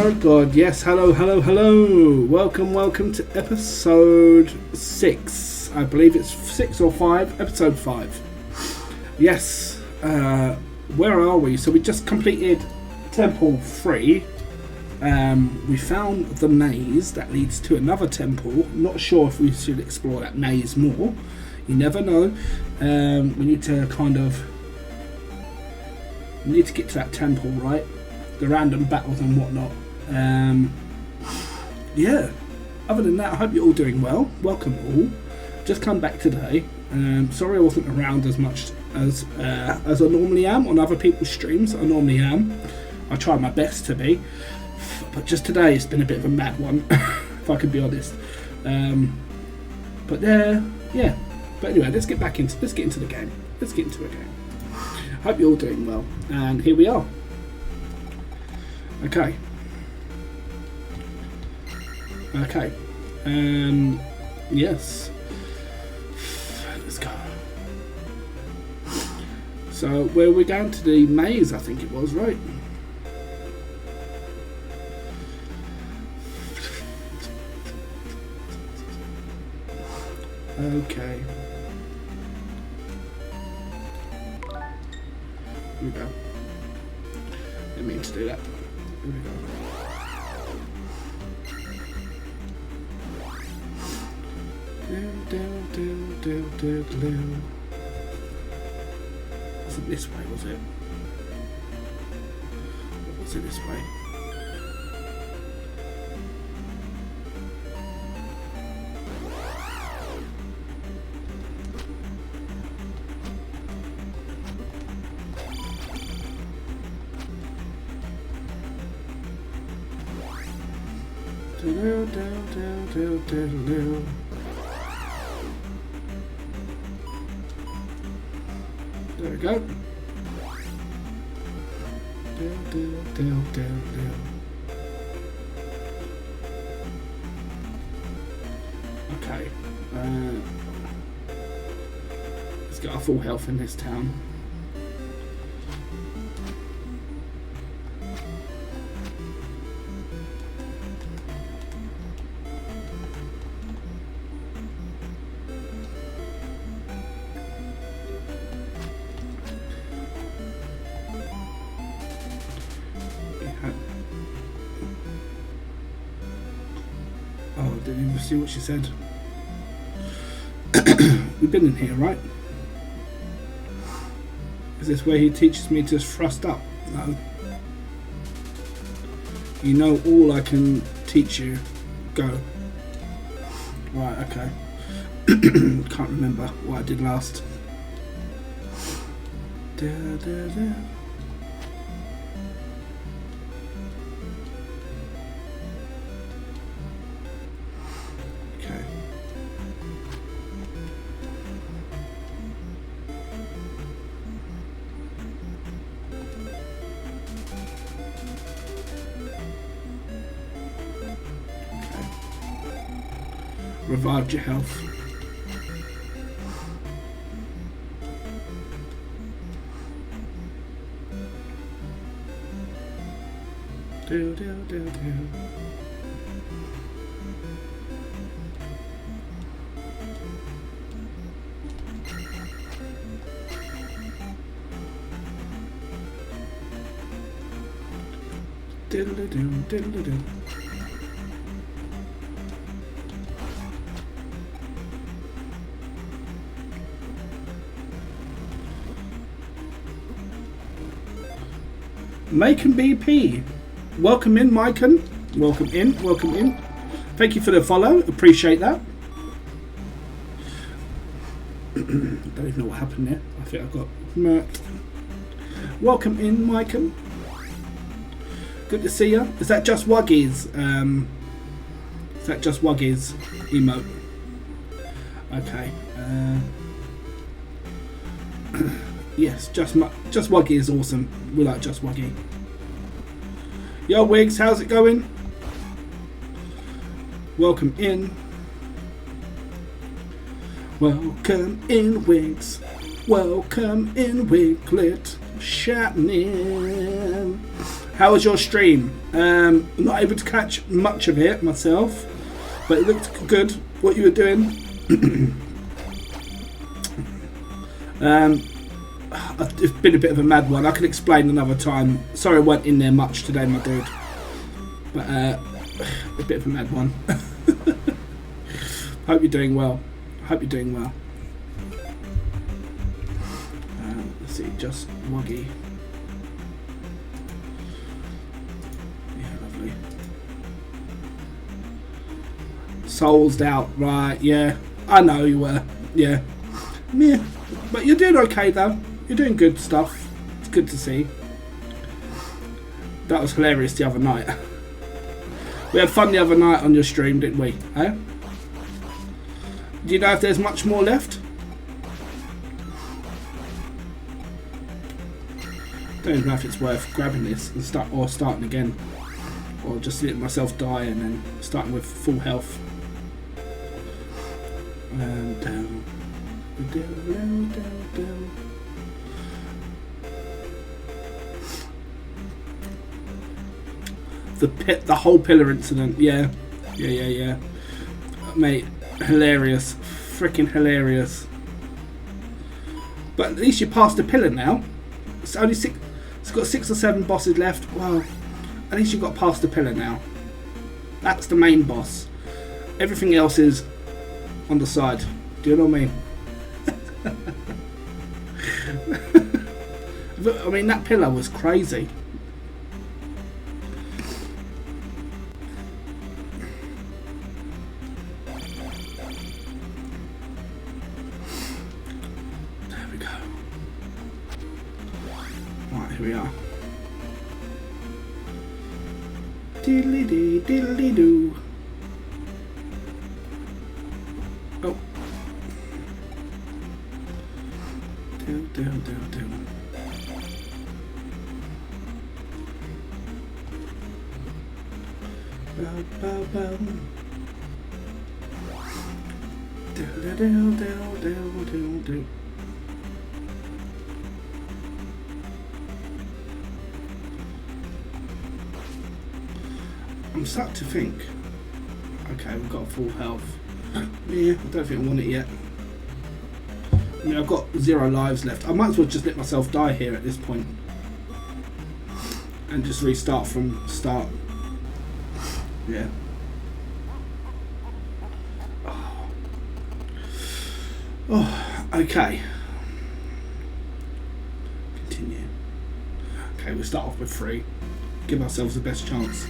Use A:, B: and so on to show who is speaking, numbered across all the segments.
A: my god, yes, hello, hello, hello. Welcome to episode 6. I believe it's 6 or 5, episode 5. Yes, where are we? So we just completed Temple 3. We found the maze that leads to another temple. Not sure if we should explore that maze more. You never know. We need to get to that temple, right? The random battles and whatnot. Yeah. Other than that, I hope you're all doing well. Welcome all. Just come back today. Sorry I wasn't around as much as I normally am on other people's streams. I normally am. I try my best to be, but just today it's been a bit of a mad one, if I can be honest. Yeah. But anyway, let's get into the game. Let's get into a game. Hope you're all doing well, and here we are. Okay. Yes. Let's go. So, where we're going to the maze, I think it was, right? Okay. Here we go. Didn't mean to do that. Here we go. Wasn't this way, was it? Or was it this way? There we go. Okay. Let's get our full health in this town. Didn't even see what she said. We've been in here, right? Is this where he teaches me to thrust up? No. You know all I can teach you. Go. Right, okay. Can't remember what I did last. Revived your health. Do. Diddle-a-doo. Macon BP. Welcome in, Macon. Welcome in. Thank you for the follow. Appreciate that. Don't even know what happened there. I think I got murked. Welcome in, Macon. Good to see you. Is that just Wuggy's? Is that just Wuggy's emote? Okay. Yes, just Wuggy is awesome. We like Just Wuggy. Yo, Wiggs, how's it going? Welcome in. Welcome in, Wiggs. Welcome in, Wiglet. Shouting in. How was your stream? Not able to catch much of it myself, but it looked good what you were doing. It's been a bit of a mad one. I can explain another time. Sorry I weren't in there much today, my dude. But a bit of a mad one. Hope you're doing well. Hope you're doing well. Let's see, just Wuggy. Yeah, lovely. Soulsed out, right? Yeah, I know you were. Yeah, yeah. But you're doing okay though. You're doing good stuff. It's good to see. That was hilarious the other night. We had fun the other night on your stream, didn't we? Eh? Do you know if there's much more left? Don't even know if it's worth grabbing this and starting again, or just letting myself die and then starting with full health. Down. The whole pillar incident, yeah, mate, hilarious, freaking hilarious. But at least you passed the pillar now. It's only six. It's got 6 or 7 bosses left. Well, at least you got past the pillar now. That's the main boss. Everything else is on the side. Do you know what I mean? I mean, that pillar was crazy. There we go. Right, here we are. Diddly dee, diddly doo. Oh. Do. Bow. Do. I'm starting to think. Okay, we've got full health. Yeah, I don't think I want it yet. I mean, I've got 0 lives left. I might as well just let myself die here at this point and just restart from start. Yeah. Oh, okay. Continue. Okay, we'll start off with 3. Give ourselves the best chance.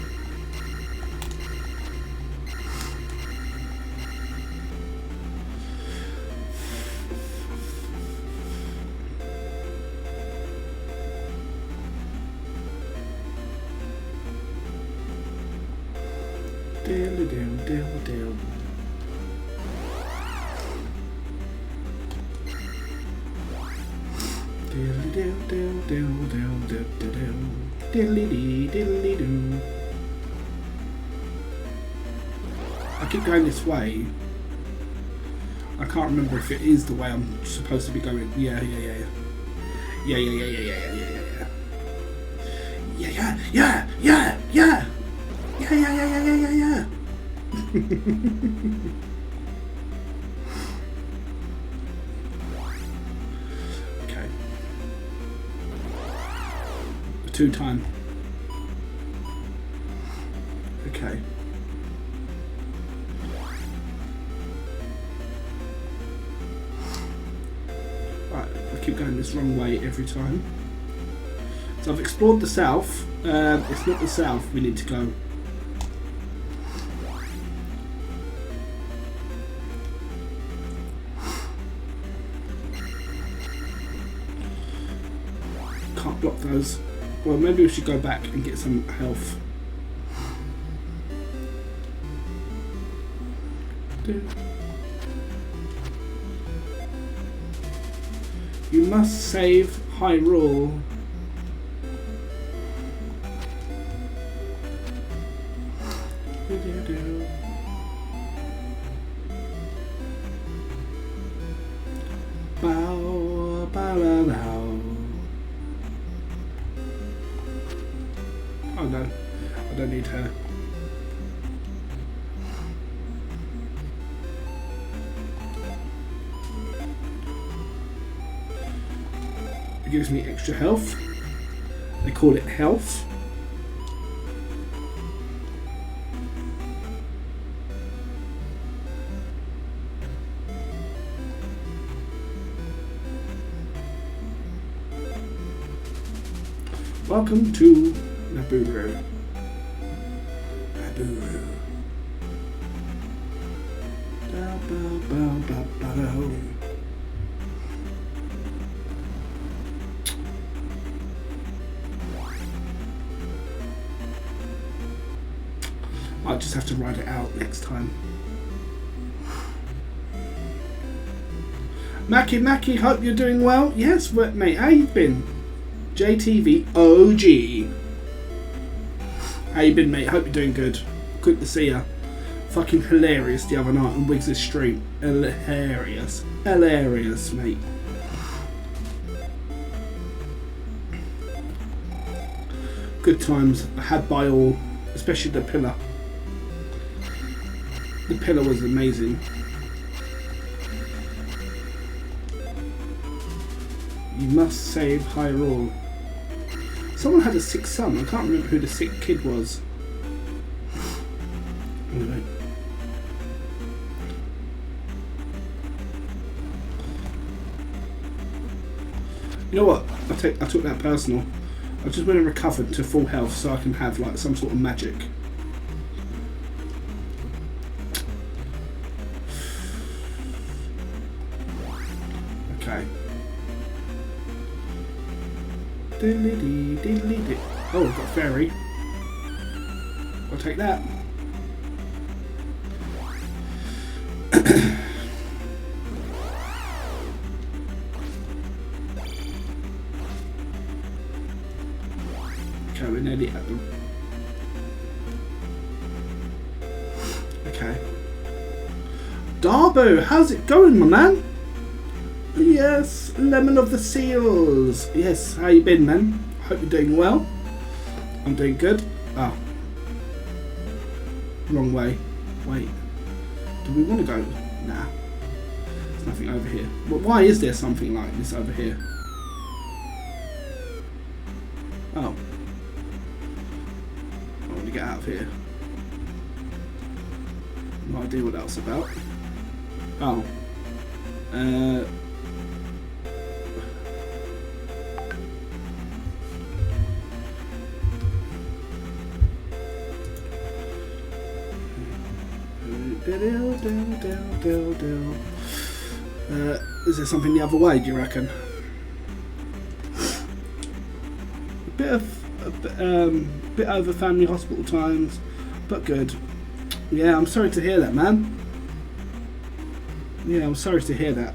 A: I keep going this way. I can't remember if it is the way I'm supposed to be going. Yeah. Okay. 2 time. Okay. Right, I keep going this wrong way every time. So I've explored the south. It's not the south we need to go. Can't block those. Well, maybe we should go back and get some health. You must save Hyrule. It gives me extra health. They call it health. Welcome to Naburu. Naburu. Da, ba, ba, ba, ba, da. I'll just have to write it out next time. Mackie, hope you're doing well. Yes, mate, how you been? JTV OG. How you been, mate? Hope you're doing good. Good to see ya. Fucking hilarious the other night on Wiggs' stream. Hilarious. Hilarious, mate. Good times had by all, especially the pillar. The pillar was amazing. You must save Hyrule. Someone had a sick son. I can't remember who the sick kid was. Anyway. You know what? I took that personal. I just went and recovered to full health so I can have like some sort of magic. Okay. Diddly-dee. Oh, I've got a fairy. I'll take that. Okay, we're nearly at them. Okay. Darbo, how's it going, my man? Yes, Lemon of the Seals. Yes, how you been, man? Hope you're doing well. I'm doing good. Oh. Wrong way. Wait. Do we want to go? Nah. There's nothing over here. But why is there something like this over here? Oh. I want to get out of here. No idea what that's about. Oh. Is there something the other way, do you reckon? A bit over family hospital times, but good. Yeah, I'm sorry to hear that, man. Yeah, I'm sorry to hear that.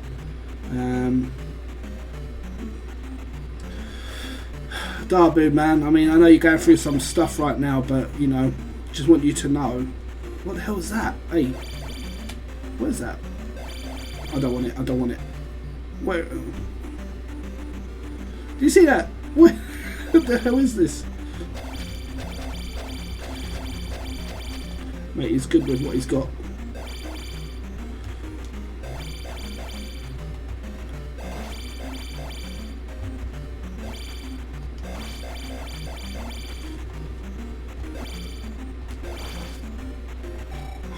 A: Darbu, man, I mean, I know you're going through some stuff right now, but, you know, just want you to know. What the hell is that? Hey, what is that? I don't want it, I don't want it. Where? Do you see that? What the hell is this? Mate, he's good with what he's got.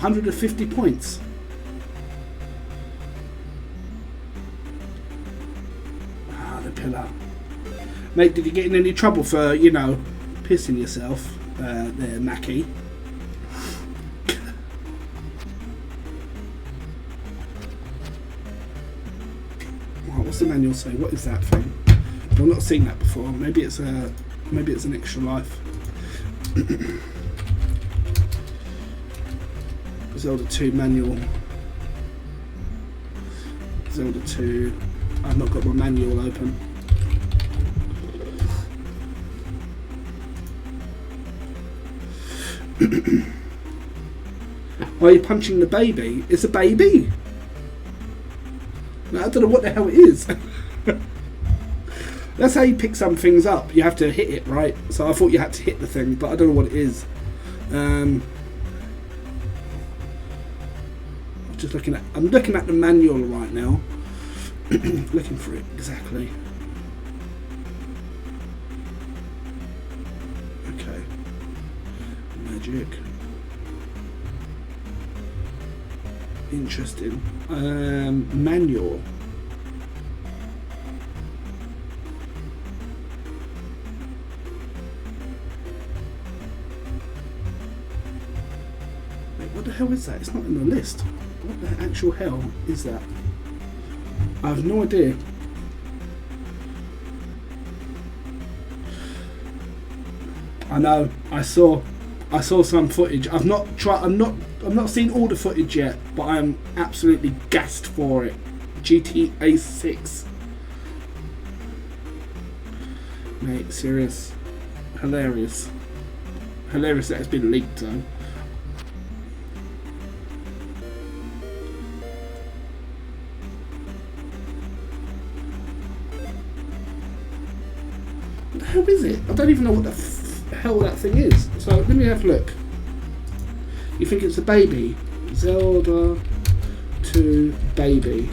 A: £150 points. Ah, the pillar. Mate, did you get in any trouble for, you know, pissing yourself there, Mackie? What's the manual say? What is that thing? I've not seen that before. Maybe it's an extra life. Zelda 2 manual. Zelda 2. I've not got my manual open. Why are you punching the baby? It's a baby. I don't know what the hell it is. That's how you pick some things up. You have to hit it, right? So I thought you had to hit the thing, but I don't know what it is. I'm looking at the manual right now. Looking for it exactly. Logic. Interesting. Manual. Wait, what the hell is that? It's not in the list. What the actual hell is that? I have no idea. I know. I saw some footage. I've not seen all the footage yet, but I'm absolutely gassed for it. GTA 6. Mate, serious. Hilarious. Hilarious that it's been leaked though. What the hell is it? I don't even know what the hell that thing is. So let me have a look. You think it's a baby? Zelda 2 baby.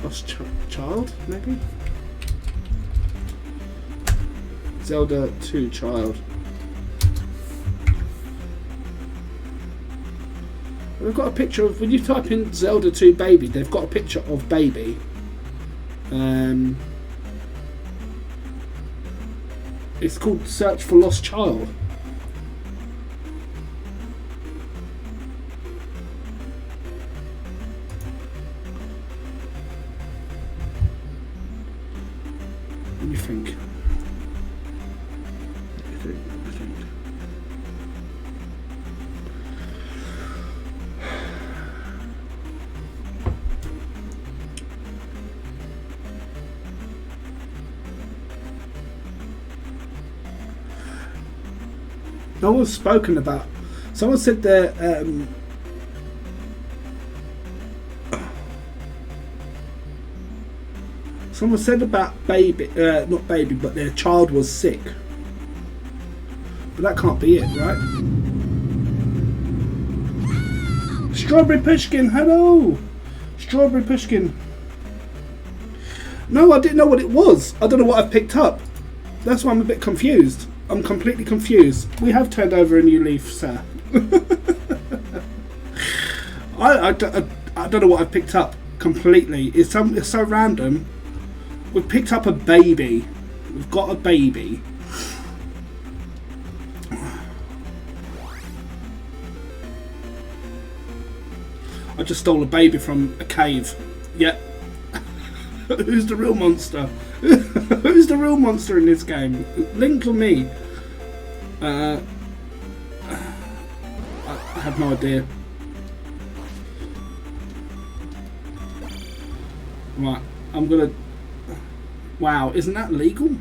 A: Lost child, maybe? Zelda 2 child. They've got a picture of, when you type in Zelda 2 baby, they've got a picture of baby. It's called Search for Lost Child. Let me think. No one's spoken about. Someone said that someone said about baby, not baby, but their child was sick. But that can't be it, right? Strawberry Pushkin, hello! Strawberry Pushkin. No, I didn't know what it was. I don't know what I've picked up. That's why I'm a bit confused. I'm completely confused. We have turned over a new leaf, sir. I don't know what I've picked up completely. It's so random. We've picked up a baby. We've got a baby. I just stole a baby from a cave. Yep. Who's the real monster? Who's the real monster in this game? Link or me? I have no idea. Right, I'm gonna... Wow, isn't that legal?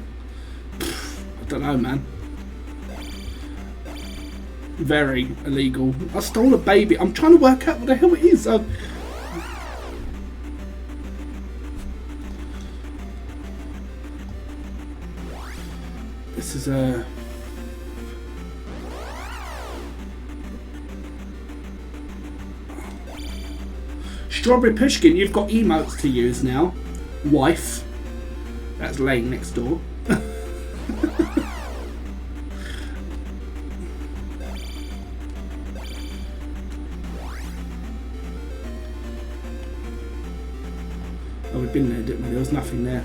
A: I don't know, man. Very illegal. I stole a baby. I'm trying to work out what the hell it is. This is a... Strawberry Pushkin, you've got emotes to use now. Wife. That's laying next door. Oh, we've been there, didn't we? There was nothing there.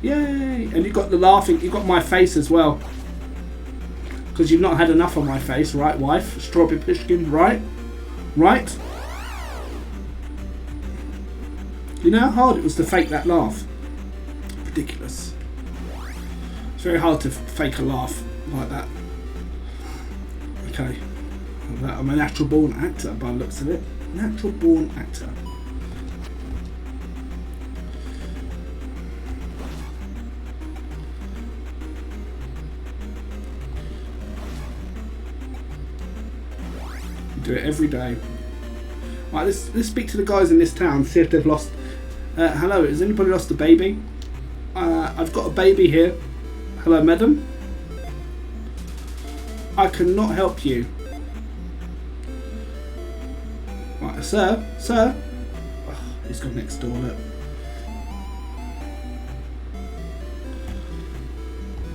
A: Yay! And you've got the laughing, you've got my face as well. Because you've not had enough of my face, right, wife? Strawberry Pushkin, right? Right? You know how hard it was to fake that laugh? Ridiculous. It's very hard to fake a laugh like that. Okay. I'm a natural born actor by the looks of it. Natural born actor. Do it every day. Right, let's speak to the guys in this town, see if they've lost. Hello, has anybody lost a baby? I've got a baby here. Hello, madam. I cannot help you. Right, sir. Oh, he's gone next door, look.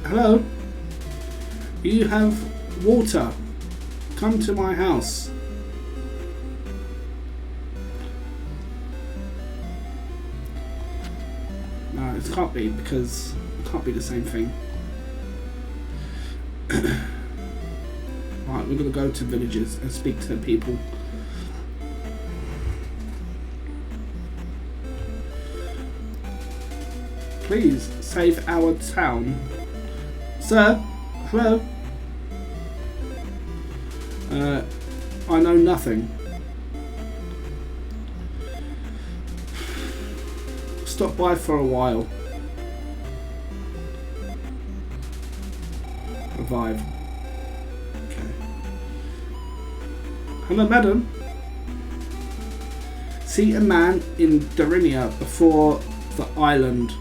A: Hello? You have water. Come to my house. No, it can't be, because it can't be the same thing. Right, we're going to go to villages and speak to the people. Please save our town. Sir? Hello? I know nothing. Stop by for a while. Revive. Okay. Hello, madam. See a man in Darinia before the island.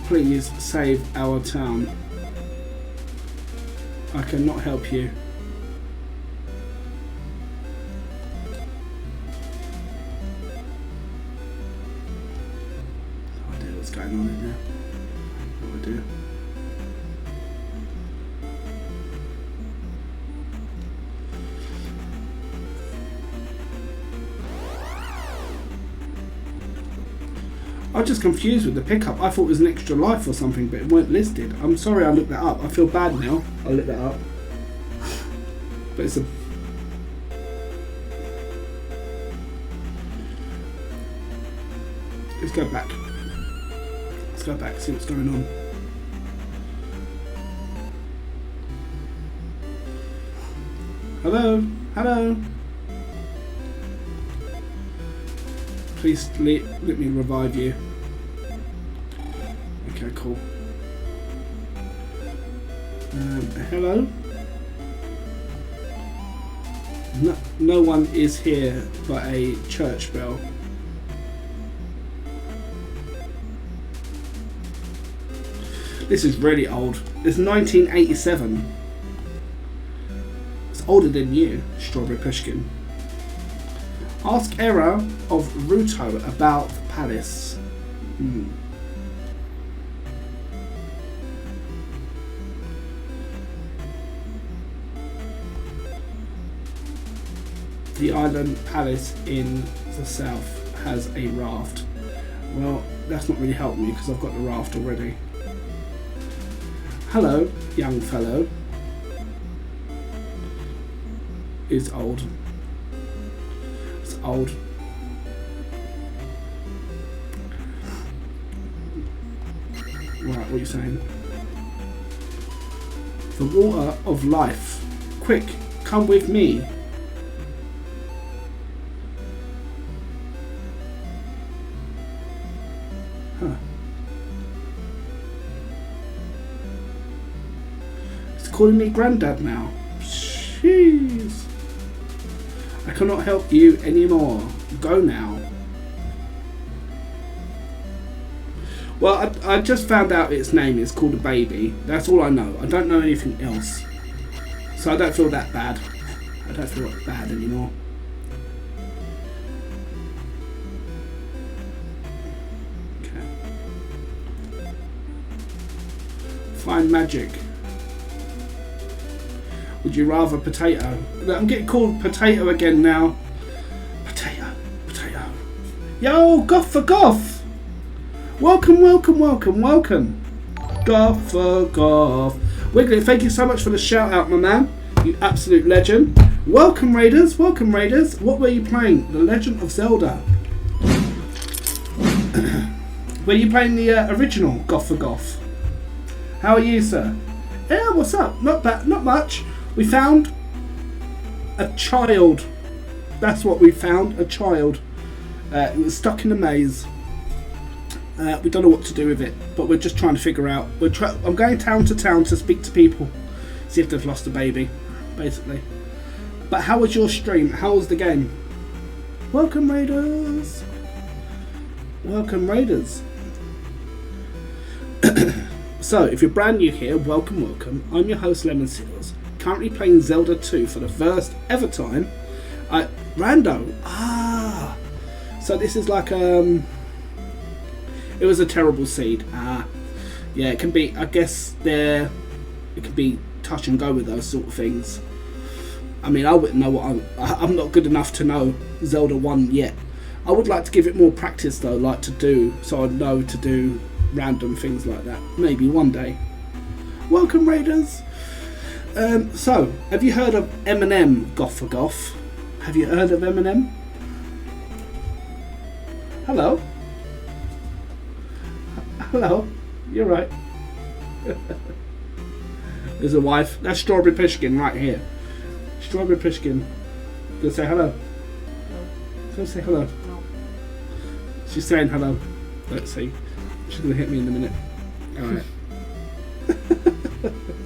A: Please save our town. I cannot help you. No idea what's going on in there. No idea. I was just confused with the pickup. I thought it was an extra life or something, but it weren't listed. I'm sorry I looked that up. I feel bad now. I looked that up. But it's a... Let's go back. Let's go back, see what's going on. Hello? Hello? Please let me revive you. Okay, cool. Hello? No one is here but a church bell. This is really old. It's 1987. It's older than you, Strawberry Pushkin. Ask Era of Ruto about the palace. The island palace in the south has a raft. Well, that's not really helped me because I've got the raft already. Hello, young fellow. Is old. Old. Right, what are you saying? The water of life. Quick, come with me. Huh. It's calling me Granddad now. Jeez. I cannot help you anymore. Go now. Well, I just found out its name is called a baby. That's all I know. I don't know anything else. So I don't feel that bad. I don't feel bad anymore. Okay. Find magic. Would you rather potato? I'm getting called potato again now. Potato. Yo, Goth for Goth. Welcome. Goth for Goth. Wiggly, thank you so much for the shout out, my man. You absolute legend. Welcome Raiders. What were you playing? The Legend of Zelda. Were you playing the original Goth for Goth? How are you, sir? Yeah, what's up? Not bad, not much. We found a child. That's what we found, a child. It was stuck in a maze. We don't know what to do with it, but we're just trying to figure out. I'm going town to town to speak to people, see if they've lost a baby, basically. But how was your stream? How was the game? Welcome, Raiders. welcome Raiders. So, if you're brand new here, welcome. I'm your host Lemon Seals, currently playing Zelda 2 for the first ever time. Rando. So this is like it was a terrible seed. Yeah, it can be. I guess it can be touch and go with those sort of things. I mean, I wouldn't know what I'm not good enough to know Zelda 1 yet. I would like to give it more practice though, so I'd know to do random things like that. Maybe one day. Welcome Raiders. So, have you heard of Eminem, Goth for Goth? Have you heard of Eminem? Hello? Hello? You're right. There's a wife. That's Strawberry Pushkin right here. Strawberry Pushkin. Go say hello. No. Go say hello. No. She's saying hello. Let's see. She's going to hit me in a minute. Alright.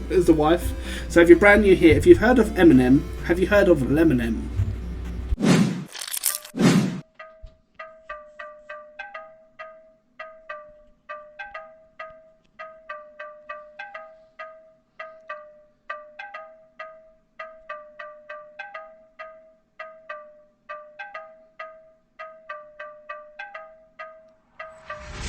A: There's the wife. So if you're brand new here, if you've heard of Eminem, have you heard of Lemonem?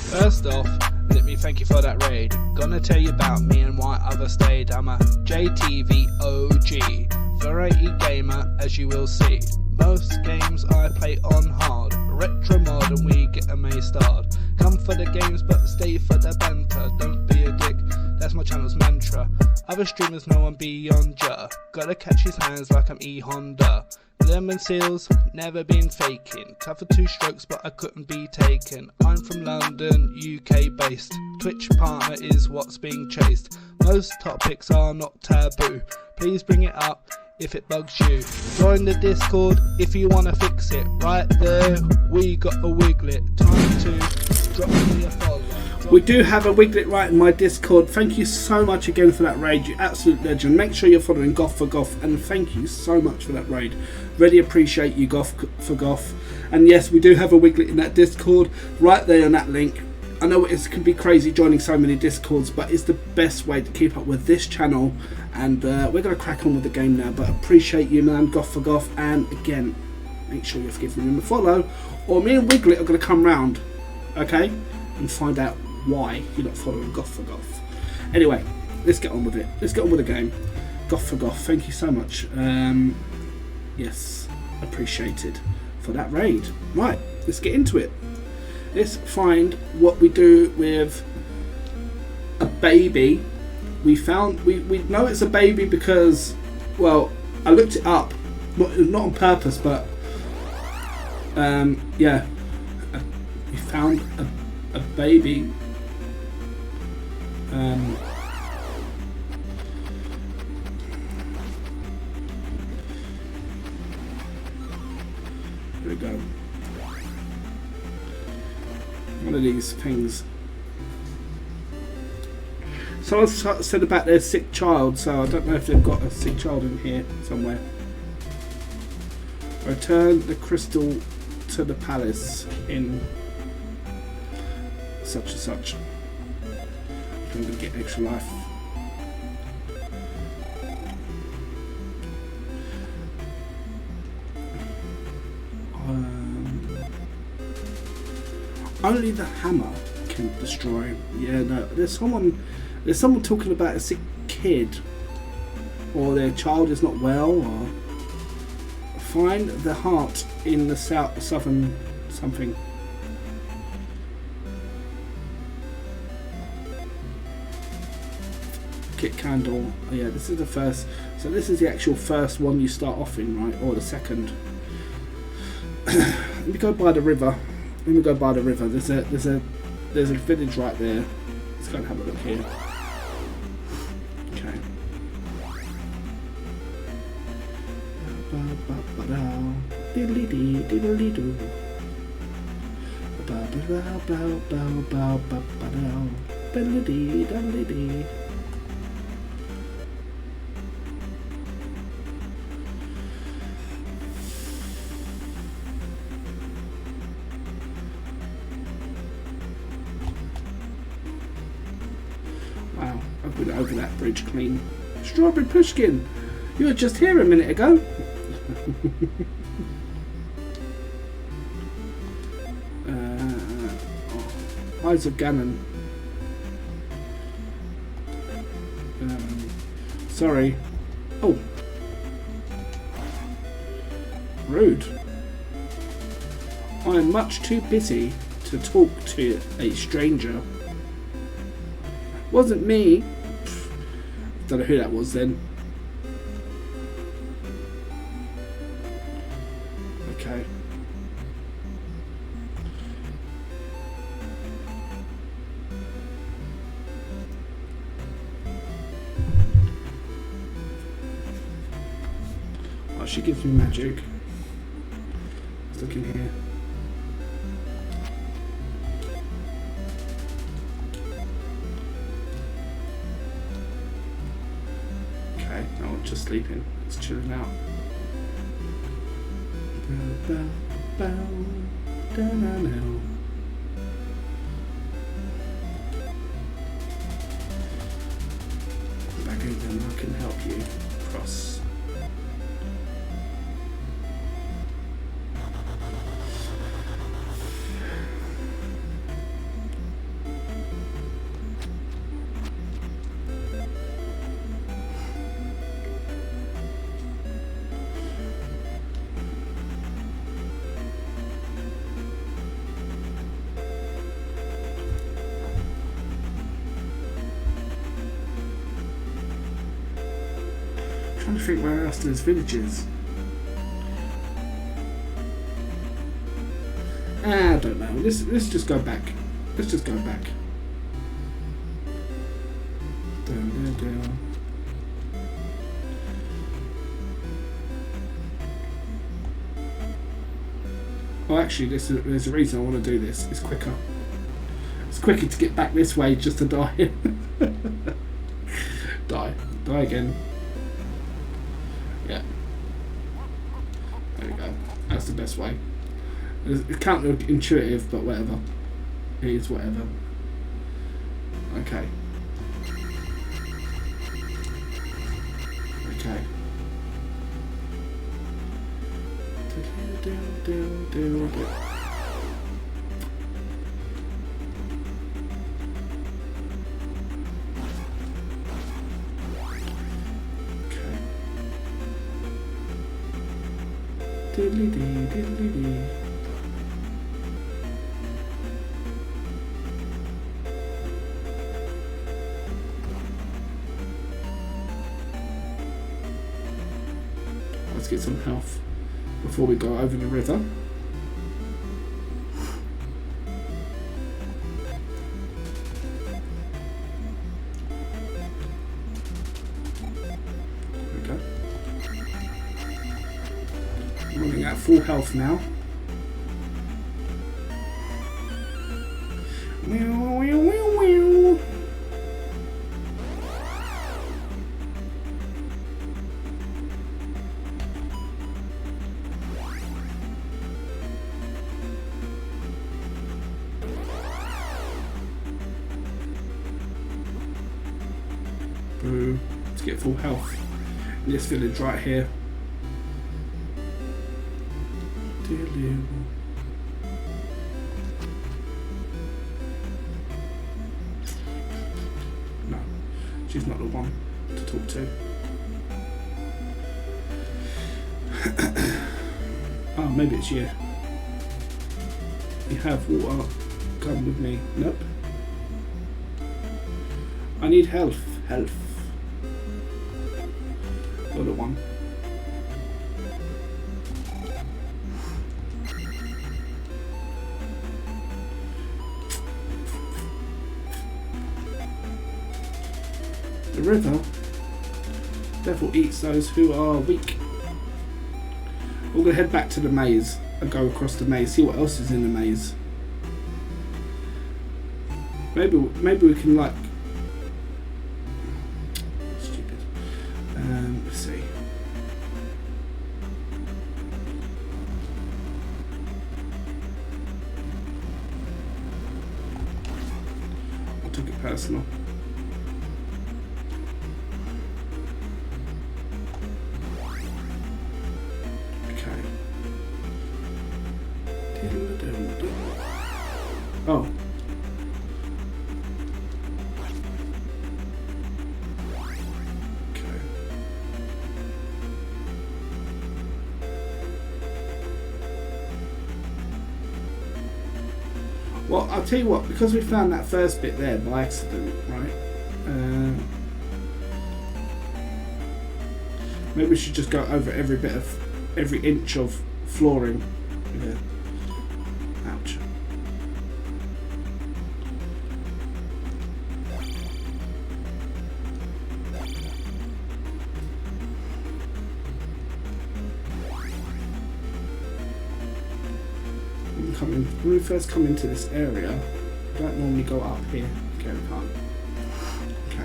B: First off, let me thank you for that raid. Gonna tell you about me and why I've stayed. I'm a JTV OG, variety gamer as you will see. Most games I play on hard, retro mod and we get them A-starred. Come for the games but stay for the banter, don't be a dick, that's my channel's mantra. Other streamers know I'm beyond ya, gotta catch his hands like I'm E-Honda. Lemon Seals, never been faking. Tough for 2 strokes but I couldn't be taken. I'm from London, UK based. Twitch partner is what's being chased. Most topics are not taboo. Please bring it up if it bugs you. Join the Discord if you wanna fix it. Right there, we got a Wiglet. Time to drop me a follow.
A: We do have a Wiglet right in my Discord. Thank you so much again for that raid, you absolute legend. Make sure you're following Goth for Goth, and thank you so much for that raid. Really appreciate you, Goth for Goth. And yes, we do have a Wiglet in that Discord, right there on that link. I know it can be crazy joining so many Discords, but it's the best way to keep up with this channel. And we're going to crack on with the game now, but appreciate you, man, Goth for Goth. And again, make sure you're giving him a follow, or me and Wiglet are going to come round, okay, and find out why you're not following Goth for Goth. Anyway, let's get on with it. Let's get on with the game. Goth for Goth, thank you so much. Yes, appreciated for that raid. Right, let's get into it. Let's find what we do with a baby. We know it's a baby because, well, I looked it up, not on purpose, but yeah, we found a baby. Here we go. One of these things. Someone said about their sick child, so I don't know if they've got a sick child in here somewhere. Return the crystal to the palace in such and such. I'm going to get extra life. Only the hammer can destroy. Yeah, no. There's someone talking about a sick kid, or their child is not well, or find the heart in the southern something. Kit candle. Oh, yeah, this is the first. So this is the actual first one you start off in, right? Or the second. Let me go by the river. Let me go by the river. There's a village right there. Let's go and have a look here. Okay. I've been over that bridge clean. Strawberry Pushkin, you were just here a minute ago. Eyes of Ganon. Sorry. Oh. Rude. I am much too busy to talk to a stranger. Wasn't me. Don't know who that was then. Okay. Oh, she gives me magic. Let's look in here. No, I'm just sleeping. It's chilling out. Back in, then I can help you cross. Trying to think where else there's villages. I don't know. Let's just go back. Let's just go back. Oh, actually, there's a reason I want to do this. It's quicker. It's quicker to get back this way just to die. Die again. Yeah. There we go. That's the best way. It's counterintuitive, but whatever. It is whatever. Okay. Okay. Diddly dee, diddly dee. Let's get some health before we go over the river. Running at full health now. Boo. Let's get full health in this village right here. No, she's not the one to talk to. Oh, maybe it's you. You have water. Come with me. Nope. I need health. Health. You're the one. The river therefore eats those who are weak. We're going to head back to the maze and go across the maze, see what else is in the maze. Maybe we can like... Stupid. Let's see. I took it personal. Oh. Okay. Well, I'll tell you what, because we found that first bit there by accident, right? Maybe we should just go over every inch of flooring. Yeah. Ouch. When we first come into this area, we don't normally go up here. Okay, we can't. Okay.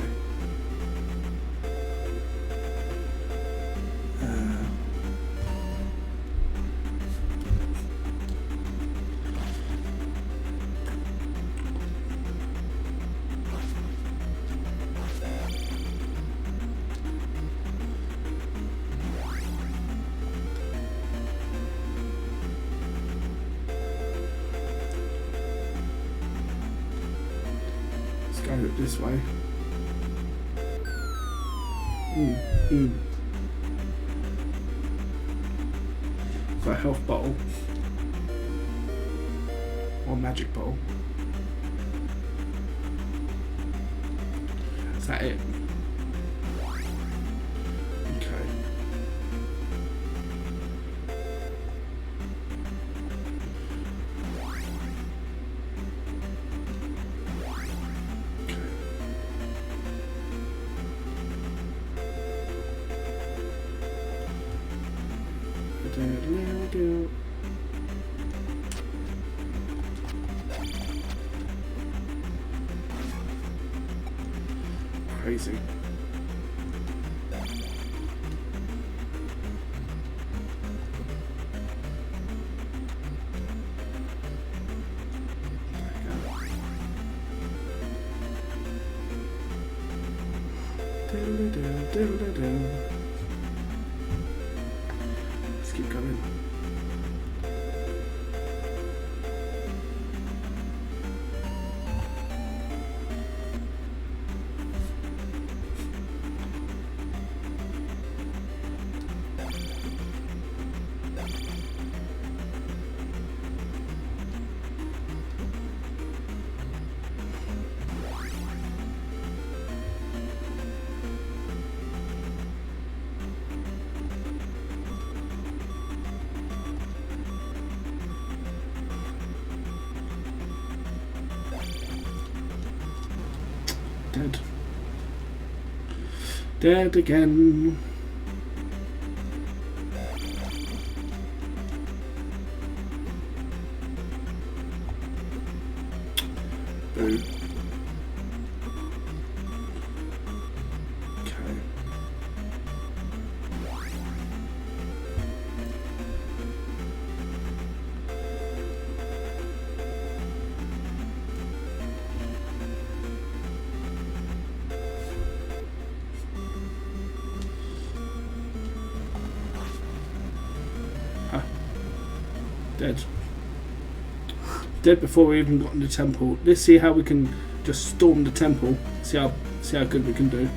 A: Go this way. So a health bottle or magic bottle. Is that it? Okay. Crazy. Let's keep going. Dead. Dead again. Boo. Okay. Dead. Dead before we even got in the temple. Let's see how we can just storm the temple. See how good we can do.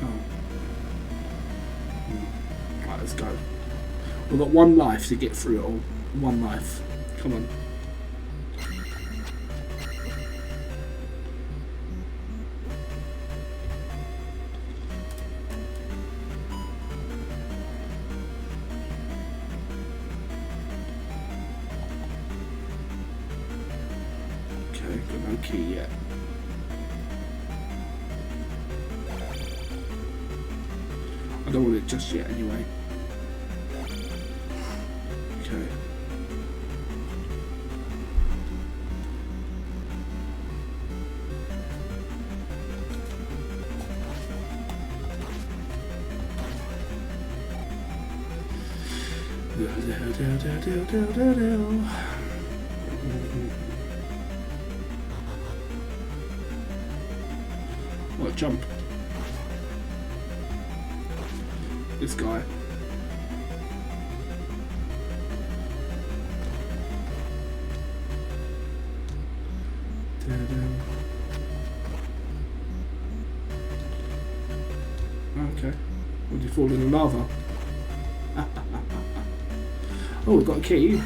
A: Oh. Right, let's go. We've got one life to get through it all. One life. Come on. Got no key yet. I don't want it just yet anyway. Okay. What, jump? This guy. Okay. Would you fall in the lava? Oh, we've got a key. There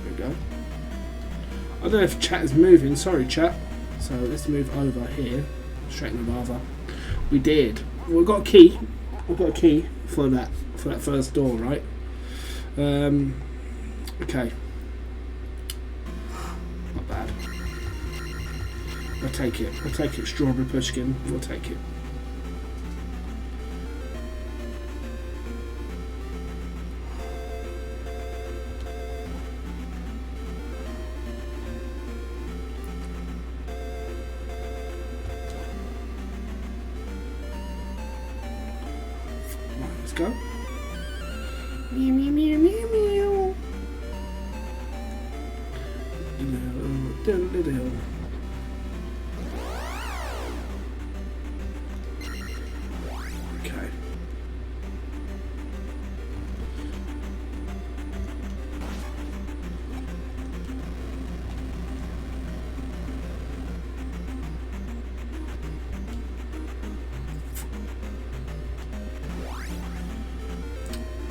A: we go. I don't know if chat is moving. Sorry, chat. So let's move over here. Straight in the lava. We did. We've got a key. We've got a key for that first door, right? Okay. Not bad. We'll take it. We'll take it. Strawberry pushkin. We'll take it. Right, let's go. Meow meow meow meow meow. Diddle diddle. Okay.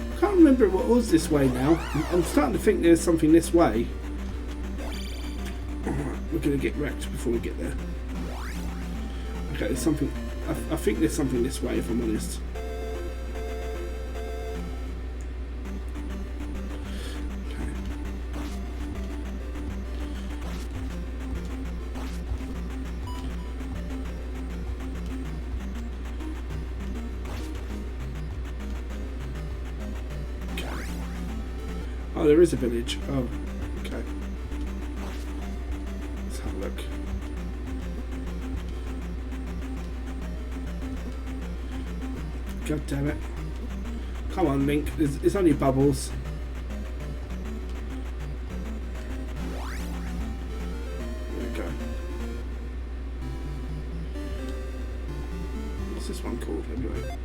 A: I can't remember what was this way now. I'm starting to think there's something this way. Alright, we're going to get wrecked before we get there. Okay, there's something. I think there's something this way, if I'm honest. Okay. Okay. Oh, there is a village. Oh, okay. Let's have a look. God damn it. Come on, Link. It's only bubbles. There we go. What's this one called, anyway?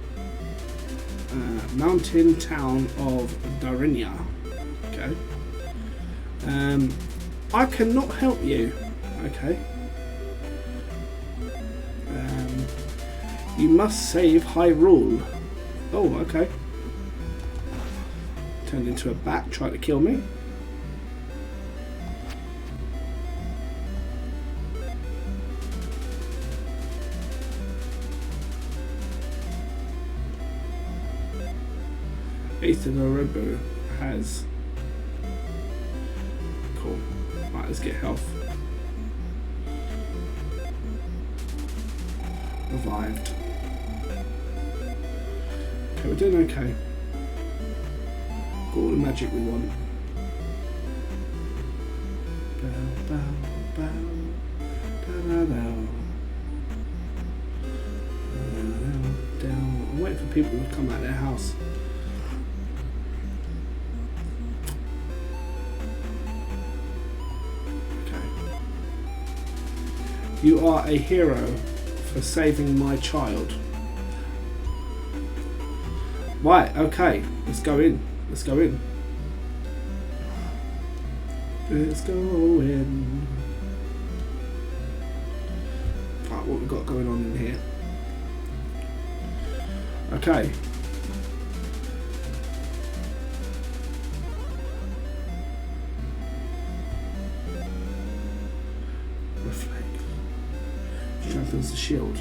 A: Mountain Town of Darinia. Okay. I cannot help you. Okay. You must save Hyrule. Oh, okay. Turned into a bat, tried to kill me. Eastern Orobu has. Cool. Right, let's get health. Revived. Okay, we're doing okay. Got all the magic we want. Bow, bow, bow, da, da, da. Down. I'm waiting for people to come out of their house. Okay. You are a hero for saving my child. Right, okay, let's go in. Let's go in. Let's go in. Right, what we've got going on in here. Okay. Reflect. Strengthens the shield.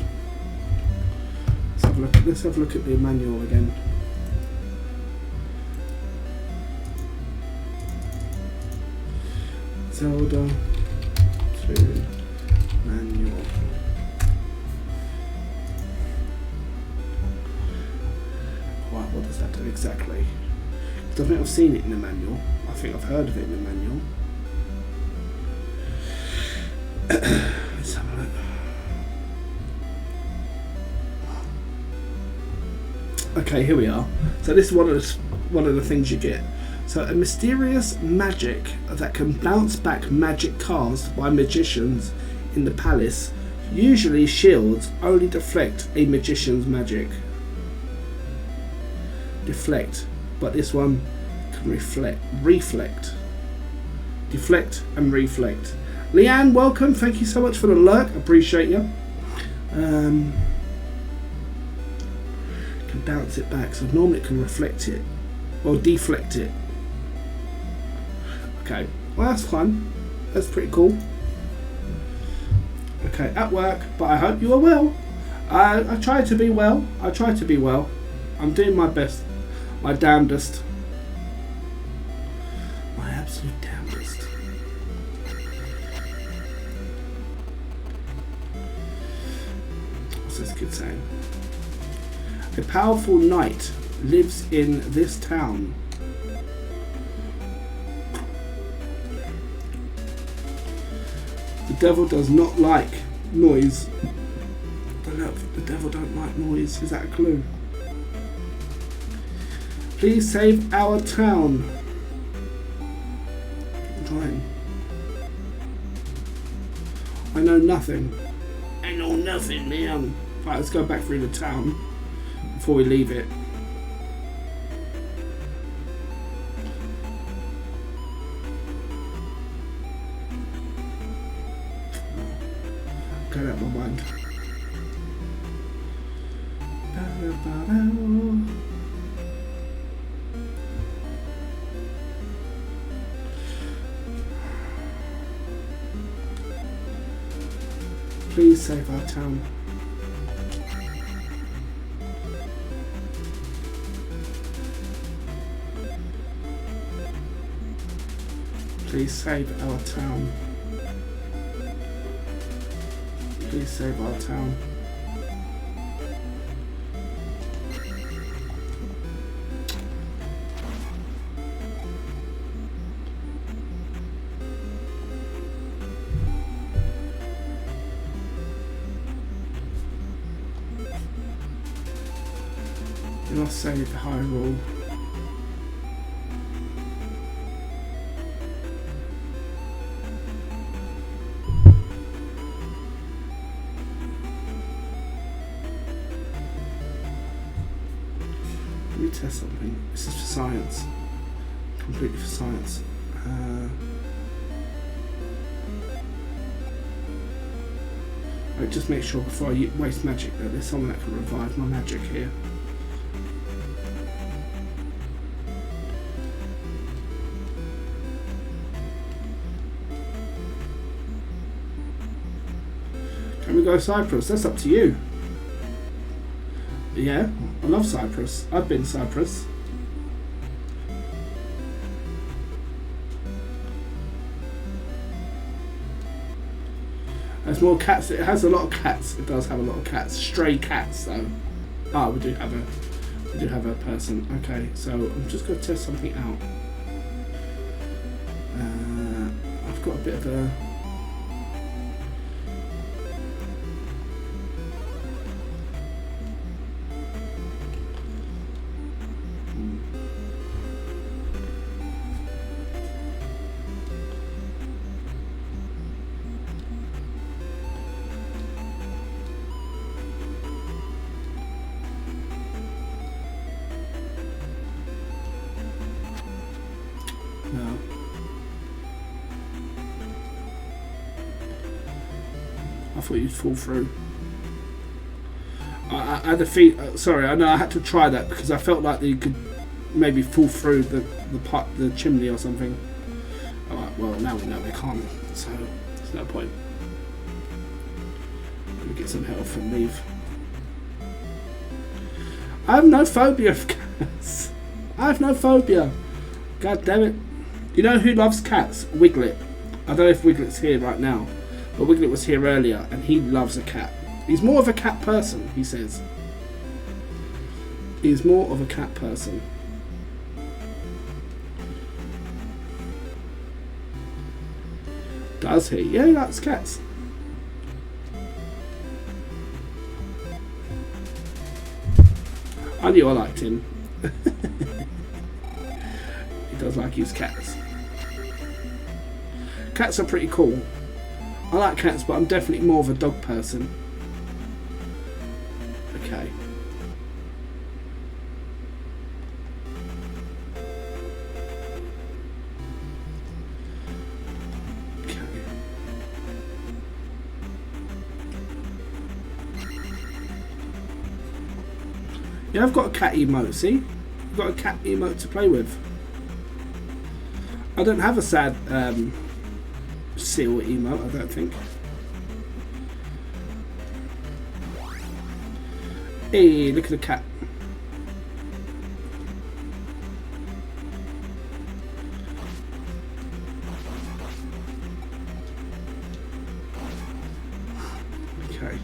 A: Let's have a look at the manual again. Zelda 2 manual. Right, what does that do exactly? I don't think I've seen it in the manual. I think I've heard of it in the manual. Let's have a look. Okay, here we are. So this is one of the things you get. So a mysterious magic that can bounce back magic cast by magicians in the palace. Usually shields only deflect a magician's magic. Deflect but this one can reflect, deflect and reflect. Leanne, welcome. Thank you so much for the lurk. Appreciate you. Can bounce it back, so normally it can reflect it or deflect it. Okay, well that's fun. That's pretty cool. Okay, at work, but I hope you are well. I try to be well. I'm doing my best, my damnedest, my absolute damnedest. What's this kid saying? A powerful knight lives in this town. The devil does not like noise. The devil don't like noise. Is that a clue? Please save our town. I'm trying. I know nothing. I know nothing, man. Right, let's go back through the town before we leave it. Get out of my mind. Please save our town. Please save our town. Please save our town. You must save Hyrule. Let me test something. This is for science. Completely for science. Just make sure before I waste magic that there's someone that can revive my magic here. Can we go Cyprus? That's up to you. Yeah, I love Cyprus. I've been Cyprus. There's more cats. It has a lot of cats. It does have a lot of cats. Stray cats, though. Ah, we do have a person. Okay, so I'm just going to test something out. I've got a bit of a. No. I thought you'd fall through. I had a feet. Sorry, I know I had to try that because I felt like you could maybe fall through the chimney or something. Alright, well now we know we can't, so there's no point. Let me get some health and leave. I have no phobia of cats. I have no phobia. God damn it. You know who loves cats? Wiglet. I don't know if Wiglet's here right now, but Wiglet was here earlier and he loves a cat. He's more of a cat person, he says. He's more of a cat person. Does he? Yeah, he likes cats. I knew I liked him. He does like his cats. Cats are pretty cool. I like cats, but I'm definitely more of a dog person. Okay. Yeah, I've got a cat emote, see? I've got a cat emote to play with. I don't have a sad seal emote, I don't think. Hey, look at the cat. Okay.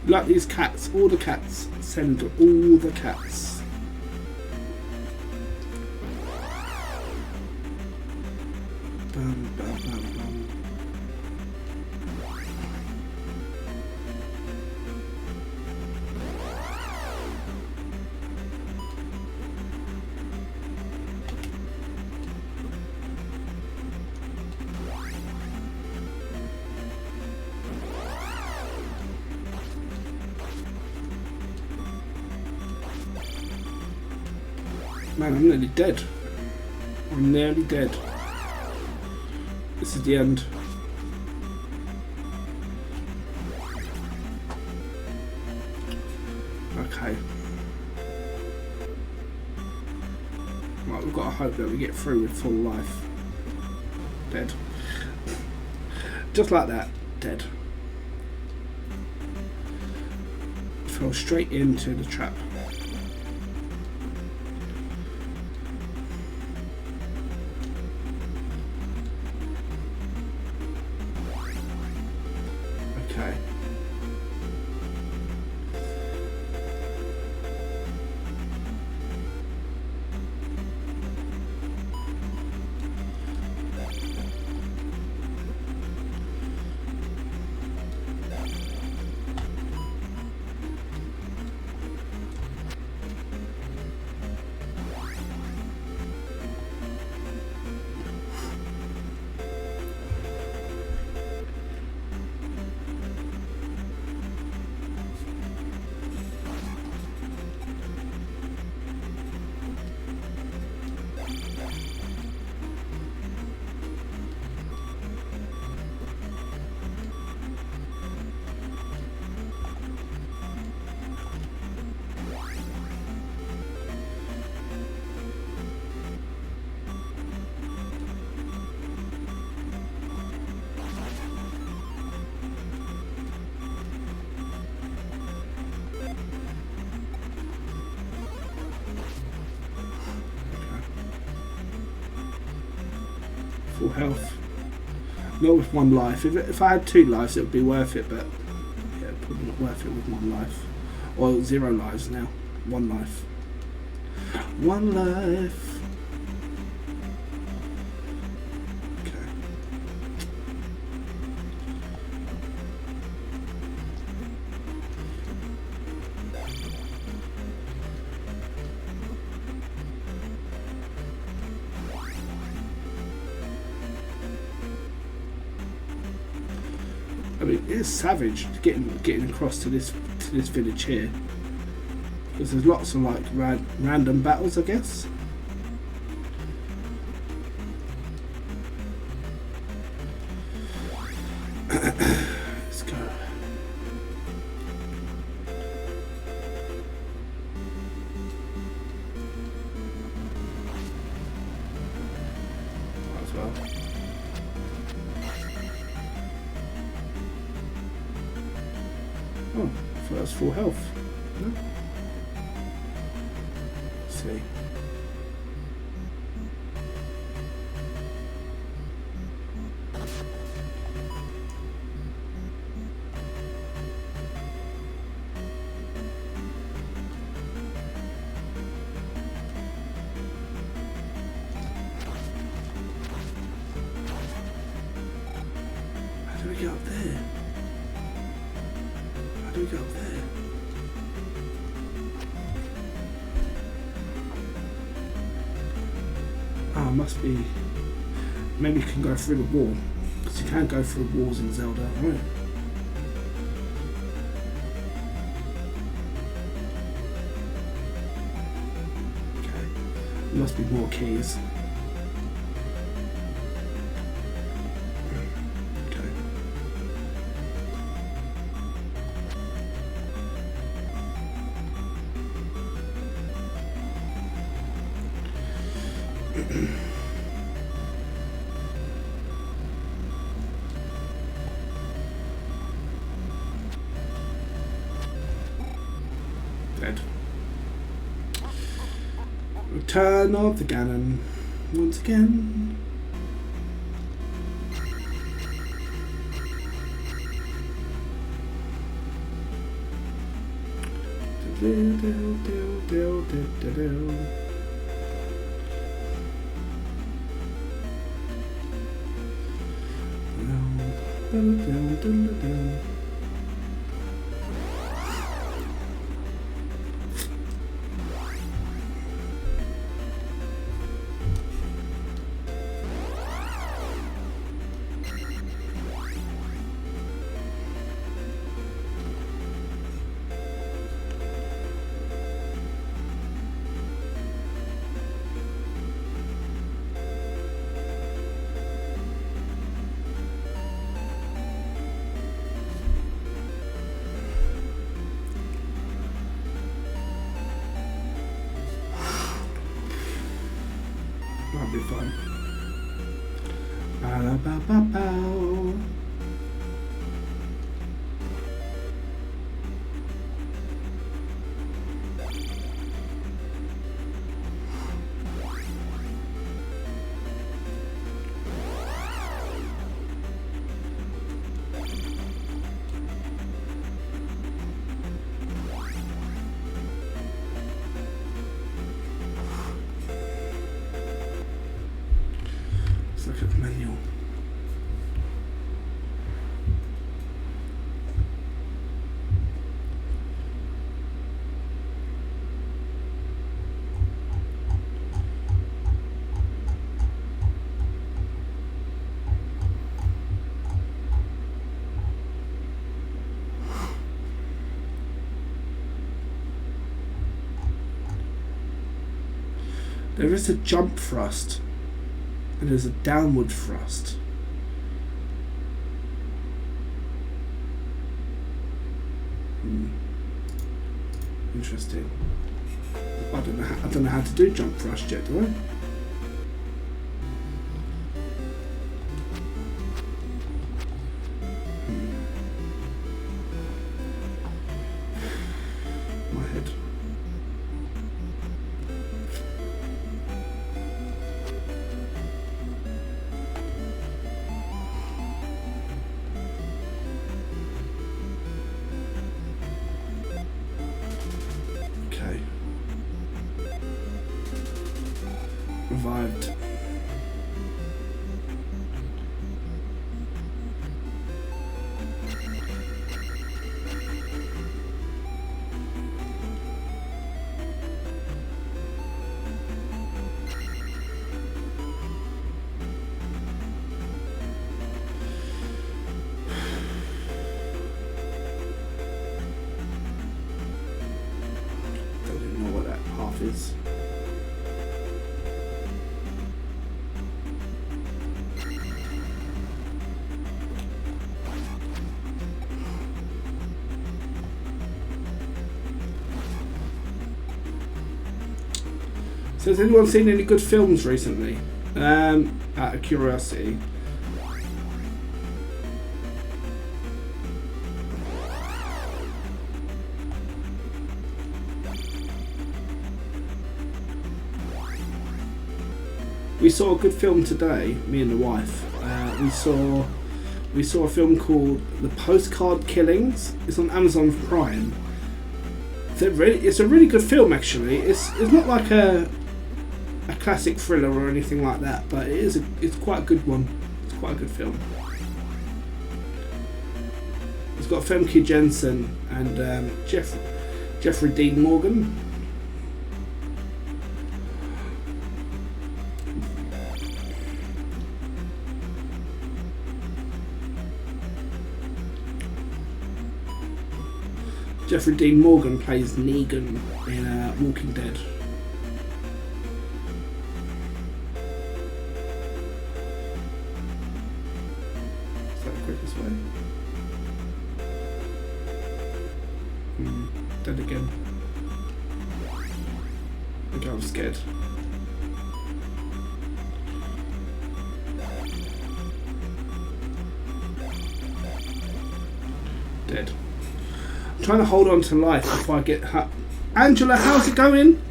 A: Like these cats, all the cats, send all the cats. Bum, bum, bum, bum. Man, I'm nearly dead. I'm nearly dead. This is the end. Okay. Right, we've got to hope that we get through with full life. Dead. Just like that. Dead. Fell straight into the trap. Okay. Full health. Not with one life. If I had 2 lives, it would be worth it, but yeah, probably not worth it with 1 life. Or 0 lives now. 1 life. 1 life. Okay. I mean, it's savage getting across to this village here, because there's lots of like random battles, I guess. Let's go. Might as well. Oh, first full health. No? Let's see. How do we get up there? How do we get up there? Ah, must be. Maybe you can go through the wall, because you can go through walls in Zelda, right? must be more keys. Okay. Dead. Return of the Ganon once again. That'll be fun. Ba-da-ba-ba-bow. Let's look at the manual. There is a jump thrust and there's a downward thrust. Interesting. I don't know how to do jump thrust yet, do I? My head. Okay. Revived. Don't even know what that path is. So has anyone seen any good films recently? Out of curiosity. We saw a good film today, me and the wife. We saw a film called The Postcard Killings. It's on Amazon Prime. It's a really good film actually. It's not like a classic thriller or anything like that, but it's quite a good one. It's quite a good film. It's got Femke Jensen and Jeffrey Dean Morgan. Jeffrey Dean Morgan plays Negan in Walking Dead. Dead again. Okay, I'm scared. Dead. I'm trying to hold on to life before I get hurt. Angela, how's it going?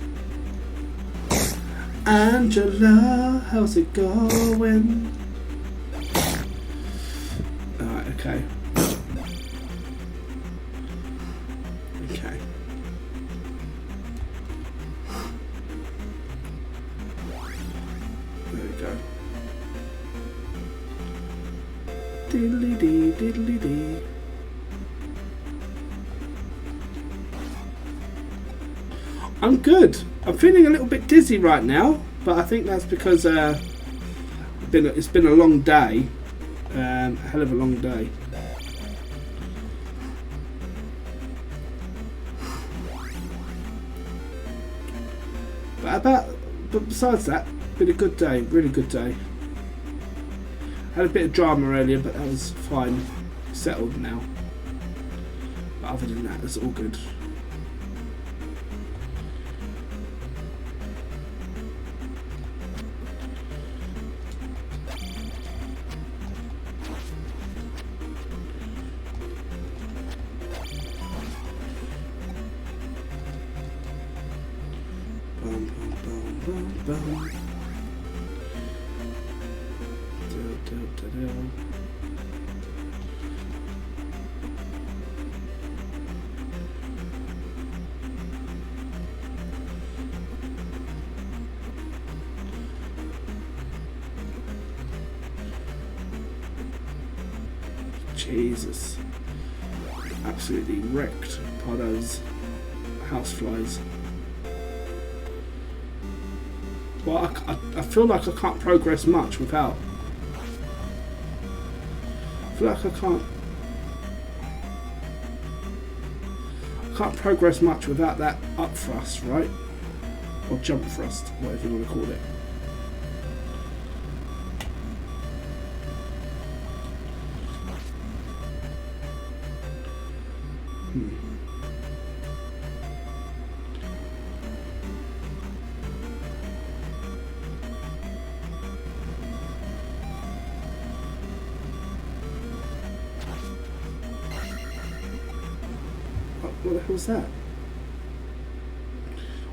A: Angela, how's it going? Alright, okay. Okay. There we go. Diddly dee, diddly dee. I'm good. I'm feeling a little bit dizzy right now, but I think that's because it's been a long day, a hell of a long day. But besides that, been a good day, really good day. Had a bit of drama earlier, but that was fine, settled now. But other than that, it's all good. Jesus. Absolutely wrecked by those houseflies. Well, I feel like I can't progress much without. I feel like I can't progress much without that up thrust, right? Or jump thrust, whatever you want to call it. What the hell's that?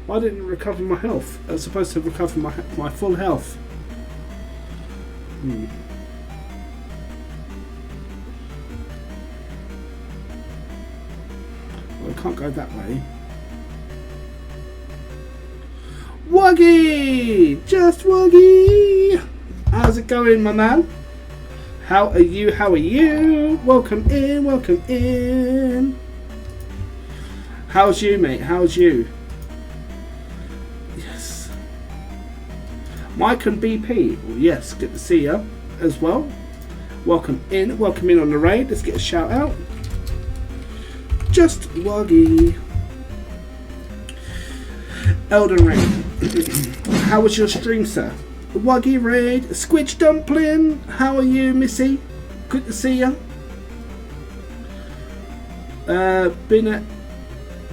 A: Why didn't it recover my health? I was supposed to recover my full health. Well, I can't go that way. Wuggy! Just Wuggy! How's it going, my man? How are you? How are you? Welcome in, welcome in. How's you, mate? How's you? Yes. Mike and BP. Well, yes, good to see you as well. Welcome in on the raid. Let's get a shout out. Just Wuggy. Elden Ring. How was your stream, sir? Wuggy raid. Squidge Dumpling. How are you, Missy? Good to see you.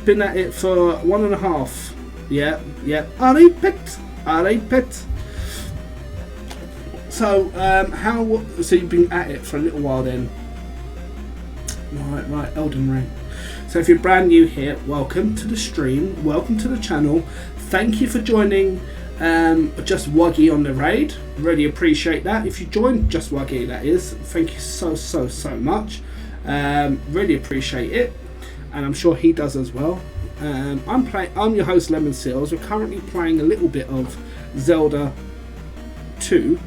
A: Been at it for 1.5. Yeah. Alright, pet. So, so you've been at it for a little while then. Right, Elden Ring. So if you're brand new here, welcome to the stream, welcome to the channel. Thank you for joining Just Wuggy on the raid. Really appreciate that. If you joined Just Wuggy, that is, thank you so much. Really appreciate it. And I'm sure he does as well. I'm your host, Lemon Seals. We're currently playing a little bit of Zelda 2.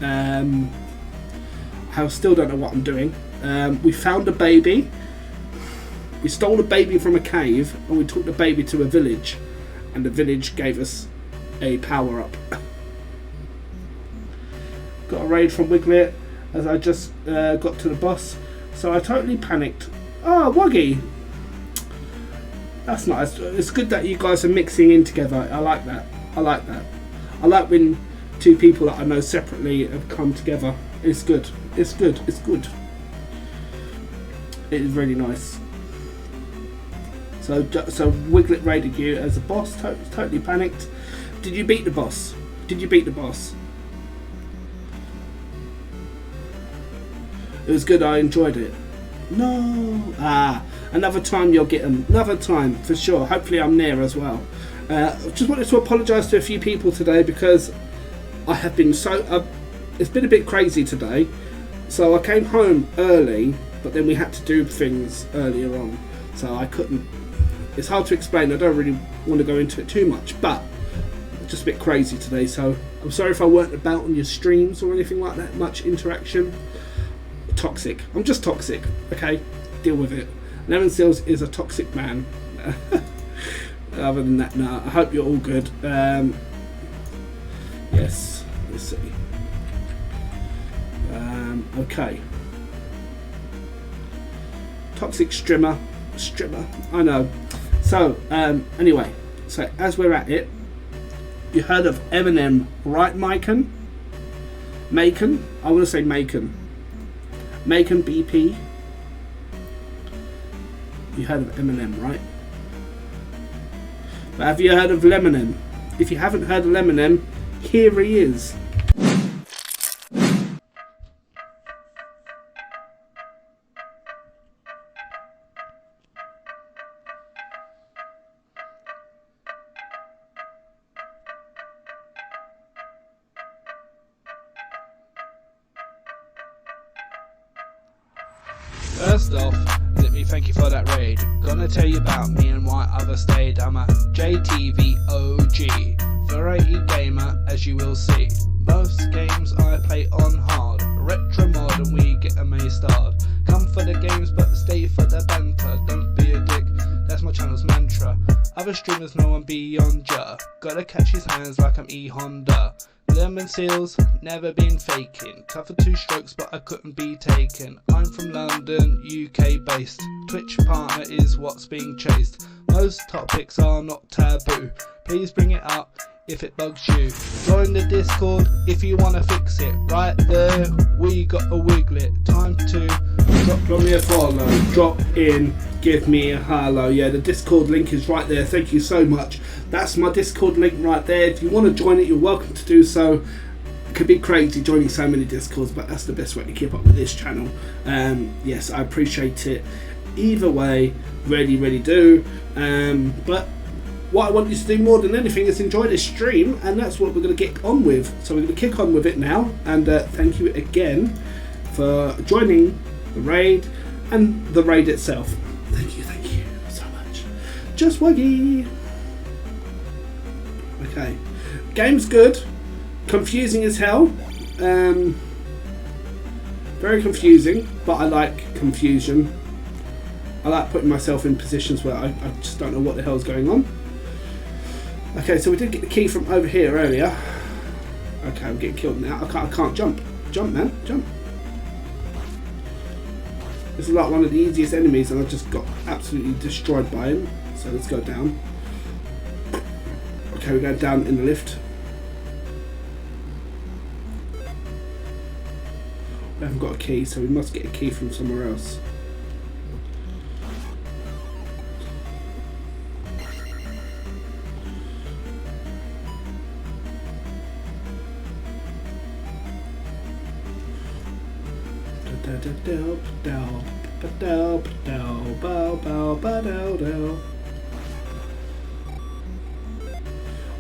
A: I still don't know what I'm doing. We found a baby. We stole a baby from a cave, and we took the baby to a village, and the village gave us a power up. Got a raid from Wiglet as I just got to the boss, so I totally panicked. Oh, Wuggy! That's nice. It's good that you guys are mixing in together. I like that. I like when two people that I know separately have come together. It's good. It is really nice. So Wiglet raided you as a boss. Totally panicked. Did you beat the boss? Did you beat the boss? It was good. I enjoyed it. No. Another time you'll get them. Another time for sure. Hopefully I'm near as well. Just wanted to apologise to a few people today because I have been it's been a bit crazy today. So I came home early, but then we had to do things earlier on. So I couldn't. It's hard to explain. I don't really want to go into it too much, but just a bit crazy today. So I'm sorry if I weren't about on your streams or anything like that. Much interaction. Toxic. I'm just toxic. Okay, deal with it. Lemon Seals is a toxic man. Other than that, no. I hope you're all good. Yes. Let's see. Okay. Toxic strimmer. I know. So anyway. So as we're at it, you heard of Eminem, right, Macon? Macon? I want to say Macon. Macon BP. You heard of Eminem, right? But have you heard of Leminem? If you haven't heard of Leminem, here he is.
B: First off, let me thank you for that raid. Gonna tell you about me and why I've stayed. I'm a JTV OG, variety gamer as you will see. Most games I play on hard, retro mod and we get them A-starred. Come for the games but stay for the banter, don't be a dick, that's my channel's mantra. Other streamers know I'm beyond ya, gotta catch his hands like I'm E-Honda. Lemon Seals, never been faking. Tough for 2 strokes but I couldn't be taken. I'm from London, UK based. Twitch partner is what's being chased. Most topics are not taboo. Please bring it up if it bugs you. Join the Discord if you wanna fix it. Right there, we got a Wiglet. Time to
A: drop me a follow. Drop in, give me a hello. Yeah, the Discord link is right there. Thank you so much. That's my Discord link right there. If you want to join it, you're welcome to do so. It could be crazy joining so many Discords, but that's the best way to keep up with this channel. Yes, I appreciate it. Either way, really do. But what I want you to do more than anything is enjoy this stream, and that's what we're going to get on with. So we're going to kick on with it now, and thank you again for joining the raid and the raid itself. Thank you so much. Just Wuggy. Okay, game's good, confusing as hell, very confusing, but I like confusion. I like putting myself in positions where I just don't know what the hell's going on. Okay, so we did get the key from over here earlier. Okay, I'm getting killed now. I can't jump. Jump, man, jump. This is like one of the easiest enemies and I just got absolutely destroyed by him. So let's go down. Okay, we go down in the lift. We haven't got a key, so we must get a key from somewhere else.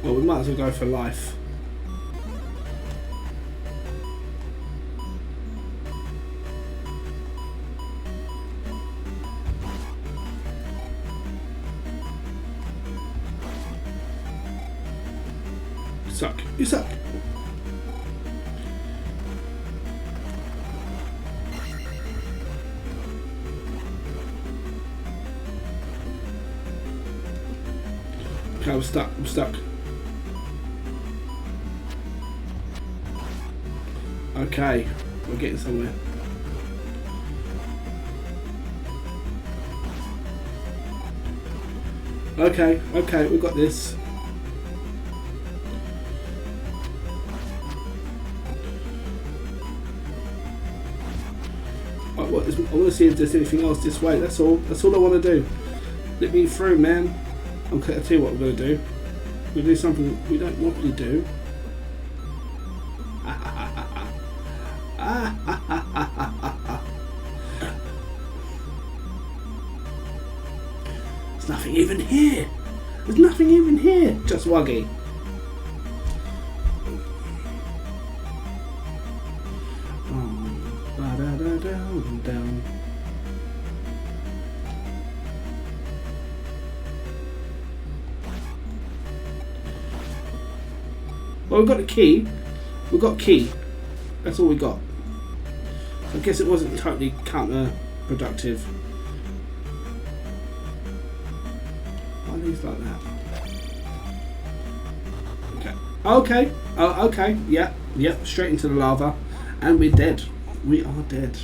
A: Well, we might as well go for life. You suck. Okay, I'm stuck. Okay, we're getting somewhere. Okay, we've got this. I want to see if there's anything else this way. That's all I want to do. Let me through, man. Okay, I'll tell you what we're going to do. We're going to do something we don't normally do. There's nothing even here. There's nothing even here. Just Wuggy. Down. Well, we've got a key. We've got a key. That's all we got. I guess it wasn't totally counterproductive. Why are these like that? Okay. Okay. Okay. Yeah. Yeah. Straight into the lava, and we're dead. We are dead.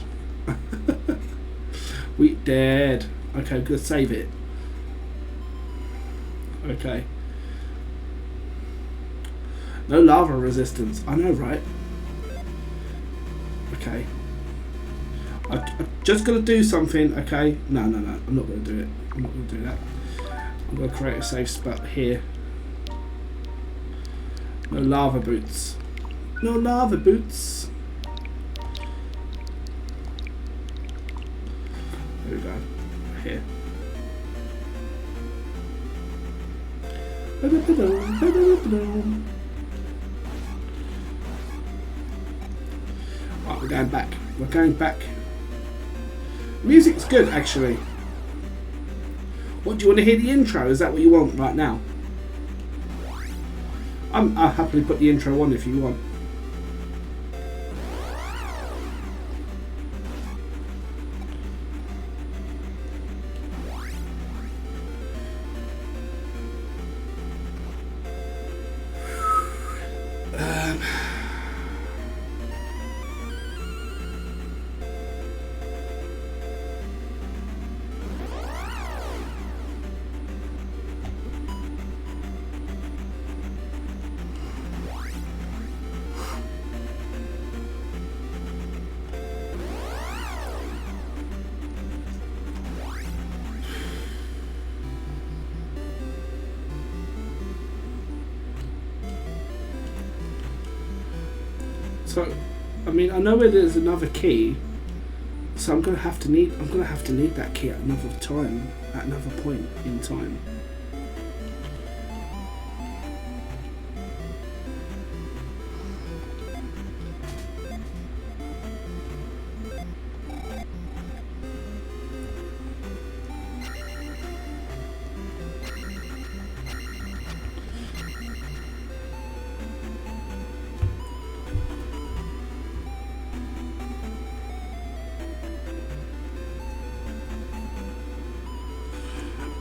A: We dead. Okay, good. Save it. Okay. No lava resistance. I know, right? Okay. I'm just gonna do something. Okay. No. I'm not gonna do it. I'm not gonna do that. I'm gonna create a safe spot here. No lava boots. No lava boots. There we go. Here. Right, we're going back. We're going back. Music's good, actually. What, do you want to hear the intro? Is that what you want right now? I'll happily put the intro on if you want. So, I mean, I know where there's another key, so I'm gonna have to need that key at another time, at another point in time.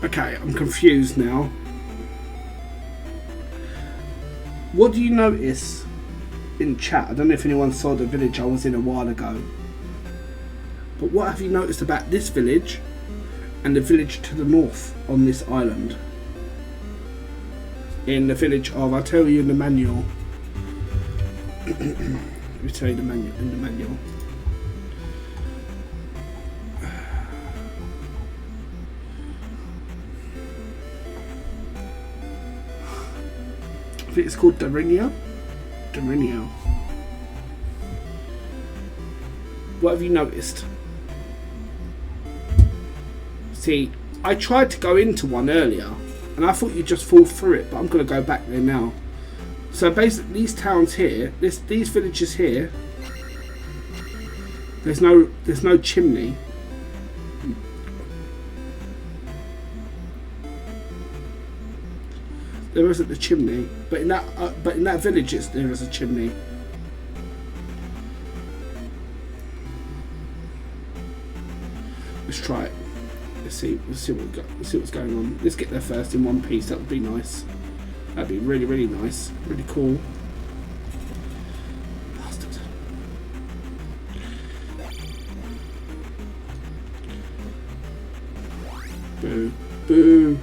A: Okay, I'm confused now. What do you notice in chat? I don't know if anyone saw the village I was in a while ago. But what have you noticed about this village and the village to the north on this island? In the village of, I'll tell you in the manual. Let me tell you the manual in the manual. I think it's called Darinia. What have you noticed? See, I tried to go into one earlier and I thought you'd just fall through it, but I'm going to go back there now. So basically these towns here, these villages here, there's no chimney. There isn't a chimney, but in that village there is a chimney. Let's try it. Let's see what we got. Let's see what's going on. Let's get there first in one piece. That would be nice. That'd be really, really nice. Really cool. Bastard. Boo. Boo.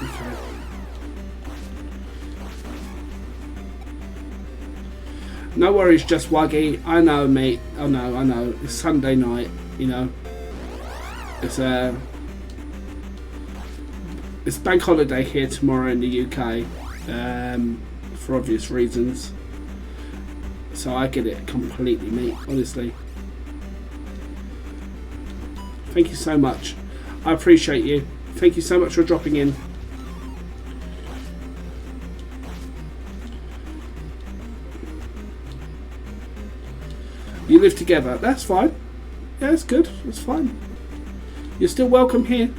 A: Okay. No worries, just Wuggy. I know, mate. I know. It's Sunday night, you know. It's bank holiday here tomorrow in the UK, for obvious reasons. So I get it completely, mate. Honestly, thank you so much. I appreciate you. Thank you so much for dropping in. You live together. That's fine. Yeah, that's good. That's fine. You're still welcome here,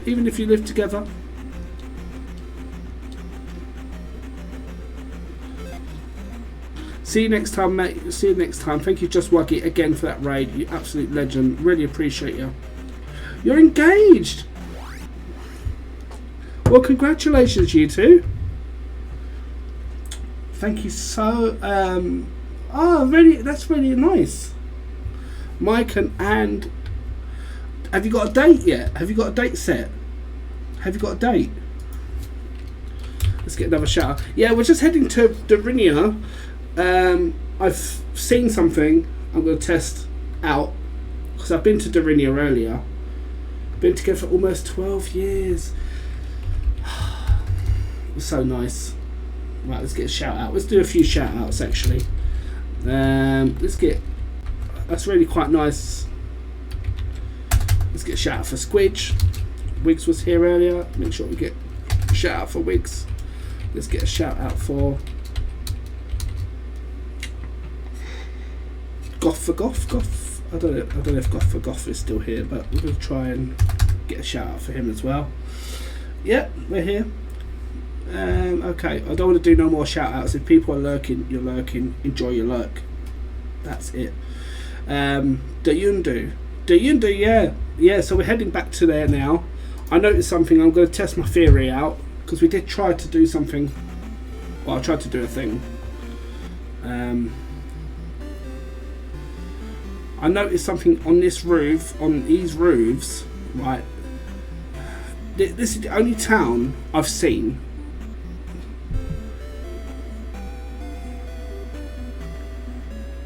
A: even if you live together. See you next time, mate. See you next time. Thank you, Just Wuggy, again for that raid. You absolute legend. Really appreciate you. You're engaged. Well, congratulations, you two. Thank you so. Really, that's really nice. Mike and have you got a date yet? Have you got a date set? Have you got a date? Let's get another shout out. Yeah, we're just heading to Darinia. I've seen something I'm going to test out because I've been to Darinia earlier. Been together for almost 12 years. It was so nice. Right, let's get a shout out. Let's do a few shout outs actually. That's really quite nice. Let's get a shout out for Squidge. Wiggs was here earlier. Make sure we get a shout out for Wiggs. Let's get a shout out for Goth for Goth. I don't know if Goth for Goth is still here, but we're going to try and get a shout out for him as well. Yeah, we're here. Okay, I don't want to do no more shout outs. If people are lurking, you're lurking. Enjoy your lurk. That's it. Dayundu, yeah. So we're heading back to there now. I noticed something. I'm going to test my theory out because we did try to do something. Well, I tried to do a thing. I noticed something on this roof, on these roofs. Right. This is the only town I've seen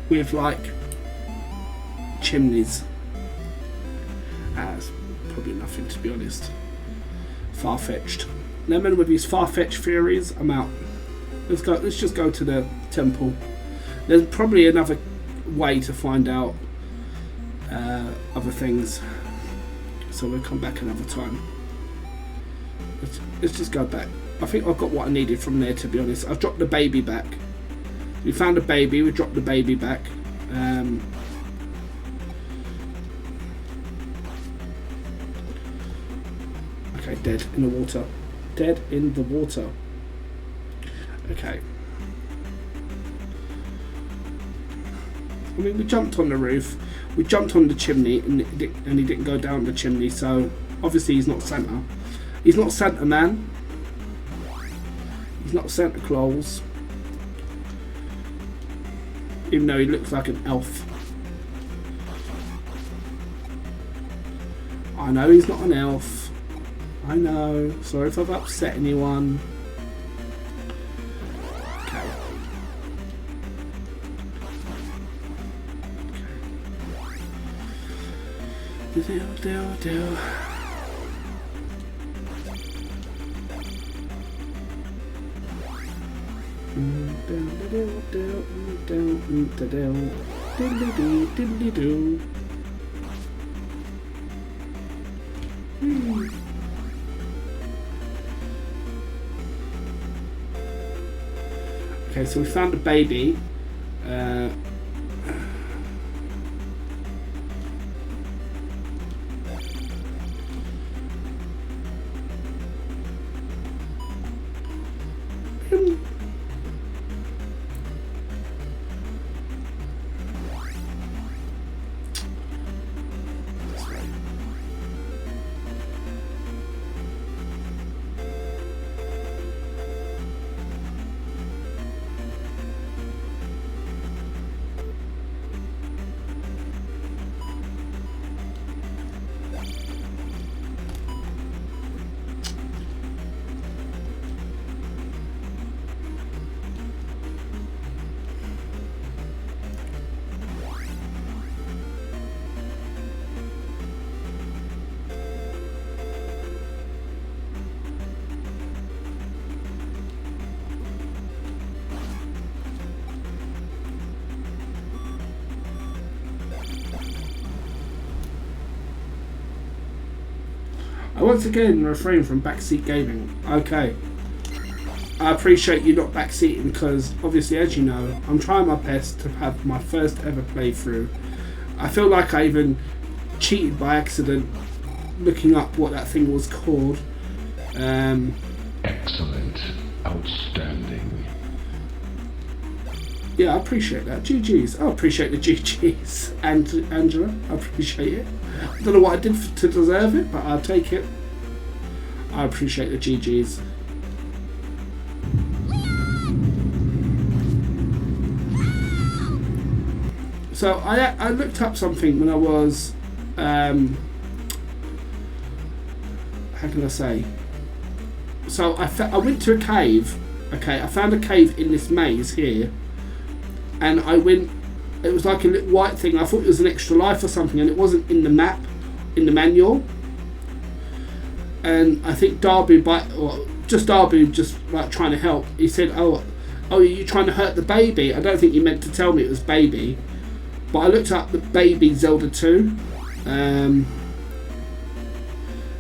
A: with like chimneys. That's probably nothing, to be honest. Far-fetched. Lemon with these far-fetched theories, I'm out. Let's just go to the temple. There's probably another way to find out other things, so we'll come back another time. Let's just go back. I think I've got what I needed from there, to be honest. I've dropped the baby back. We found a baby, we dropped the baby back. Okay, dead in the water. Dead in the water. Okay. I mean, we jumped on the roof, we jumped on the chimney, and he didn't go down the chimney, so obviously he's not Santa. He's not Santa Man. He's not Santa Claus. Even though he looks like an elf. I know he's not an elf. I know. Sorry if I've upset anyone. Okay. Do. Okay, so we found a baby. I once again refrain from backseat gaming. Okay. I appreciate you not backseating because obviously, as you know, I'm trying my best to have my first ever playthrough. I feel like I even cheated by accident looking up what that thing was called.
C: Excellent. Outstanding.
A: Yeah, I appreciate that. GG's. I appreciate the GG's. And Angela, I appreciate it. I don't know what I did to deserve it, but I'll take it. I appreciate the GG's. So I looked up something when I was, how can I say? So I went to a cave. Okay, I found a cave in this maze here, and I went. It was like a little white thing. I thought it was an extra life or something, and it wasn't in the map, in the manual. And I think Darby, just like trying to help. He said, "Oh, are you trying to hurt the baby?" I don't think you meant to tell me it was baby. But I looked up the baby Zelda 2, and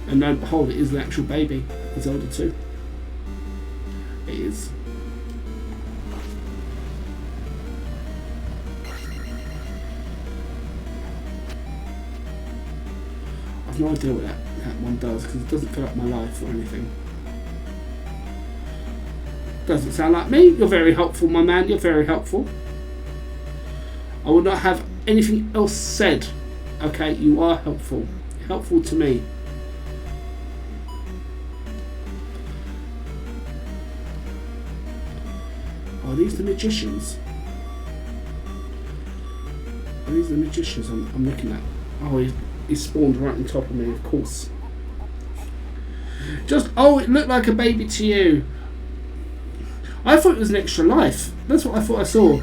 A: lo and behold, it is an actual baby Zelda 2. It is. I've no idea what that one does because it doesn't fill up my life or anything. Doesn't sound like me. You're very helpful, my man. You're very helpful. I will not have anything else said. Okay, you are helpful. Helpful to me. Are these the magicians? Are these the magicians I'm looking at? Oh, he spawned right on top of me, of course. Oh, it looked like a baby to you. I thought it was an extra life. That's what I thought I saw.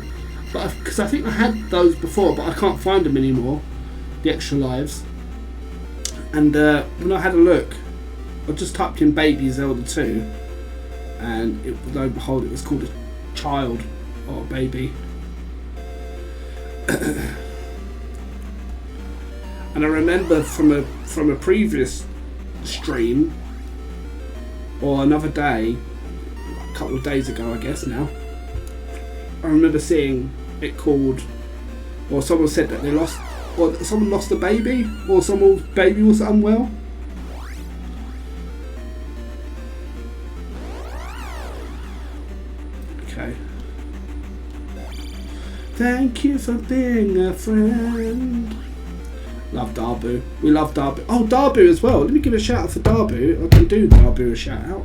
A: But because I think I had those before, but I can't find them anymore, the extra lives. And when I had a look, I just typed in baby Zelda 2, and lo and behold, it was called a child or a baby. And I remember from a previous stream, or another day, a couple of days ago, I guess now, I remember seeing it called, or someone said that they lost, or someone lost a baby, or someone's baby was unwell. Okay. Thank you for being a friend. Love Darbu. We love Darbu. Oh, Darbu as well. Let me give a shout out for Darbu. I can do Darbu a shout out.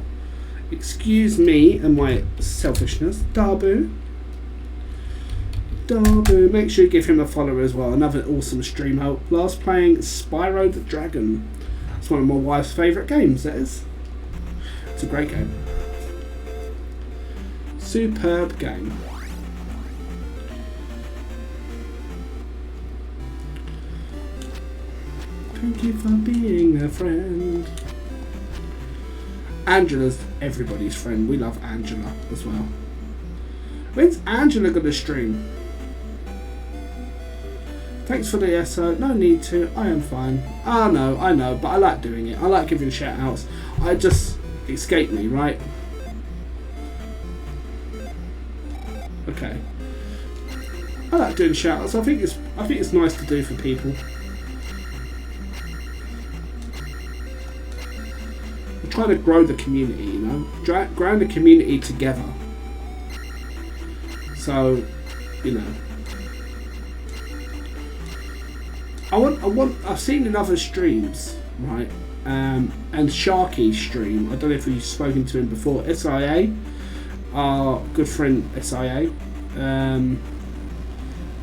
A: Excuse me and my selfishness. Darbu. Darbu, make sure you give him a follow as well. Another awesome stream. Last playing Spyro the Dragon. It's one of my wife's favourite games, that is. It's a great game. Superb game. Thank you for being a friend. Angela's everybody's friend. We love Angela as well. When's Angela going to stream? Thanks for the SO. No need to. I am fine. I know, but I like doing it. I like giving shout outs. I just escaped me, right? Okay. I like doing shout outs. I think it's nice to do for people. I'm trying to grow the community, you know? Grow the community together. So, you know. I've seen in other streams, right? And Sharky's stream, I don't know if you've spoken to him before, SIA, our good friend SIA.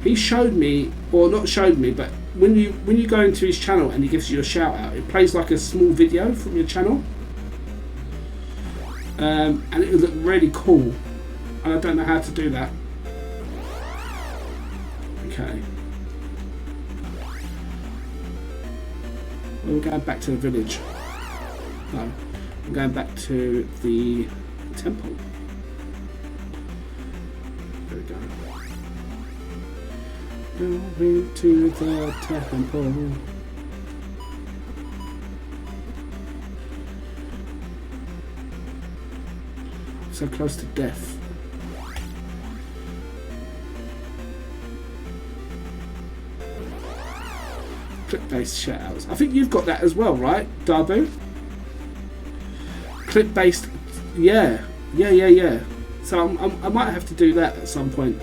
A: He showed me, or not showed me, but when you go into his channel and he gives you a shout out, it plays like a small video from your channel. And it would look really cool. And I don't know how to do that. Okay. Well, we're going back to the village. No, we're going back to the temple. There we go. Going to the temple. so close to death. Clip-based shoutouts. I think you've got that as well, right, Darbu? Clip-based, yeah. So I might have to do that at some point.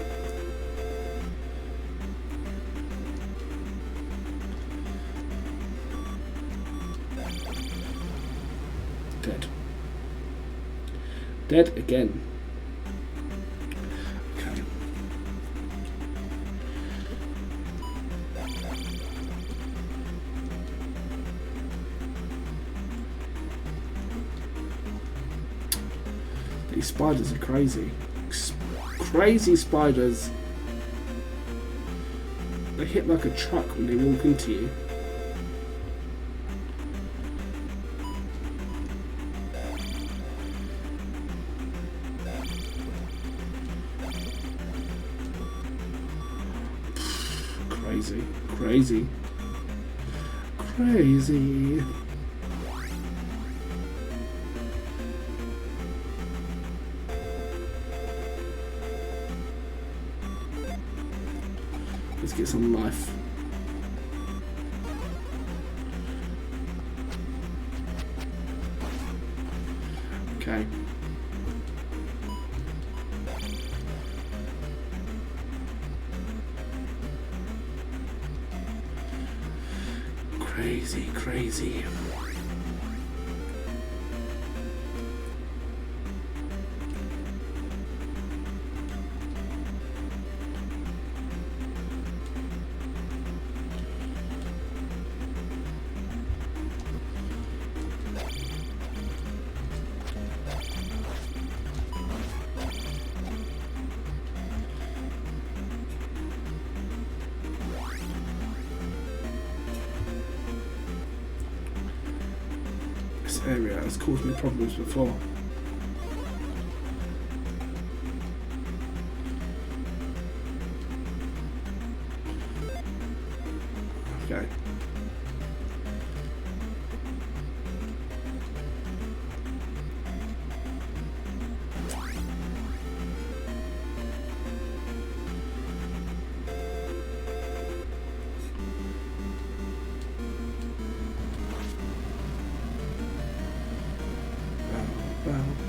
A: Dead again. Okay. These spiders are crazy. Crazy spiders. They hit like a truck when they walk into you. Crazy. Let's get some life. Okay. Crazy. Area has caused me problems before. Okay.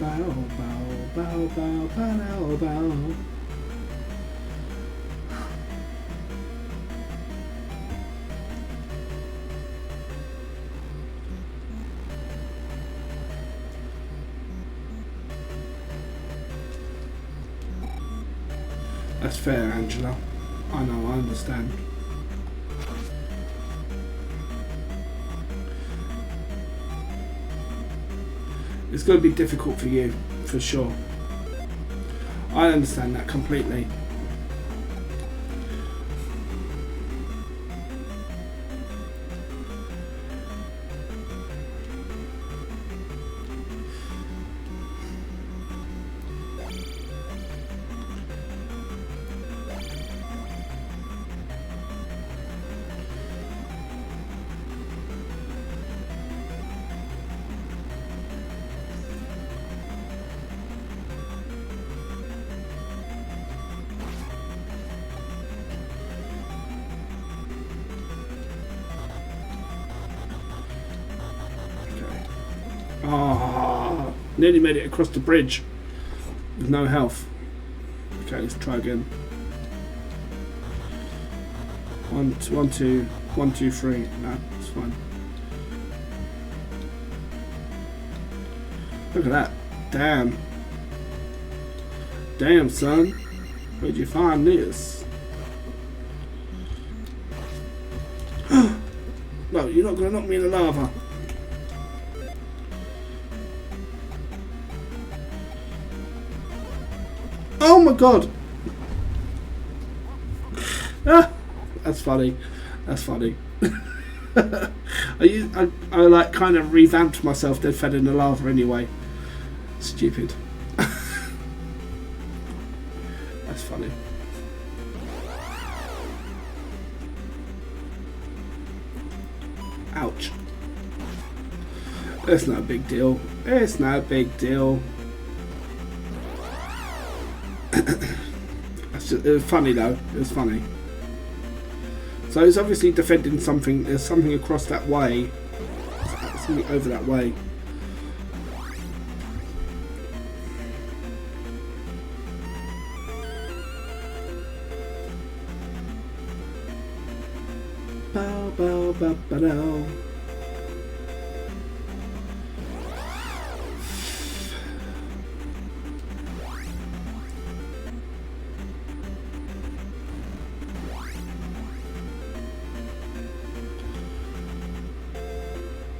A: Bow. That's fair, Angela. I know, I understand. It's going to be difficult for you, for sure. I understand that completely. Ah, nearly made it across the bridge with no health. Okay, let's try again. 1, 2, 1, 2, 3. No, it's fine. Look at that. Damn, son. Where'd you find this? No, you're not going to knock me in the lava. Oh my god! Ah, that's funny. I like kind of revamped myself, then fed in the lava anyway. Stupid. That's funny. Ouch. It's not a big deal. It was funny though. It was funny. So he's obviously defending something. There's something across that way. Something over that way. Bow, bow, bow, bow, bow.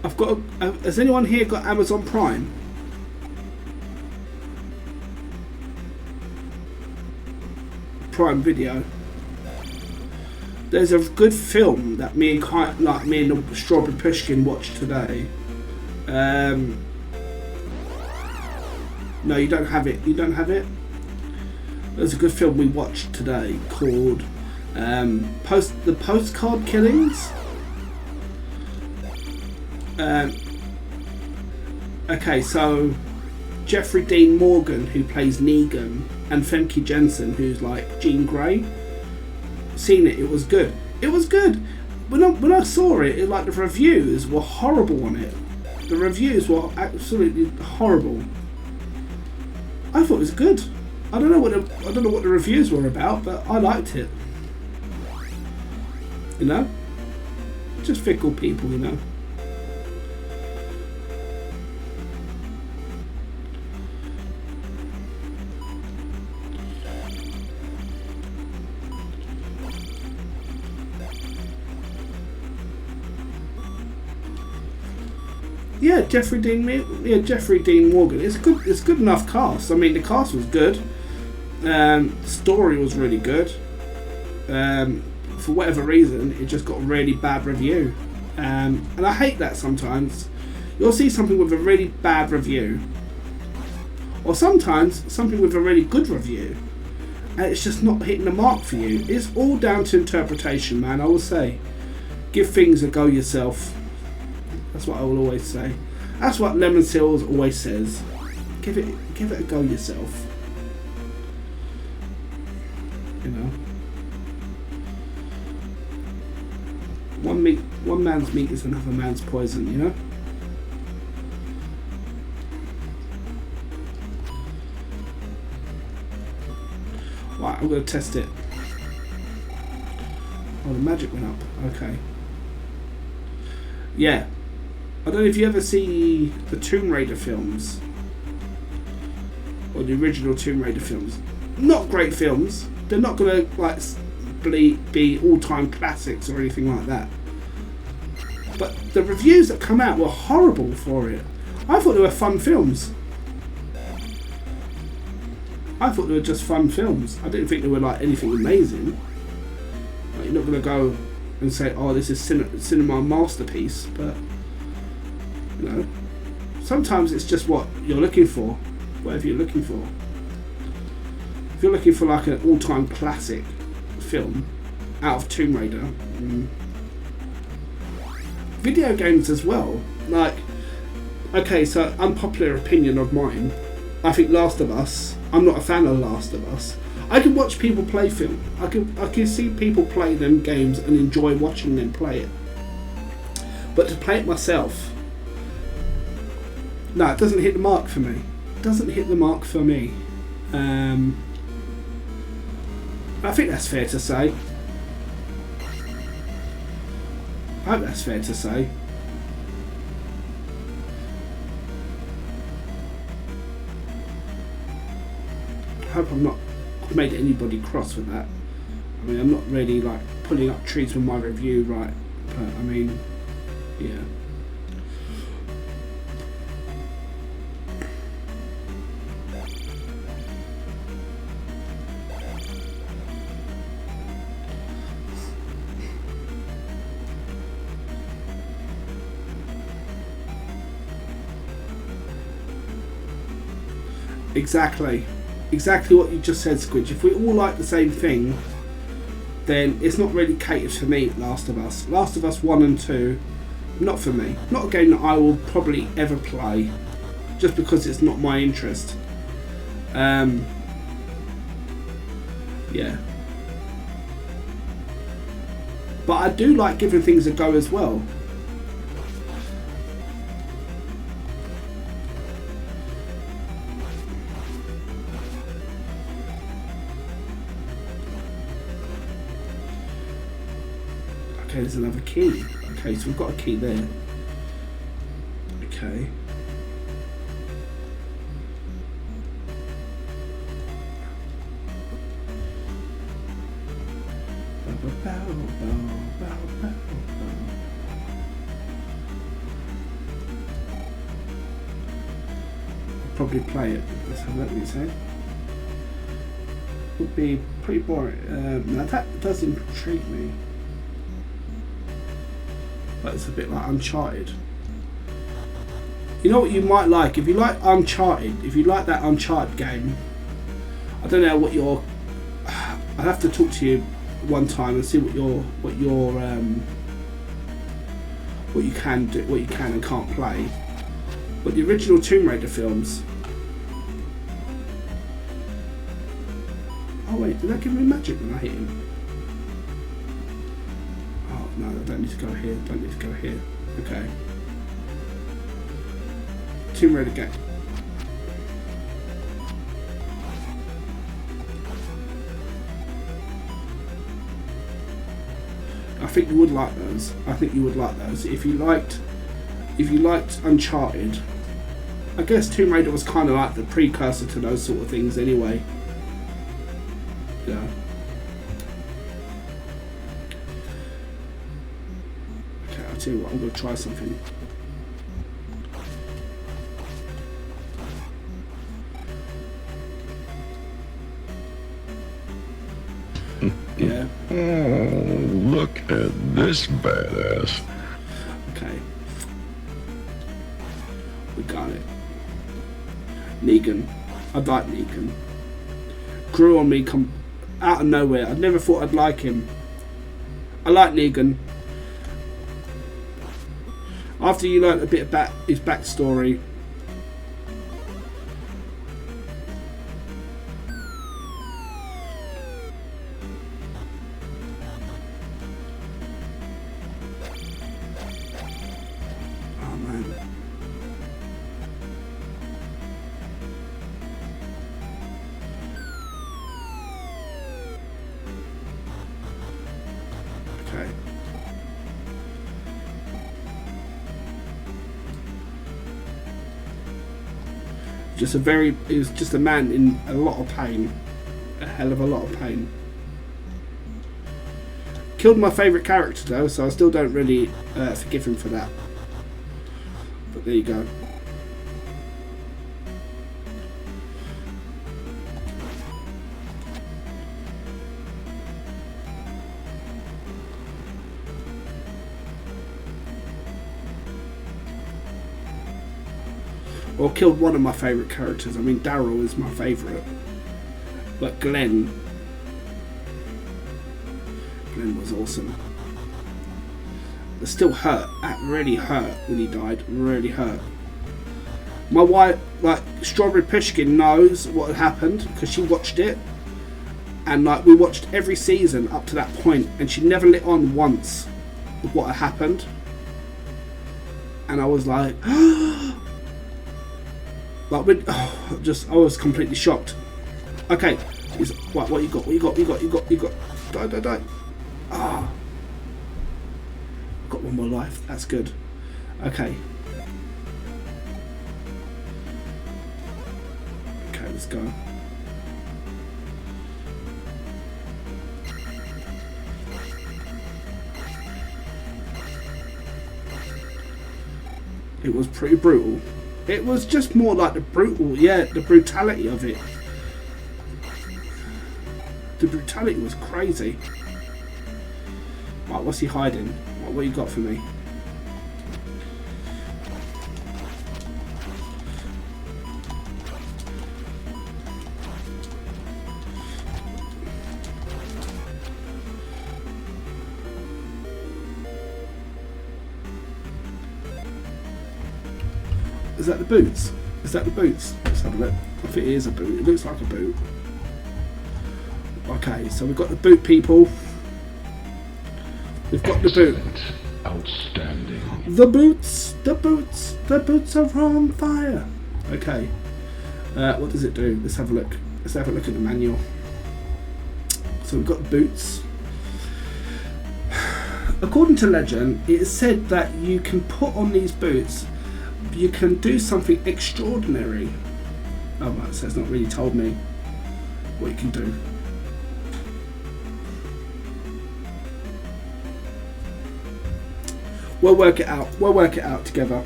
A: I've got. Has anyone here got Amazon Prime? Prime Video. There's a good film that me and Strawberry Pushkin watched today. No, you don't have it. You don't have it. There's a good film we watched today called The Postcard Killings. Okay, so Jeffrey Dean Morgan, who plays Negan, and Femke Jensen, who's like Jean Grey. Seen it? It was good. It was good. When I saw it, like the reviews were horrible on it. The reviews were absolutely horrible. I thought it was good. I don't know what the reviews were about, but I liked it. You know, just fickle people, you know. Yeah, Jeffrey Dean Morgan. It's good. It's good enough cast. I mean, the cast was good. The story was really good. For whatever reason, it just got a really bad review, and I hate that sometimes. You'll see something with a really bad review, or sometimes something with a really good review, and it's just not hitting the mark for you. It's all down to interpretation, man. I will say, give things a go yourself. That's what I will always say. That's what Lemon Seals always says. Give it a go yourself. You know. One man's meat is another man's poison, you know? Right, I'm gonna test it. Oh, the magic went up. Okay. Yeah. I don't know if you ever see the Tomb Raider films, or the original Tomb Raider films. Not great films. They're not gonna like be all-time classics or anything like that. But the reviews that come out were horrible for it. I thought they were fun films. I thought they were just fun films. I didn't think they were like anything amazing. Like, you're not gonna go and say, "Oh, this is cinema masterpiece," but. You know, sometimes it's just what you're looking for, whatever you're looking for. If you're looking for like an all-time classic film out of Tomb Raider, video games as well. Like, okay, so unpopular opinion of mine. I think Last of Us. I'm not a fan of Last of Us. I can watch people play film. I can see people play them games and enjoy watching them play it. But to play it myself. No, it doesn't hit the mark for me. It doesn't hit the mark for me. I think that's fair to say. I hope that's fair to say. I hope I'm not made anybody cross with that. I mean, I'm not really like pulling up trees with my review, right? But I mean, yeah. Exactly what you just said, Squidge. If we all like the same thing, then it's not really catered for me. Last of Us 1 and 2, not for me. Not a game that I will probably ever play, just because it's not my interest. Yeah. But I do like giving things a go as well. Okay, there's another key. Okay, so we've got a key there. Okay. I'll probably play it. Let's have a look what you say. Would be pretty boring. Now that does intrigue me. But it's a bit like Uncharted. You know what you might like? If you like Uncharted, if you like that Uncharted game, I don't know what your... I'll have to talk to you one time and see what you can do, what you can and can't play. But the original Tomb Raider films... Oh wait, did that give me magic when I hit him? Oh no, I don't need to go here, don't need to go here. Okay. Tomb Raider game. I think you would like those. I think you would like those. If you liked Uncharted, I guess Tomb Raider was kind of like the precursor to those sort of things anyway. Yeah. Okay, I'll tell you what, I'm going to try something. Yeah.
C: Oh, look at this badass.
A: Okay. We got it. Negan. I like Negan. Grew on me out of nowhere. I never thought I'd like him. I like Negan. After you learnt a bit about his backstory. Oh man. Okay. He was just a man in a lot of pain. A hell of a lot of pain. Killed my favourite character though, so I still don't really forgive him for that. But there you go. Or killed one of my favourite characters. I mean, Daryl is my favourite. But Glenn was awesome. It still hurt. That really hurt when he died. Really hurt. My wife, like Strawberry Pushkin, knows what had happened because she watched it. And like we watched every season up to that point, and she never lit on once with what had happened. And I was like, like when, I was completely shocked. Okay, what you got? What you got? You got. Die. Ah, got one more life. That's good. Okay. Okay, let's go. It was pretty brutal. It was just more like the brutality of it. The brutality was crazy. Right, what's he hiding? What you got for me? Is that the boots? Is that the boots? Let's have a look. I think it is a boot. It looks like a boot. I Okay, so we've got the boot, people. We've got the boot.
C: Outstanding.
A: The boots, the boots, the boots are on fire. Okay. What does it do? Let's have a look. Let's have a look at the manual. So we've got the boots. According to legend, it is said that you can put on these boots, you can do something extraordinary. Oh, right, so it's not really told me what you can do. We'll work it out. We'll work it out together.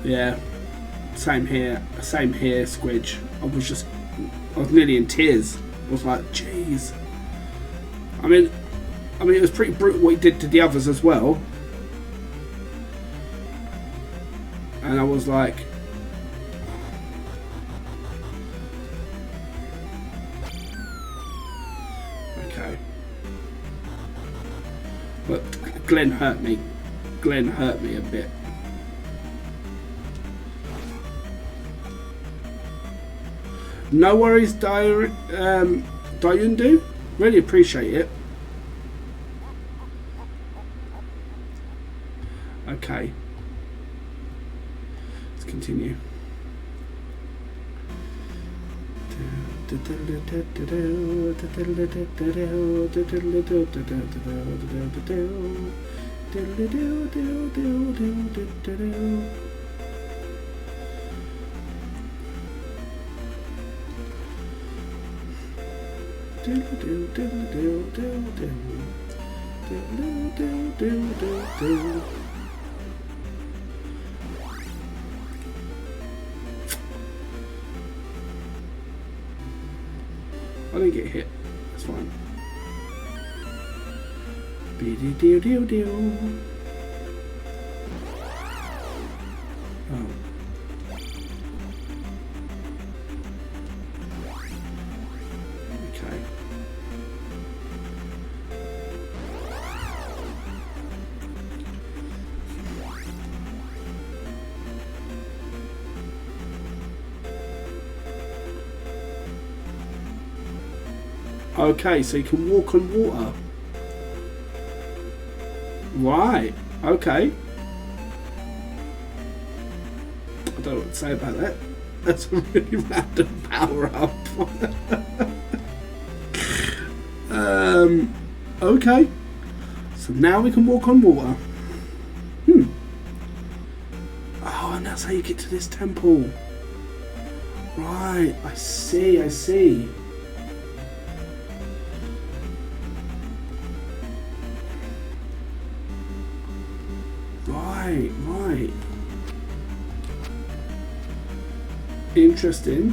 A: Yeah, same here, Squidge. I was nearly in tears. I was like, jeez. I mean, it was pretty brutal what he did to the others as well. And I was like, okay. But Glenn hurt me. Glenn hurt me a bit. No worries, Dayundu. Really appreciate it. Okay. Let's continue. I didn't get hit. That's fine. Oh. Okay. Okay, so you can walk on water. Right, okay. I don't know what to say about that. That's a really random power up. Okay. So now we can walk on water. Oh, and that's how you get to this temple. Right, I see. Right. Interesting.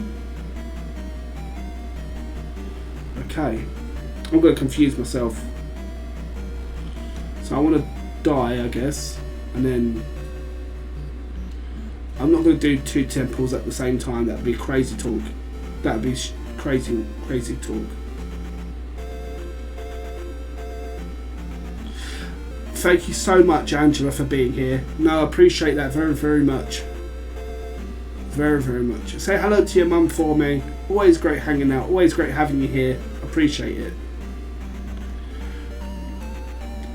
A: Okay. I'm going to confuse myself. So I want to die, I guess. And then... I'm not going to do two temples at the same time. That would be crazy talk. That would be crazy talk. Thank you so much, Angela, for being here. No, I appreciate that very, very much. Very, very much. Say hello to your mum for me. Always great hanging out. Always great having you here. Appreciate it.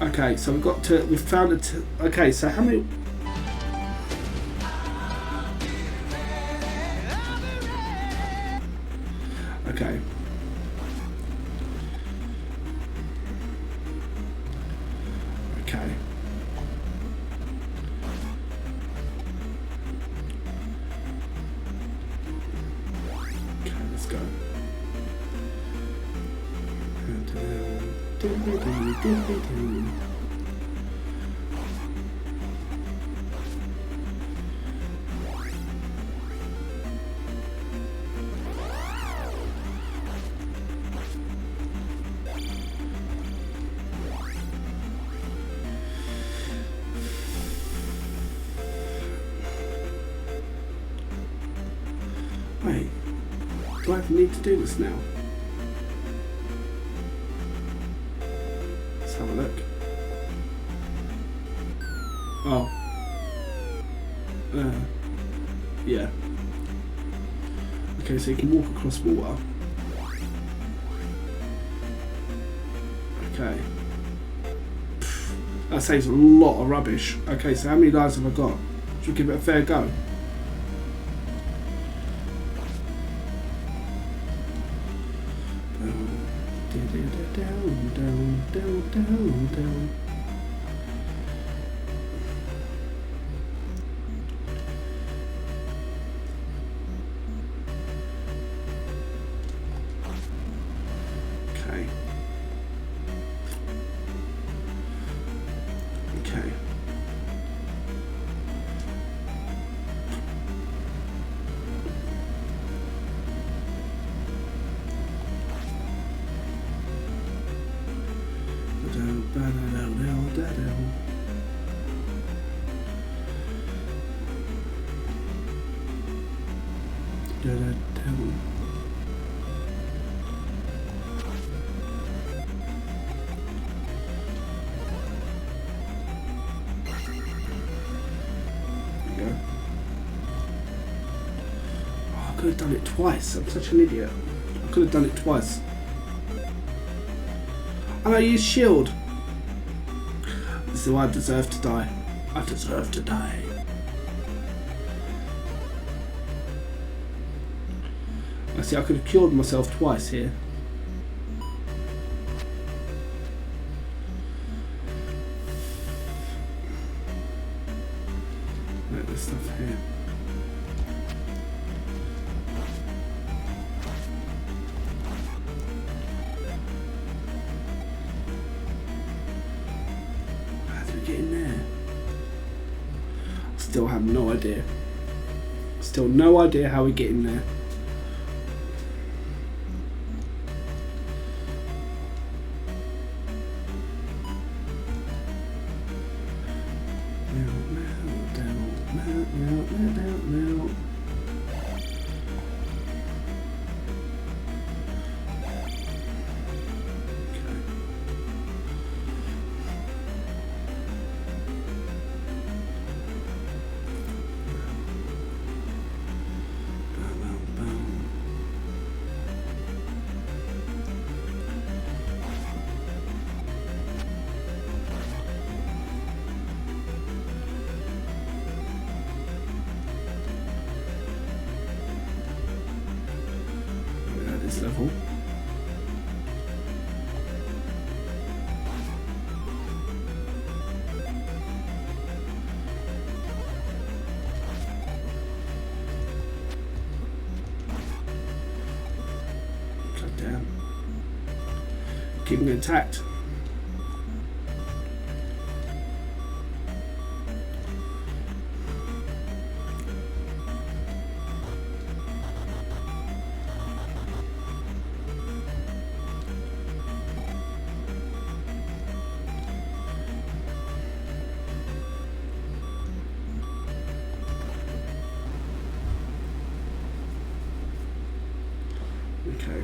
A: Okay, so we've found it. Okay, so how many... Okay. Okay. Okay, let's go. Wait, do I need to do this now? Let's have a look. Oh. Yeah. Okay, so you can walk across water. Okay. That saves a lot of rubbish. Okay, so how many lives have I got? Should we give it a fair go? Down. Okay. Okay. I could have done it twice. I'm such an idiot. I could have done it twice. And I used shield. This is why I deserve to die. I deserve to die. I see I could have cured myself twice here. Right, there's stuff here. Get in there. Still have no idea. Still no idea how we get in there. Now. This level. God damn. Keeping it intact. Okay.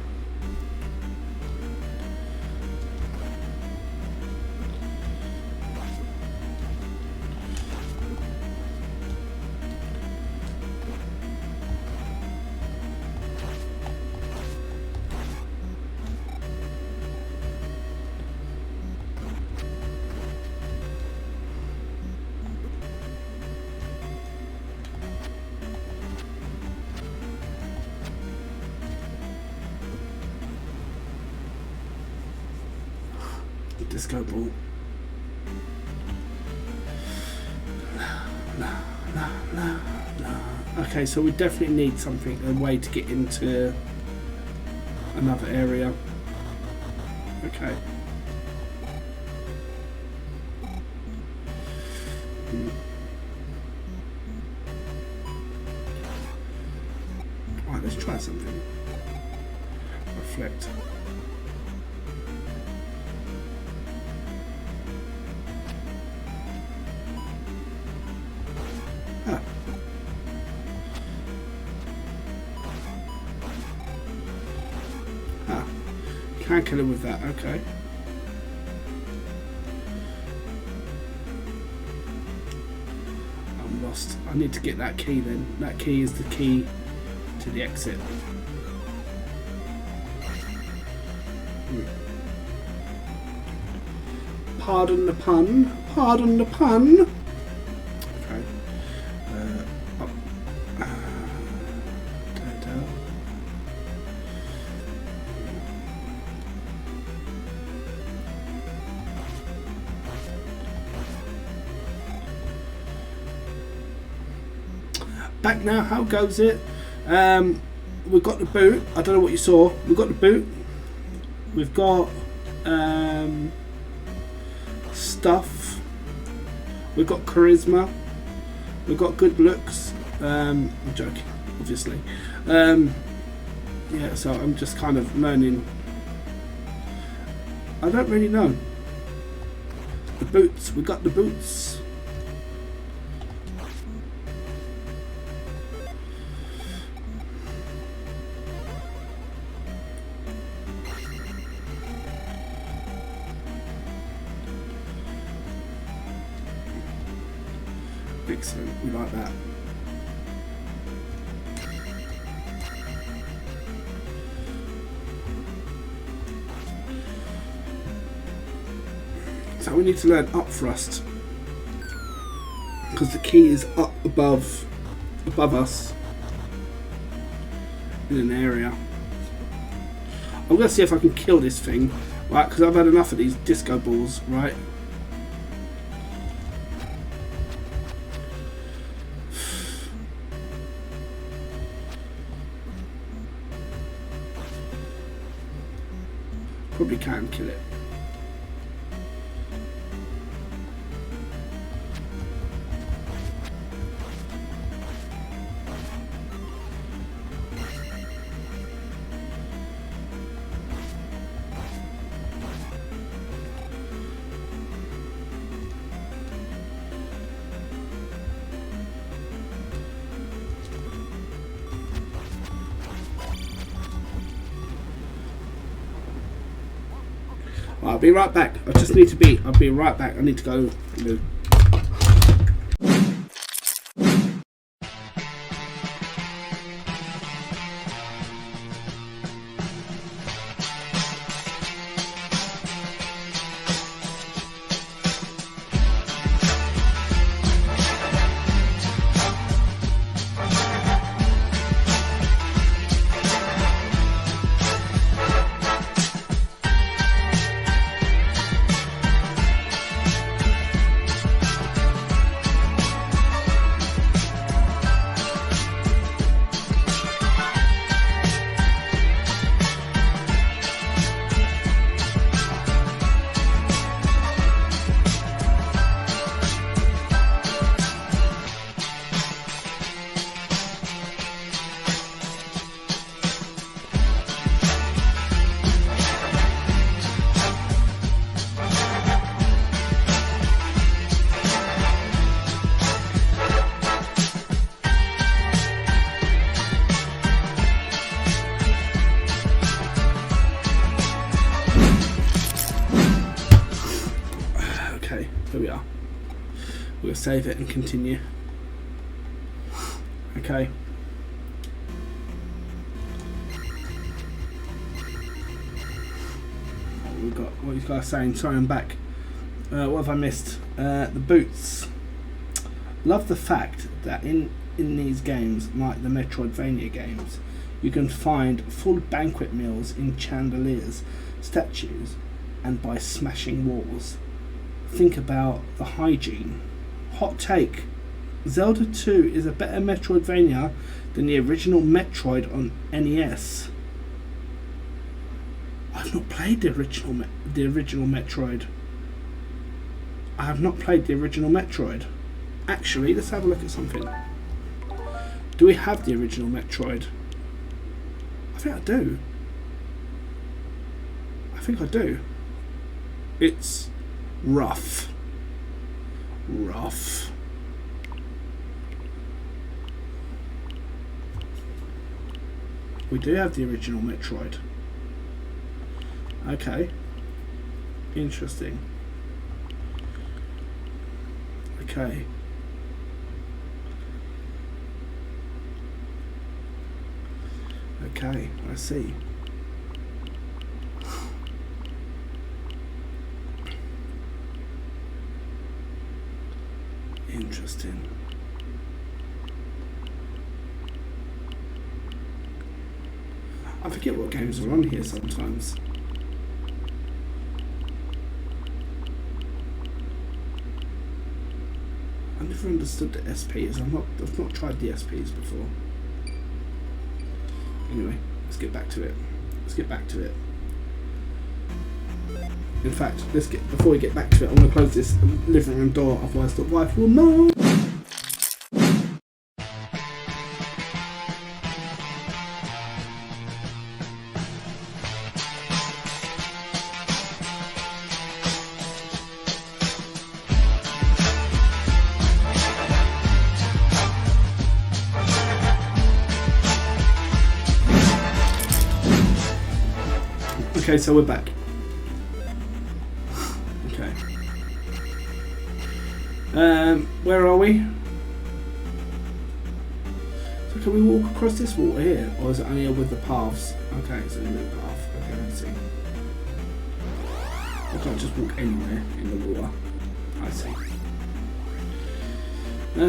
A: Disco ball. No. Okay, so we definitely need something, a way to get into another area. Okay. Right, let's try something. Reflect. Can't kill him with that, okay. I'm lost. I need to get that key then. That key is the key to the exit. Pardon the pun. Pardon the pun. Okay. Up. Down. Back now. How goes it? We've got the boot. I don't know what you saw. We've got the boot. We've got stuff. We've got charisma. We've got good looks. I'm joking, obviously. Yeah, so I'm just kind of learning. I don't really know. The boots. We got the boots. Excellent, we like that. So we need to learn up thrust because the key is up above us in an area. I'm gonna see if I can kill this thing, right? Because I've had enough of these disco balls, right? Probably can kill it. I'll be right back. I just need to be. I'll be right back. I need to go. Here we are. We'll save it and continue. Okay. We've got what these guys saying. Sorry, I'm back. What have I missed? The boots. Love the fact that in these games, like the Metroidvania games, you can find full banquet meals in chandeliers, statues, and by smashing walls. Think about the hygiene. Hot take. Zelda 2 is a better Metroidvania than the original Metroid on NES. I've not played the original Metroid. I have not played the original Metroid. Actually, let's have a look at something. Do we have the original Metroid? I think I do. I think I do. It's rough. Rough. We do have the original Metroid. Okay. Interesting. Okay, I see. Interesting. I forget what games are on here sometimes. I never understood the SPs. I've not tried the SPs before. Anyway, let's get back to it. In fact, before we get back to it, I'm going to close this living room door, otherwise the wife will know. Okay, so we're back. Okay. Where are we? So can we walk across this water here? Or is it only with the paths? Okay, it's only with the path. Okay, let's see. I can't just walk anywhere in the water. I see. Now.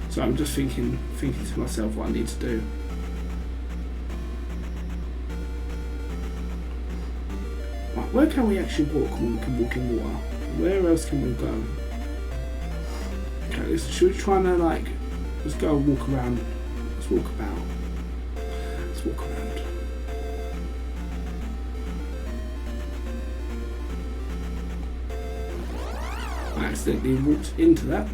A: So I'm just thinking to myself what I need to do. Right, where can we actually walk when we can walk in water? Where else can we go? Okay, should we try and let's go and walk around. Let's walk about. Let's walk around. I accidentally walked into that.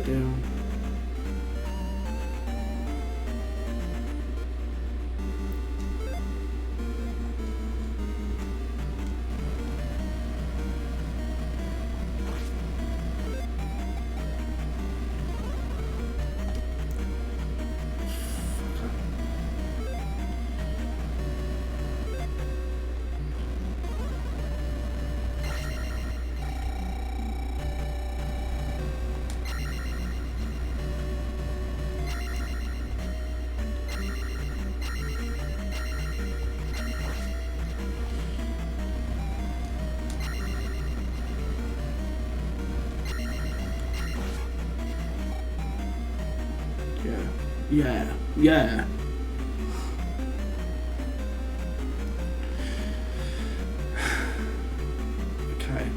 A: Down. Yeah. Okay.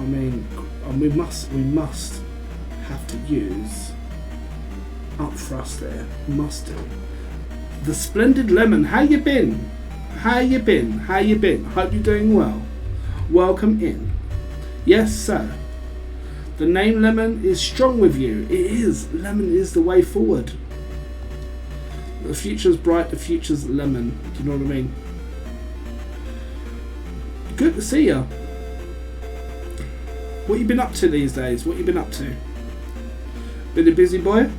A: mean, and we must have to use up thrust there. Must do. The Splendid Lemon. How you been? How you been? How you been? Hope you're doing well. Welcome in. Yes, sir. The name Lemon is strong with you. It is. Lemon is the way forward. The future's bright. The future's lemon. Do you know what I mean? Good to see you. What you been up to these days? What you been up to? Been a busy boy?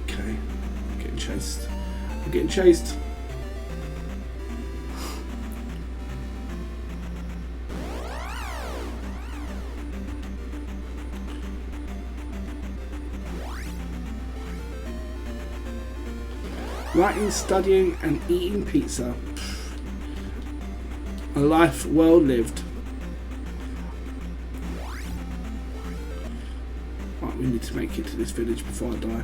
A: Okay. I'm getting chased. I'm getting chased. Writing, studying and eating pizza. A life well lived. Right, we need to make it to this village before I die.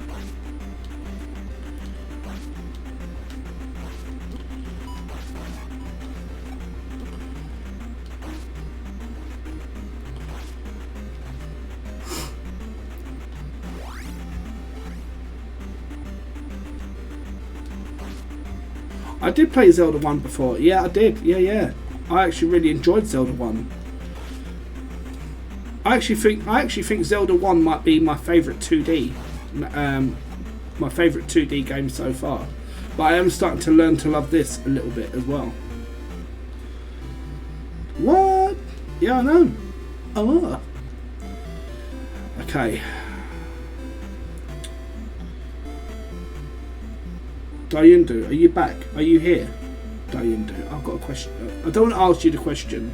A: I did play Zelda 1 before. Yeah, I did. Yeah. I actually really enjoyed Zelda 1. I actually think Zelda 1 might be my favourite 2D. My favourite 2D game so far. But I am starting to learn to love this a little bit as well. What? Yeah, I know. Oh. Okay. Dayundu, are you back? Are you here? Dayundu, I've got a question. I don't want to ask you the question.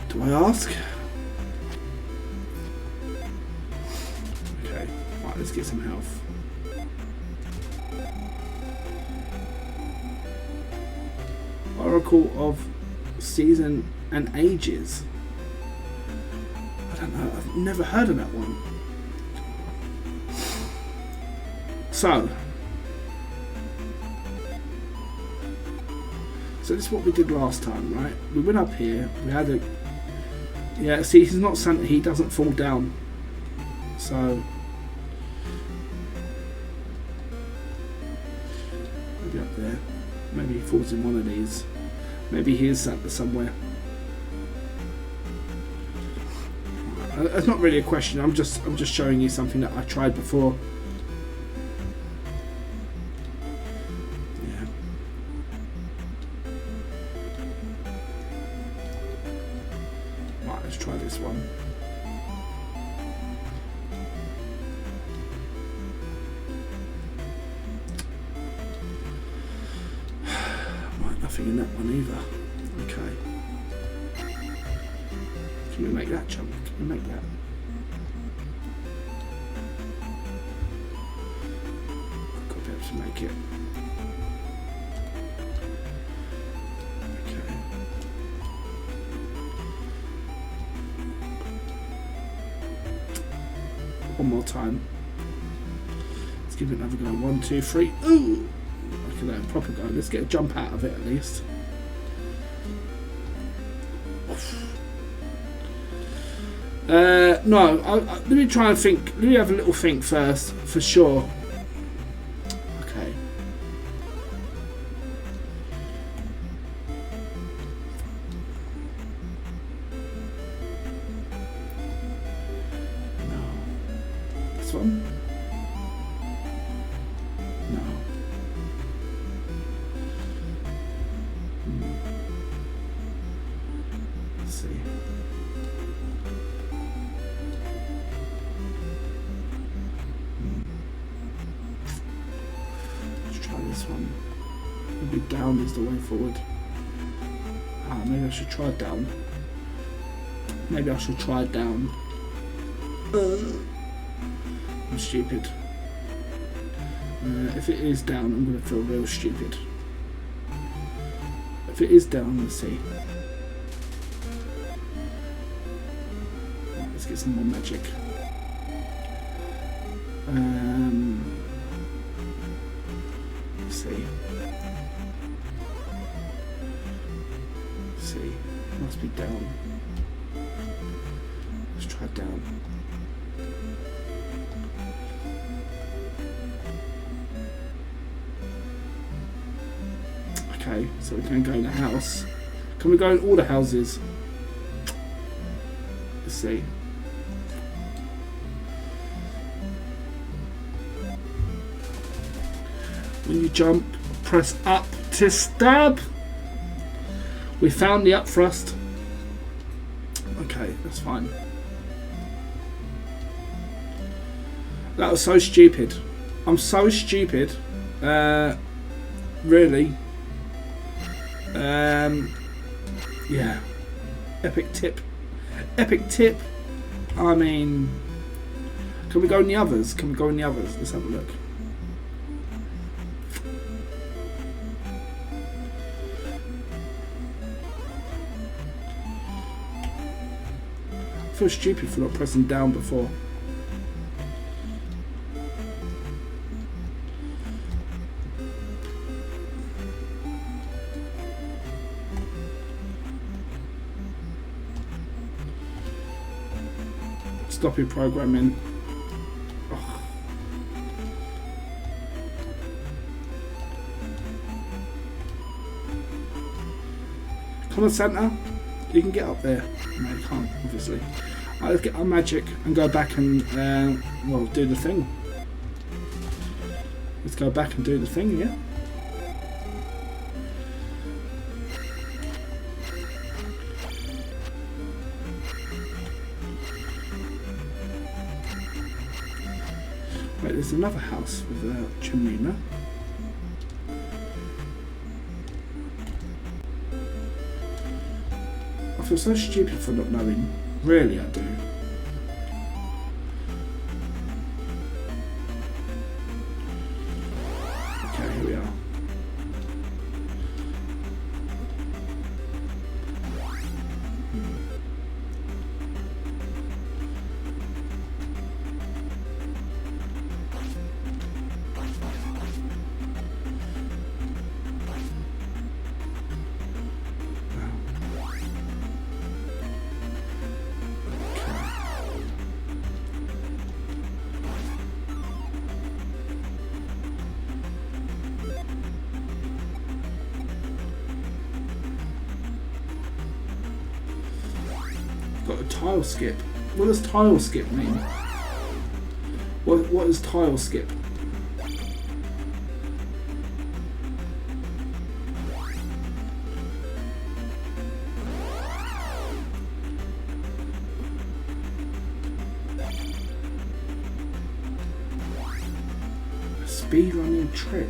A: Do I ask? Okay, right, let's get some health. Oracle of Season and Ages. I don't know, I've never heard of that one. So this is what we did last time, right? We went up here, we had a... Yeah, see, he's not Santa, he doesn't fall down. So... maybe up there. Maybe he falls in one of these. Maybe he is Santa somewhere. It's not really a question, I'm just showing you something that I tried before. Try this one. Right, nothing in that one either. Okay. Can we make that jump? Can we make that? Got to be able to make it. One more time. Let's give it another go. 1, 2, 3. Ooh! Okay, that proper go. Let's get a jump out of it at least. No, let me try and think. Let me have a little think first, for sure. Okay. One? No. Let's see. Let's try this one. Maybe down is the way forward. Maybe I should try down. Maybe I should try down. I'm stupid. If it is down, I'm going to feel real stupid. If it is down, let's see. Right, let's get some more magic. see. See. Must be down. Let's try down. Okay, so we can go in the house. Can we go in all the houses? Let's see. When you jump, press up to stab. We found the up thrust. Okay, that's fine. That was so stupid. I'm so stupid. Really. Yeah. Epic tip. Epic tip. I mean, can we go in the others? Can we go in the others? Let's have a look. I feel stupid for not pressing down before. Stop your programming. Oh. Come on, Santa. You can get up there. No, you can't, obviously. Let's get our magic and go back and, well, do the thing. Let's go back and do the thing, yeah? Wait, there's another house with a chimney, no? I feel so stupid for not knowing. Really, I do. Okay, here we are. Got a tile skip. What does tile skip mean? What is tile skip? A speedrunning trick.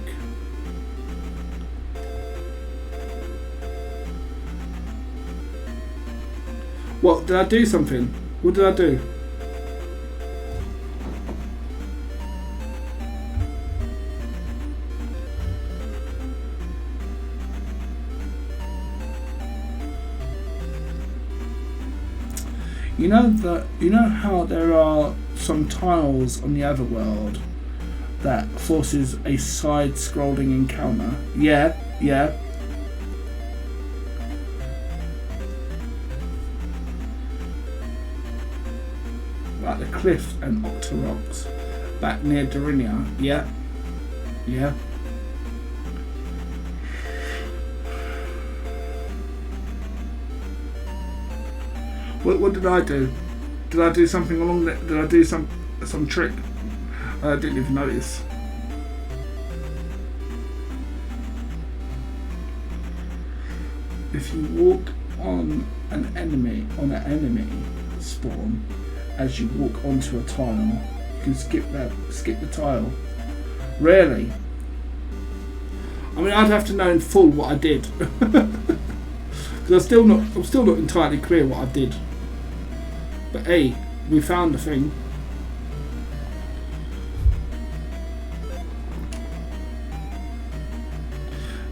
A: What, did I do something? What did I do? You know how there are some tiles on the other world that forces a side-scrolling encounter? Yeah. Like the cliff and Octoroks back near Dorinia. Yeah. What did I do? Did I do something along that? Did I do some trick? I didn't even notice. If you walk on an enemy spawn, as you walk onto a tile, you can skip the tile. Really? I mean, I'd have to know in full what I did, because I'm still not entirely clear what I did. But hey, we found the thing.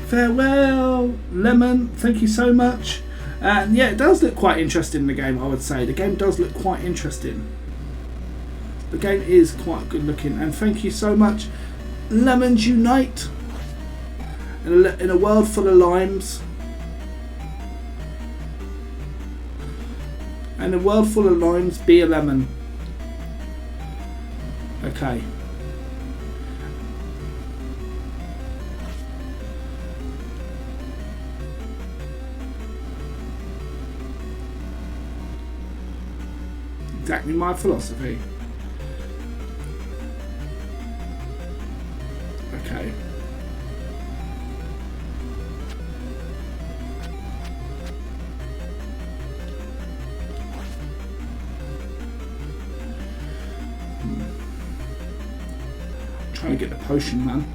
A: Farewell, Lemon. Thank you so much. And yeah, it does look quite interesting, the game, I would say. The game does look quite interesting. The game is quite good looking. And thank you so much, Lemons Unite. In a world full of limes. In a world full of limes, be a lemon. Okay. Exactly my philosophy. Okay. Trying to get the potion, man.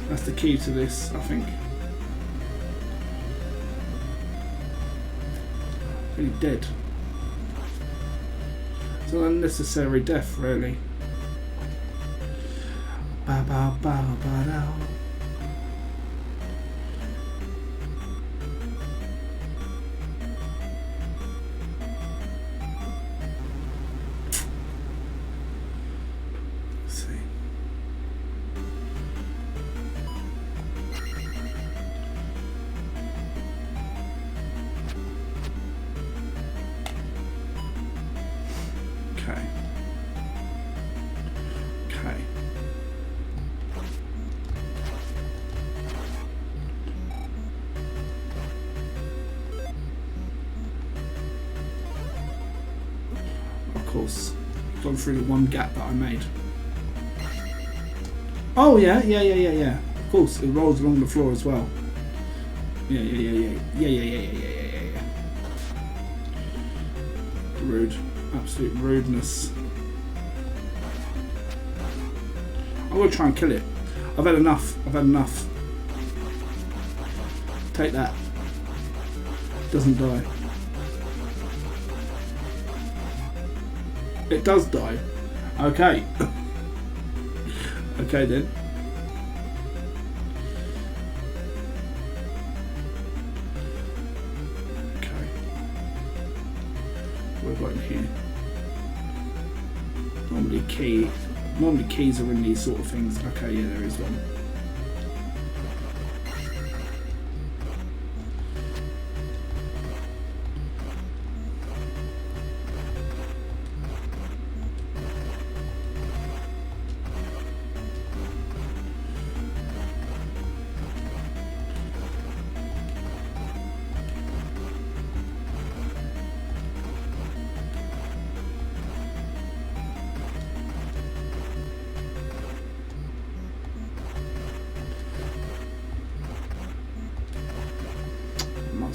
A: That's the key to this, I think. Really dead. It's an unnecessary death, really. Ba ba ba ba da. Course, gone through the one gap that I made. Oh yeah. Of course, it rolls along the floor as well. Yeah. Rude, absolute rudeness. I'm gonna try and kill it. I've had enough. Take that. Doesn't die. It does die. Okay. Okay then. Okay. What have we got in here? Normally keys are in these sort of things. Okay, yeah, there is one.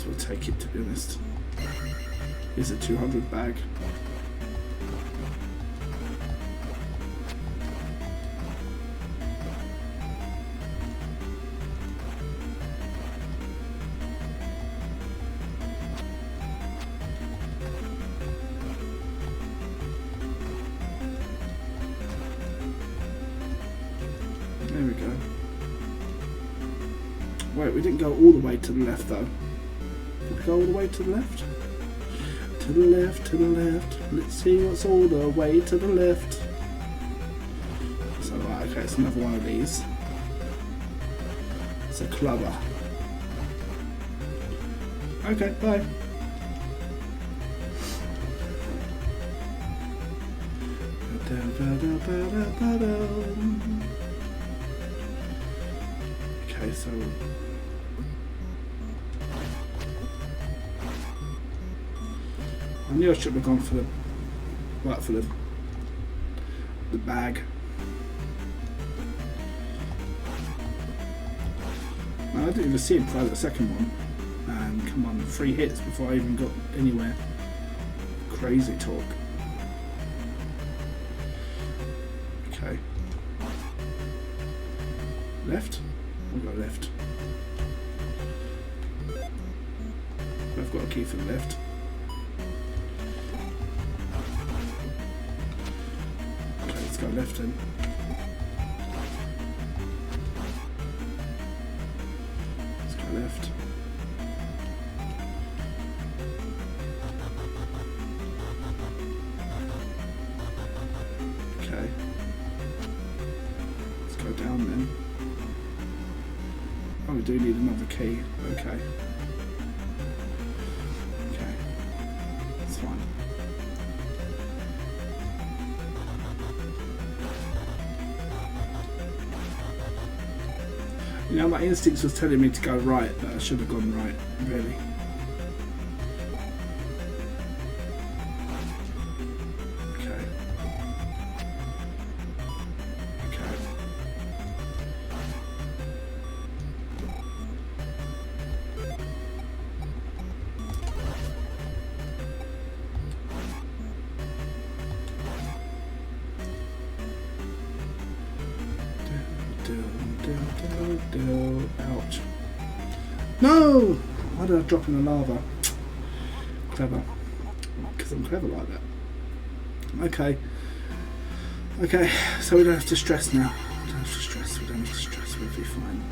A: We'll take it, to be honest. Here's a 200 bag. There we go. Wait, we didn't go all the way to the left though. Go all the way to the left. To the left, to the left. Let's see what's all the way to the left. So, right, okay, it's another one of these. It's a clubber. Okay, bye. Okay, so I knew I should have gone for the bag. I didn't even see him try the second one. And come on, 3 hits before I even got anywhere. Crazy talk. Okay. Left? We'll go left. I've got a key for the left. Let's go left in. Let's go left. Okay. Let's go down then. do need another key. Okay. Okay. That's fine. You know, my instincts was telling me to go right, but I should have gone right, really. Okay. Okay. Ouch. No! Why did I drop in the lava? Clever. Because I'm clever like that. Okay. Okay, so we don't have to stress now. We don't have to stress, we don't have to stress, we'll be fine.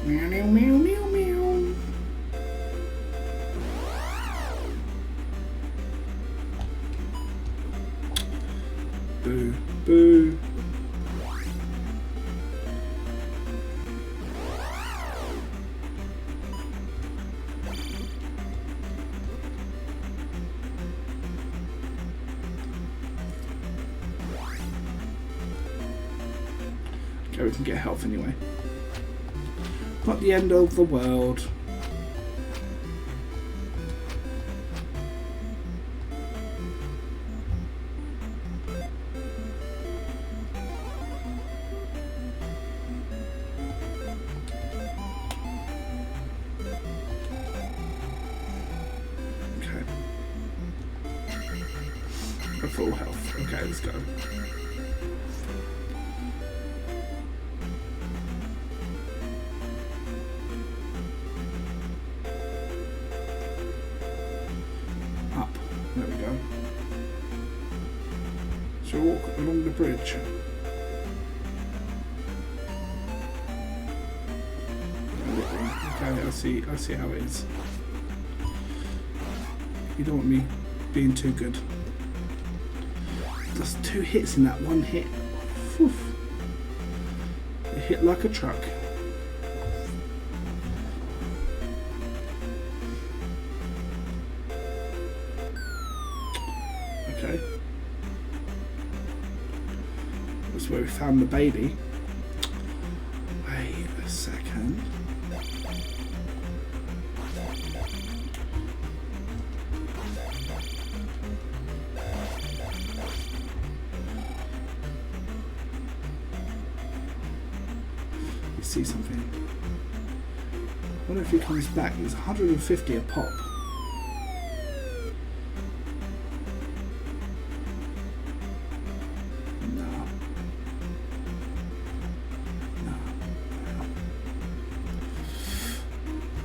A: Meow, meow, meow, meow, meow. Boo, boo. Okay, we can get health anyway. Not the end of the world. Okay. We're full health. Okay, let's go. There we go. So walk along the bridge. Okay, I see how it is. You don't want me being too good. That's 2 hits in that one hit. Whew. It hit like a truck. Okay. That's where we found the baby. Wait a second. You see something? I wonder if he comes back. It's 150 a pop.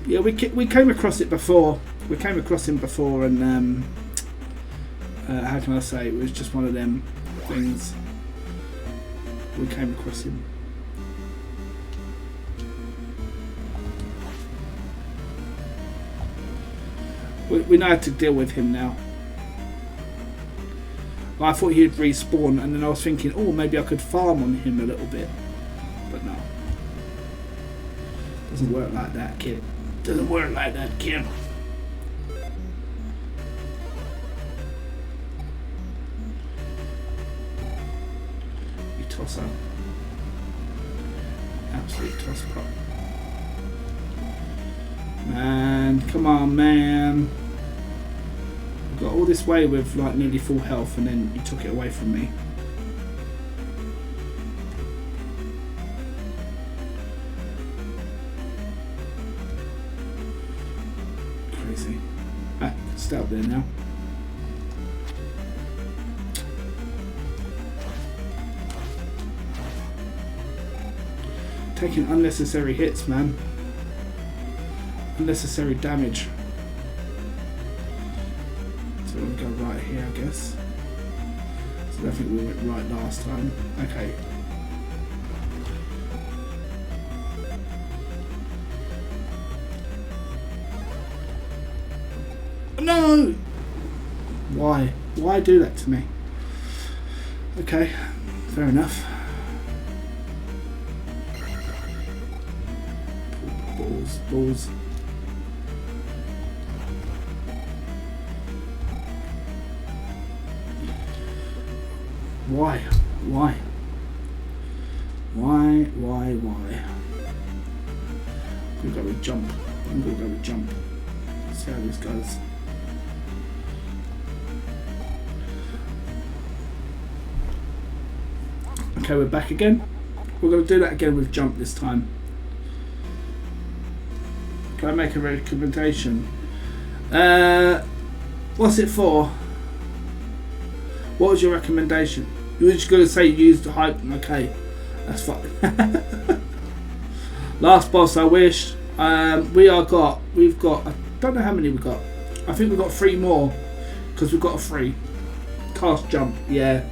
A: Yeah, we came across it before. We came across him before, and how can I say? It was just one of them things. We came across him. We know how to deal with him now. I thought he'd respawn, and then I was thinking, oh, maybe I could farm on him a little bit, but no. Doesn't work like that, kid. Doesn't work like that, kid. You toss up. Absolute toss up. Man, come on, man. I got all this way with like nearly full health, and then you took it away from me. Crazy. Ah, stay up there now. Taking unnecessary hits, man. unnecessary damage. So we'll go right here, I guess. So I think we went right last time. Okay. No! Why? Why do that to me? Okay, fair enough. Balls, balls. Why? Why? Why? We'll go with jump. We'll go with jump. See how this goes. Okay, we're back again. We're going to do that again with jump this time. Can I make a recommendation? What's it for? What was your recommendation? You were just going to say use the hype. Okay, that's fine. Last boss, I wish. We've got. I don't know how many we got. I think we've got 3 more because we've got a free cast jump. Yeah.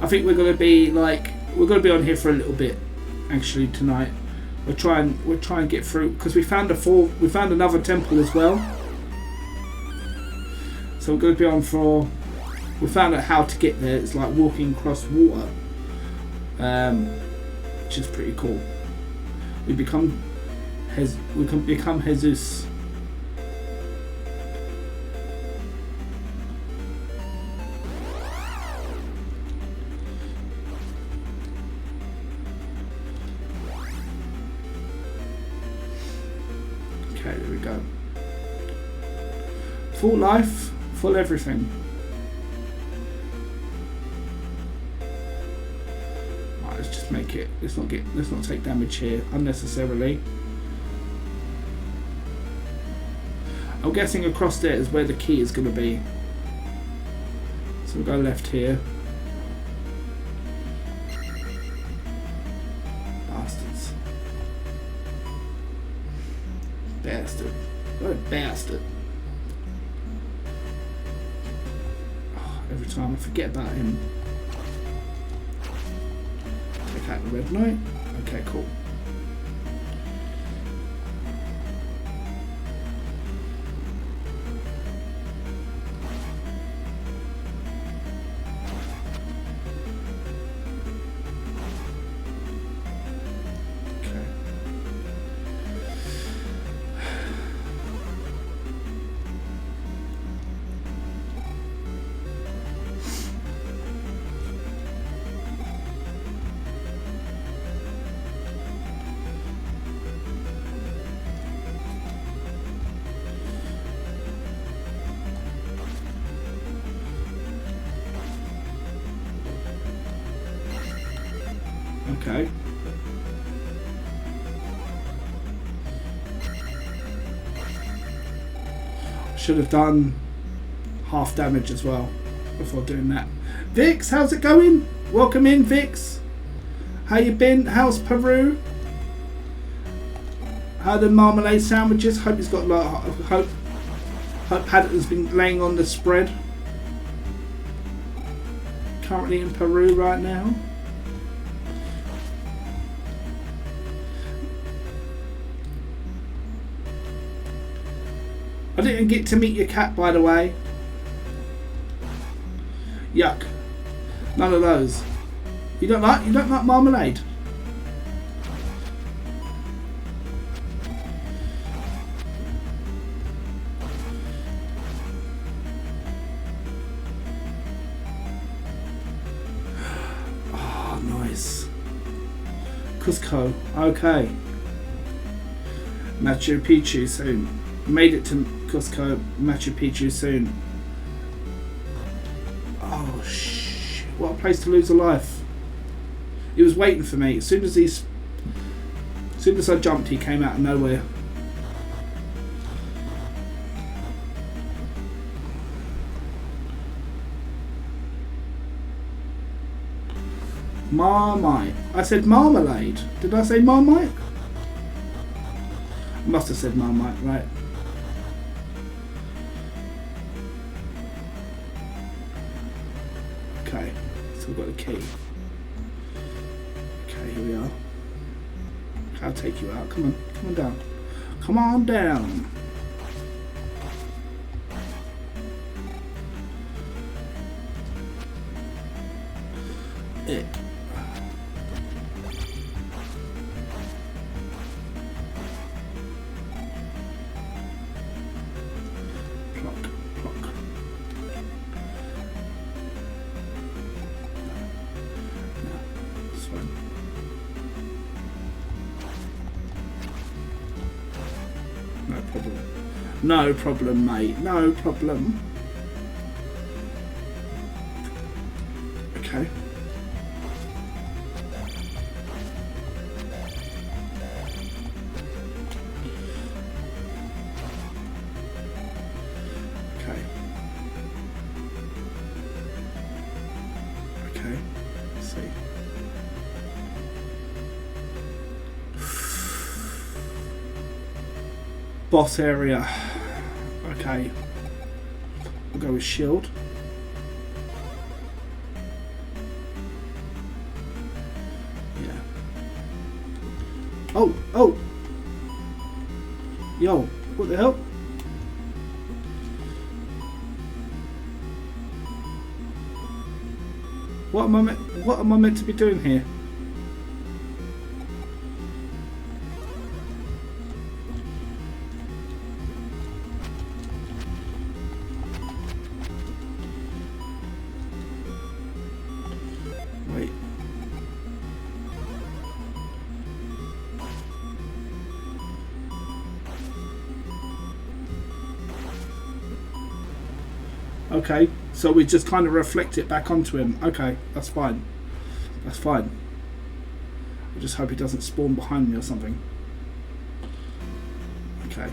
A: I think we're gonna be on here for a little bit actually tonight. We'll try and get through because we found another temple as well. So we're gonna be on for. We found out how to get there. It's like walking across water, which is pretty cool. We can become Jesus. Okay, there we go. Full life, full everything. Right, let's just make it. Let's not take damage here unnecessarily. I'm guessing across there is where the key is going to be. So we'll go left here. Bastards. Bastard. What a bastard. Oh, every time I forget about him. Take out the red knight. Okay, cool. Okay. Should have done half damage as well before doing that. Vix, how's it going? Welcome in, Vix. How you been? How's Peru? How are the marmalade sandwiches? Hope he's got like hope Paddington's been laying on the spread. Currently in Peru right now. I didn't get to meet your cat, by the way. Yuck. None of those. You don't like marmalade? Oh, nice. Cusco. Okay. Machu Picchu soon. Made it to Cusco, Machu Picchu soon. Oh shit! What a place to lose a life. He was waiting for me. As soon as I jumped, he came out of nowhere. Marmite. I said marmalade. Did I say marmite? I must have said marmite, right? Okay, so we've got the key. Okay, here we are. I'll take you out. Come on, come on down. Come on down. It. Pluck, pluck. No, this one. No problem. No problem, mate. No problem. Okay. Okay. Okay. Let's see. Boss area. Okay. We'll go with shield. Yeah. Oh, oh. Yo, what the hell? What am I meant to be doing here? Wait. Okay, so we just kind of reflect it back onto him. Okay, that's fine. That's fine. I just hope he doesn't spawn behind me or something. Okay.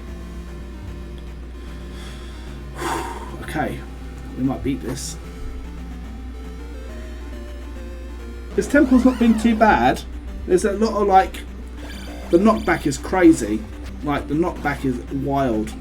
A: Okay, we might beat this. This temple's not been too bad. There's a lot of like, the knockback is crazy. Like the knockback is wild.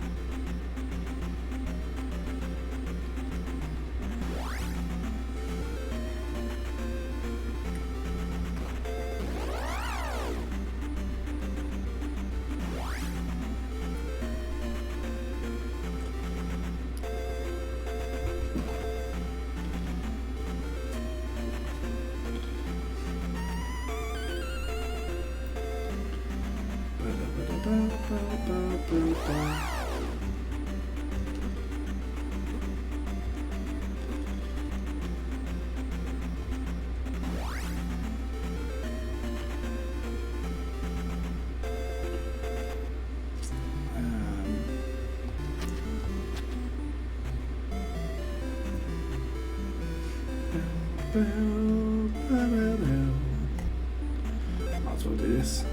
A: Might as well do this.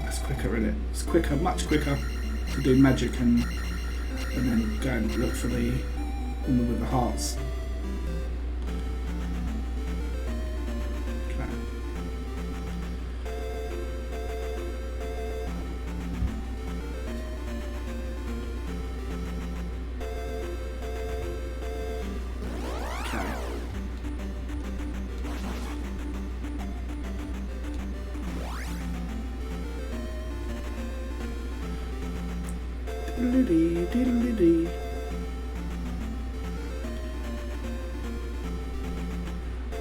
A: That's quicker, isn't it? It's quicker, much quicker to do magic and then go and look for the woman with the hearts. Diddly-dee, diddly-dee.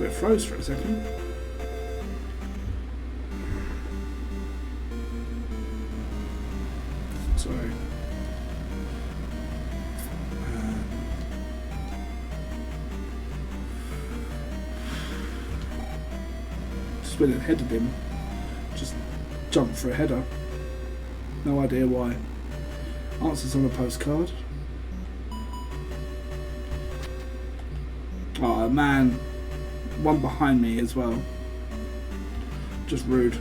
A: It froze for a second. Sorry. Just went and headed him. Just jumped for a header. No idea why. Answers on a postcard. Oh man, one behind me as well. Just rude.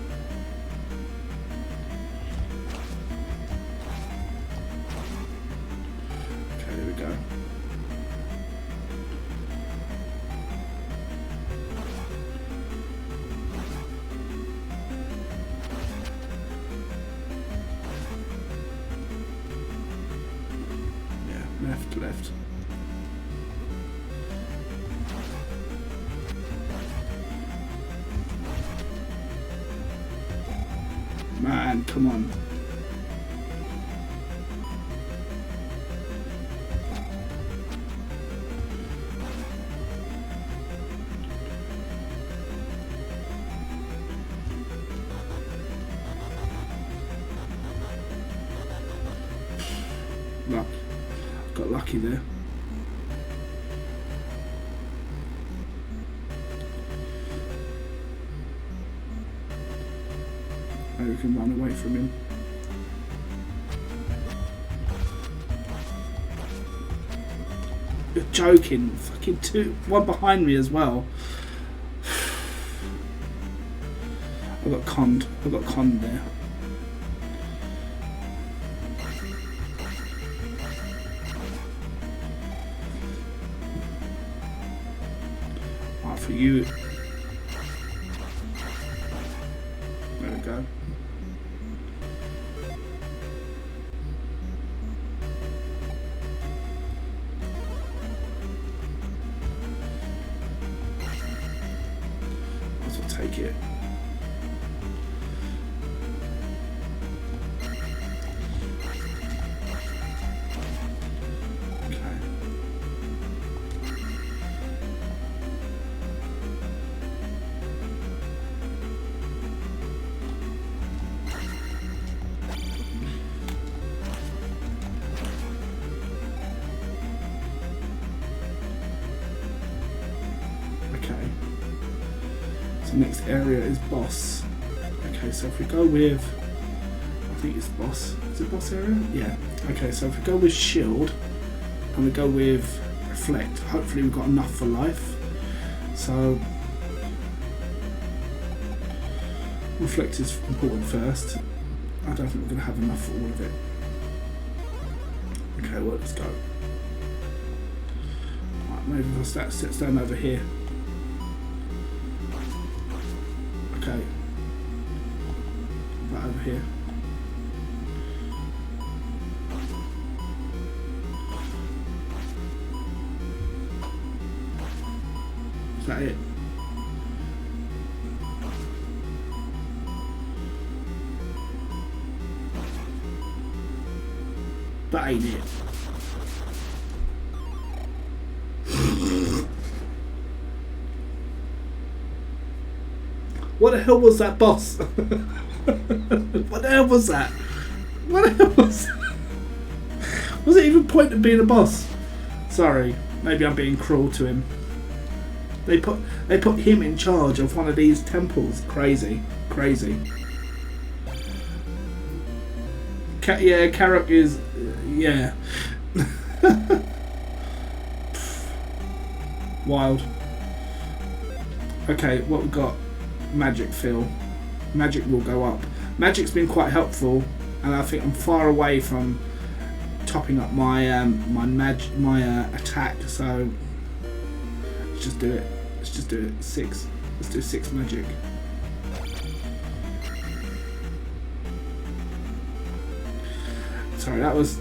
A: left, left. Man, come on. Luck. Got lucky there. Maybe we can run away from him. You're joking. Fucking one behind me as well. I got conned. I got conned there. Right, for you. There we go. Take it. Okay. Okay. Next area is boss. Okay, so if we go with, I think it's boss. Is it boss area? Yeah. Okay, so if we go with shield and we go with reflect, hopefully we've got enough for life. So reflect is important first. I don't think we're going to have enough for all of it. Okay, well, let's go. Right, maybe if I stand over here. Okay, right over here. Is that it? That ain't it. What the hell was that, boss? What the hell was that? What the hell was that? Was it even point of being a boss? Sorry, maybe I'm being cruel to him. They put him in charge of one of these temples. Crazy, crazy. Yeah, Karok is, yeah. Wild. Okay, what we got? Magic fill. Magic will go up. Magic's been quite helpful, and I think I'm far away from topping up my attack. So let's just do it. Let's just do it. 6. Let's do 6 magic. Sorry, that was.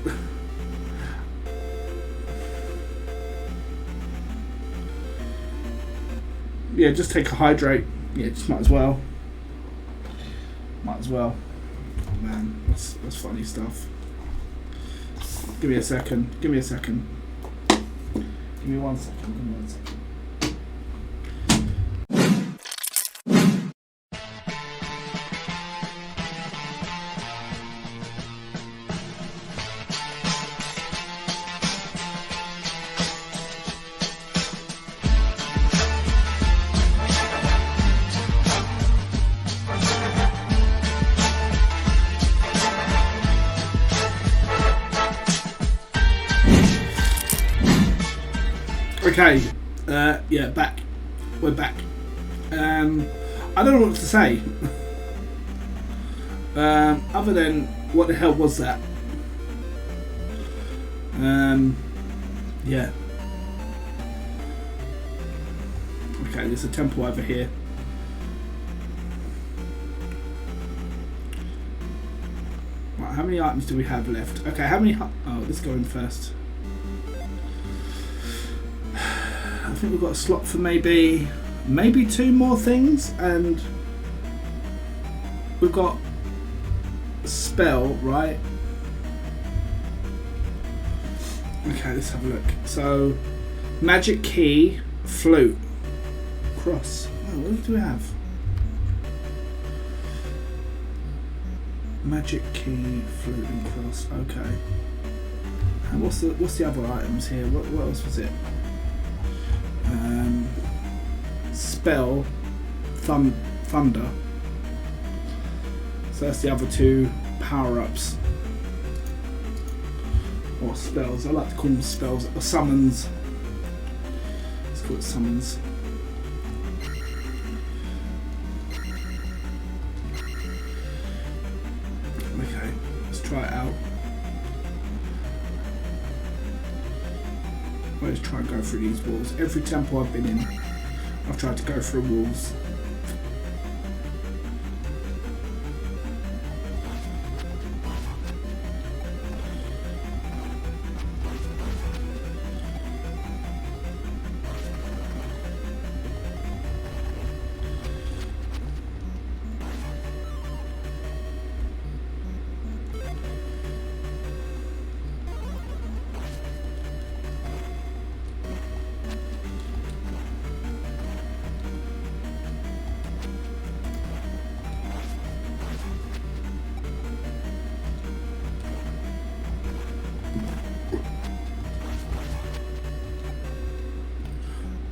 A: Yeah, just take a hydrate. Yeah, just might as well. Might as well. Oh man, that's funny stuff. Give me a second. Give me a second. Give me 1 second. Give me 1 second. Okay, yeah, back. We're back. I don't know what to say. Other than, what the hell was that? Yeah. Okay, there's a temple over here. Right, how many items do we have left? Okay, how many... Oh, let's go in first. I think we've got a slot for maybe 2 more things, and we've got spell, right? Okay, let's have a look. So, magic key, flute, cross. Oh, what do we have? Magic key, flute, and cross. Okay. And what's the other items here? What else was it? Spell, thunder. So that's the other 2 power-ups. Or spells. I like to call them spells. Or summons. Let's call it summons. Okay, let's try it out. Let's try and go through these walls. Every temple I've been in, I've tried to go through walls.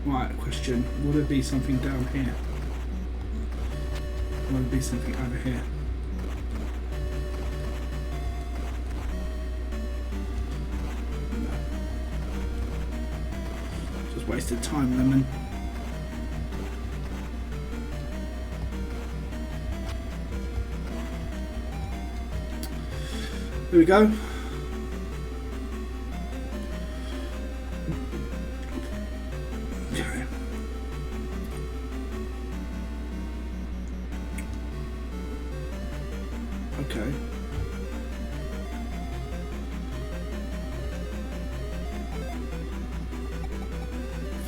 A: Right, question. Will there be something down here? Will there be something over here? No. Just wasted time, lemon. There we go. Okay.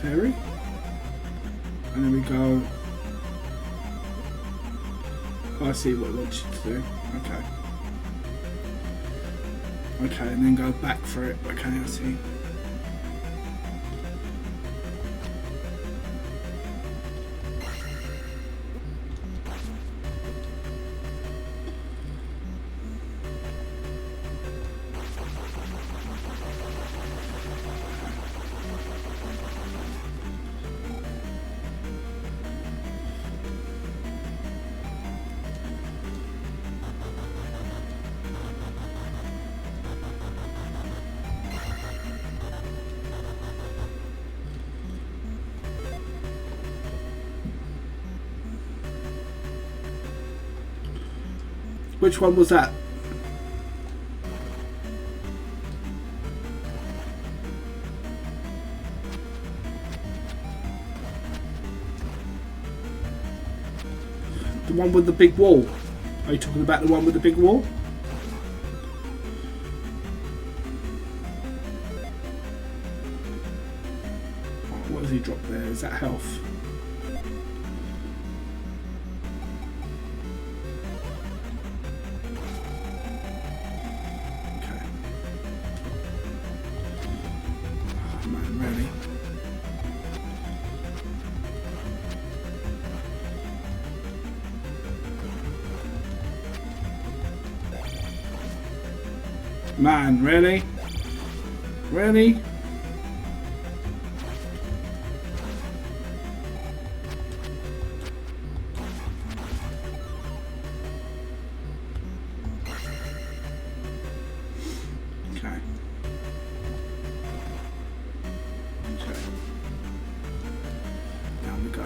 A: Fairy. And then we go. Oh, I see what it wants you to do. Okay. Okay, and then go back for it. Okay, I see. Which one was that? The one with the big wall. Are you talking about the one with the big wall? What has he dropped there? Is that health? Man, really? Really? Okay. Okay. Down we go.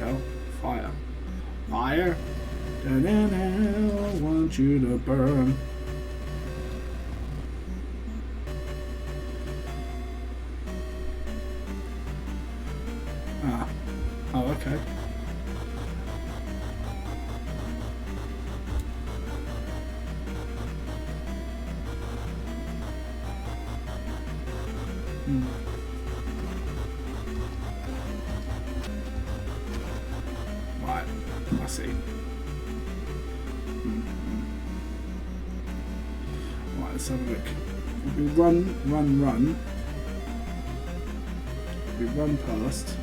A: Hell, fire, fire, I want you to burn. Ah, oh, okay. Right, I see. Right, let's have a look. We run. We run past.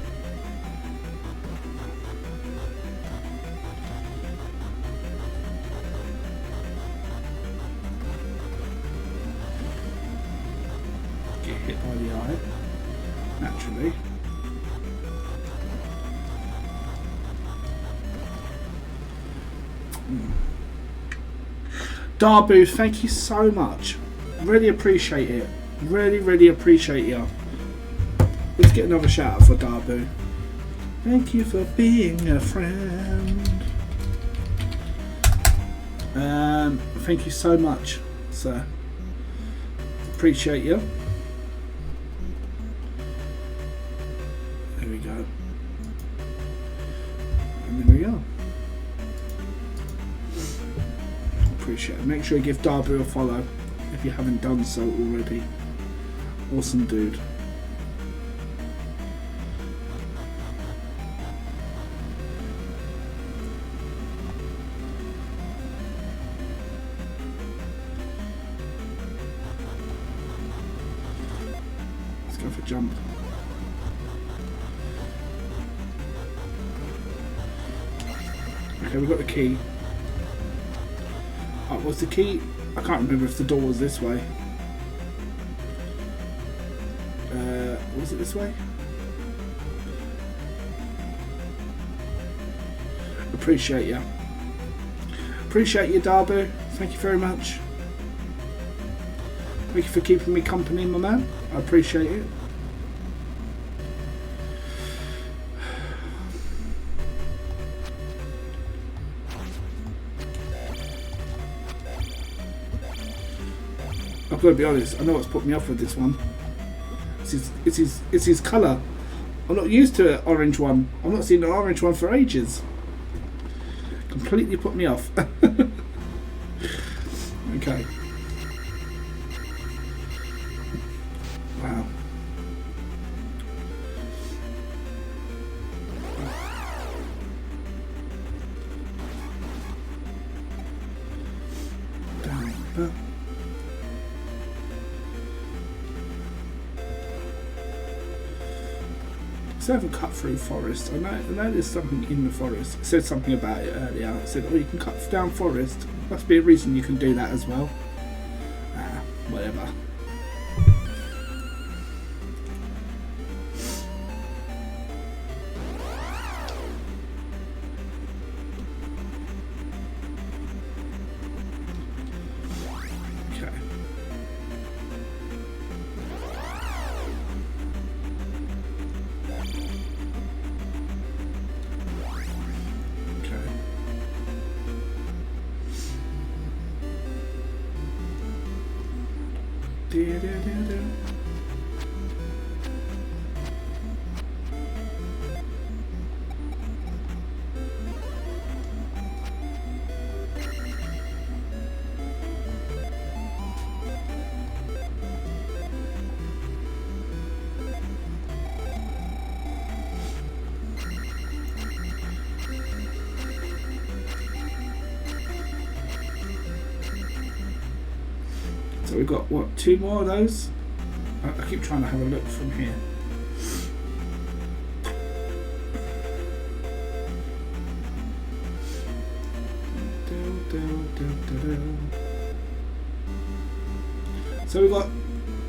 A: Get hit by the eye, naturally. Darbu, thank you so much. Really appreciate it. Really appreciate you. Let's get another shout out for Darbu. Thank you for being a friend. Thank you so much, sir. Appreciate you. There we go. And there we go. Appreciate it. Make sure you give Darbu a follow if you haven't done so already. Awesome dude. Let's go for a jump. Okay, we've got the key. Oh, what's the key? I can't remember if the door was this way. Was it this way? Appreciate you. Appreciate you, Darbu. Thank you very much. Thank you for keeping me company, my man. I appreciate it. I've got to be honest, I know what's put me off with this one. It's his colour. I'm not used to an orange one. I've not seen an orange one for ages. Completely put me off. Okay. Wow. Down. So I haven't cut through forest. I know there's something in the forest. It said something about it earlier. It said, oh, you can cut down forest. Must be a reason you can do that as well. Whatever. So we've got, what, 2 more of those? I keep trying to have a look from here. So we've got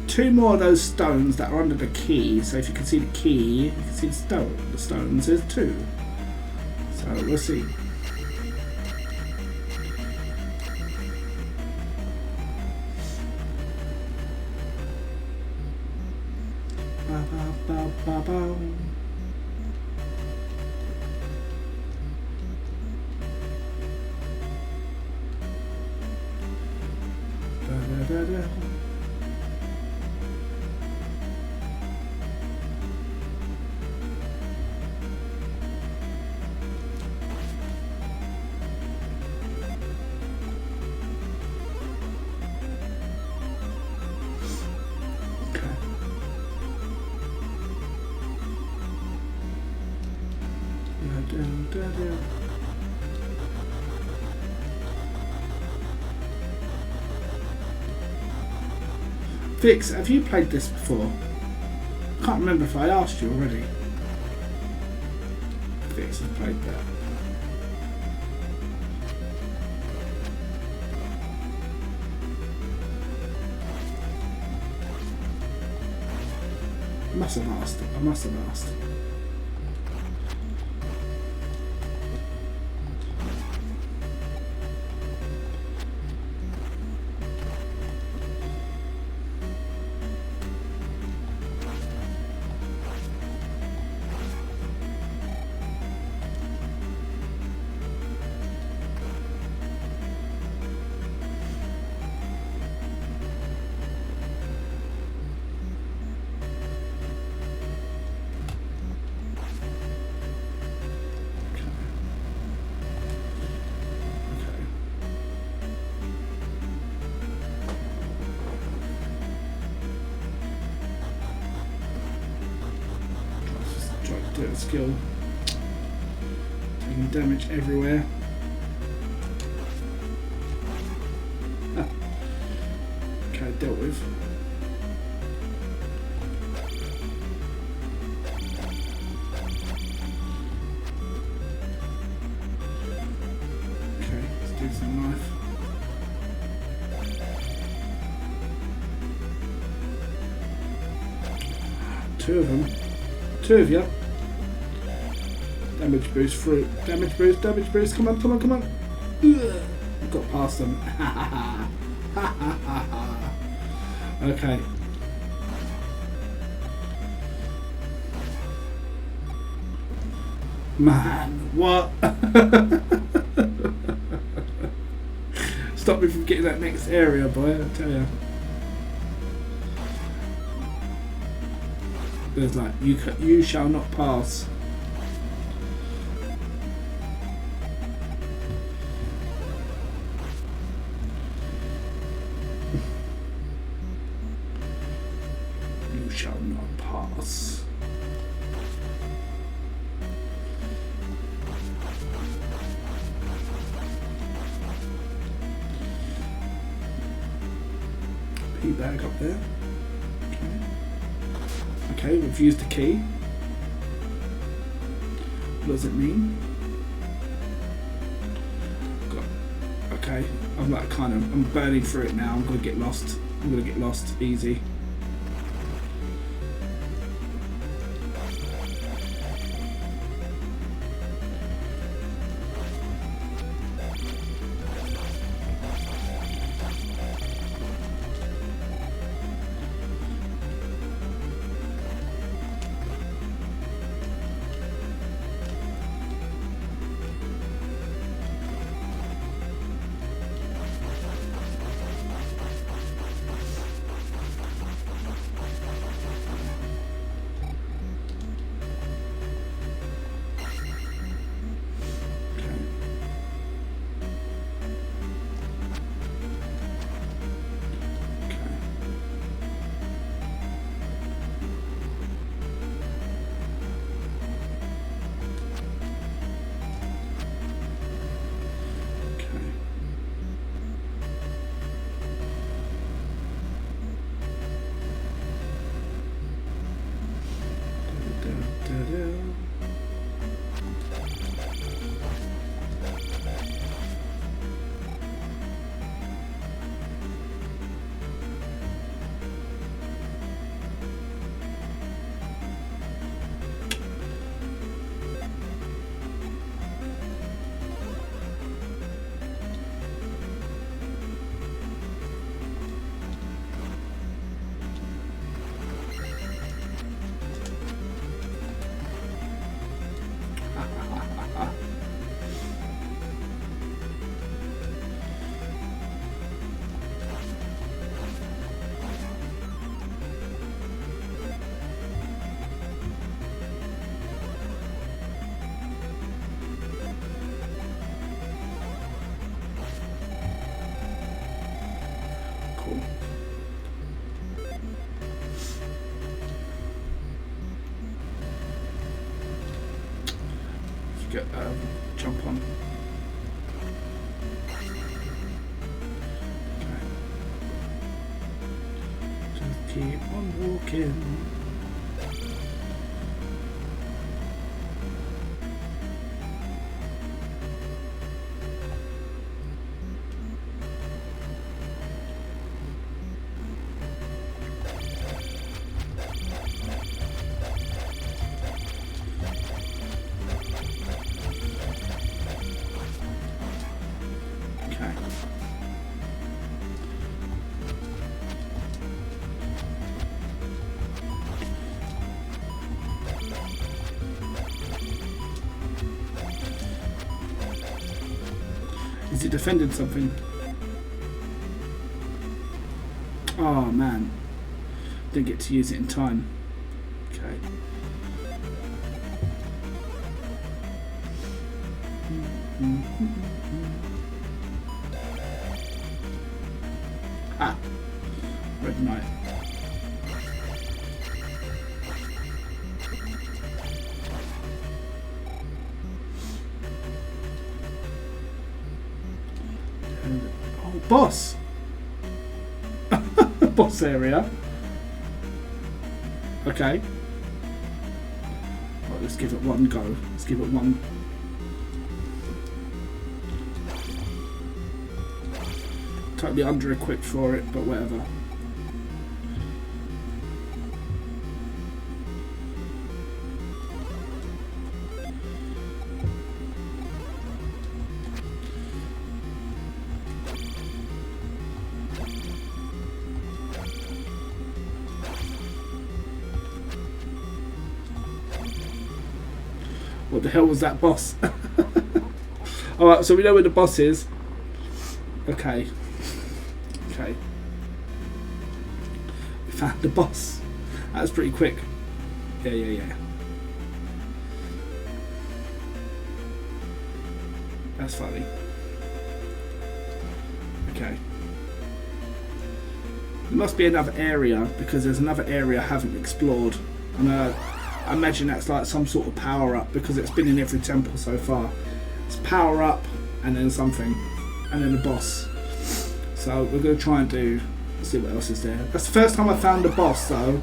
A: 2 more of those stones that are under the key. So if you can see the key, you can see the stone. The stones, there's 2. So we'll see. Vix, have you played this before? I can't remember if I asked you already. Vix has played that. I must have asked. I must have asked. Do a skill. Taking damage everywhere. Ah. Okay, dealt with. Okay, let's do some knife. Two of them. Two of you. Damage boost through. Damage boost, damage boost. Come on, come on, come on. Ugh. Got past them. Okay. Man, what? Stop me from getting that next area, boy, I tell you. There's like, you shall not pass. You shall not pass. P bag up there. Okay, we've used the key. What does it mean? Okay, I'm like I'm burning through it now. I'm gonna get lost. I'm gonna get lost easy. get jump on. Okay. Just keep on walking. Is he defending something? Oh man, didn't get to use it in time. Okay. Ah, Red Knight. Oh, boss! Boss area. Okay. Right, let's give it one go. Let's give it one. Totally under-equipped for it, but whatever. What the hell was that boss? Alright, so we know where the boss is. Okay. Okay. We found the boss. That was pretty quick. Yeah. That's funny. Okay. There must be another area, because there's another area I haven't explored. And I imagine that's like some sort of power up, because it's been in every temple so far. It's power up and then something, and then the boss. So we're going to try and see what else is there. That's the first time I found the boss though,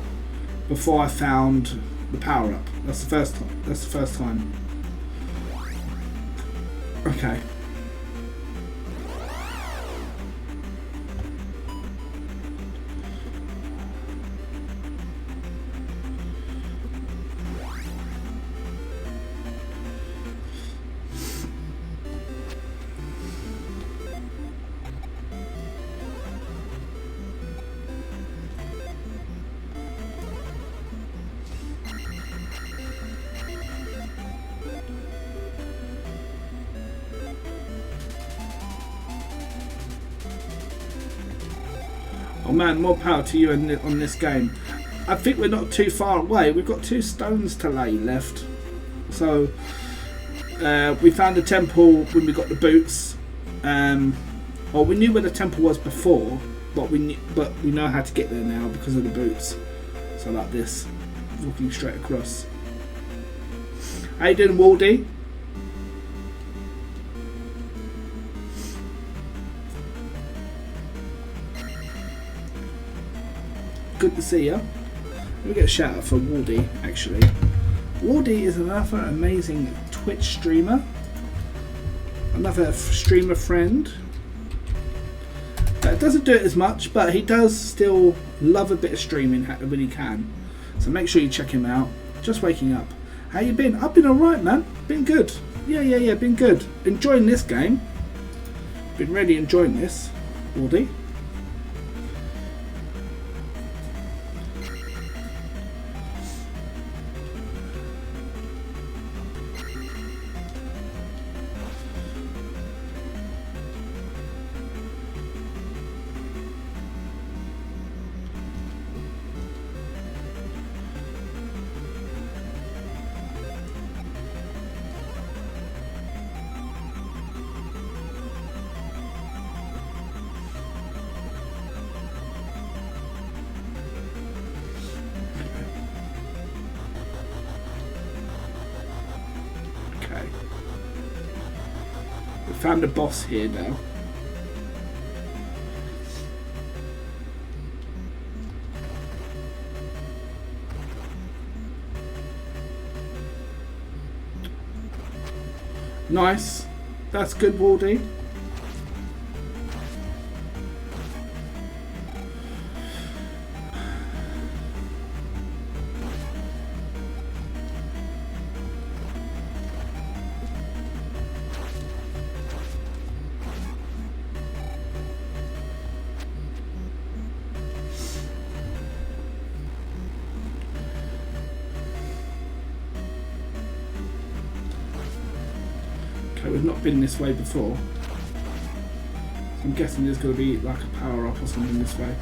A: before I found the power up. That's the first time. That's the first time. Okay. Oh man, more power to you on this game. I think we're not too far away. We've got 2 stones to lay left. So we found a temple when we got the boots. Well, we knew where the temple was before, but we know how to get there now because of the boots. So like this, walking straight across. How you doing, Waldy? Good to see you. Let me get a shout out for Waldy, actually. Waldy is another amazing Twitch streamer. Another streamer friend. Doesn't do it as much, but he does still love a bit of streaming when he can. So make sure you check him out. Just waking up. How you been? I've been alright, man. Been good. Yeah, been good. Enjoying this game. Been really enjoying this, Waldy. found a boss here now. Nice. That's good, Waldy. Okay, we've not been this way before. So I'm guessing there's going to be like a power up or something this way.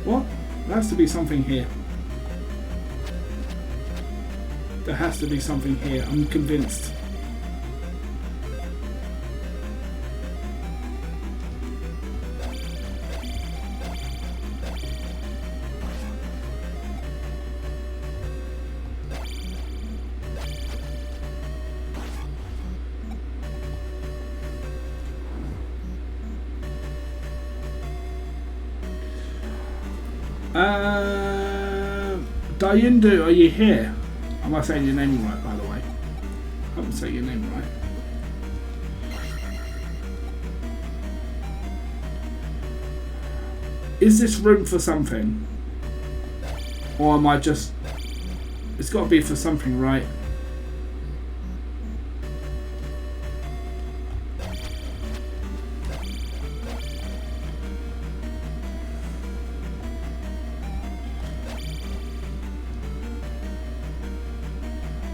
A: What? There has to be something here. There has to be something here. I'm convinced. Dayundu, are you here? Am I saying your name right, by the way? I haven't said your name right. Is this room for something? Or am I just... It's got to be for something, right?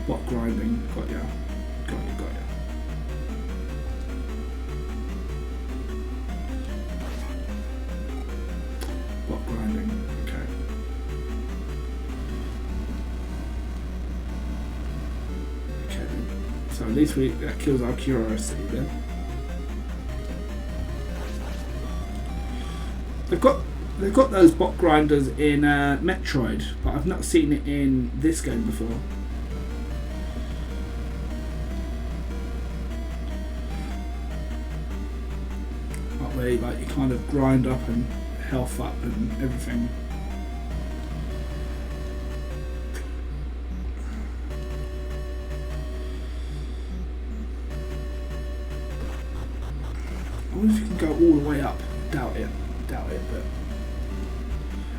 A: Block grinding, got ya. Got ya, got ya. Block grinding, okay. Okay then. So at least that kills our curiosity then. They've got those bot grinders in Metroid, but I've not seen it in this game before. Where like you kind of grind up and health up and everything. I wonder if you can go all the way up. Doubt it, but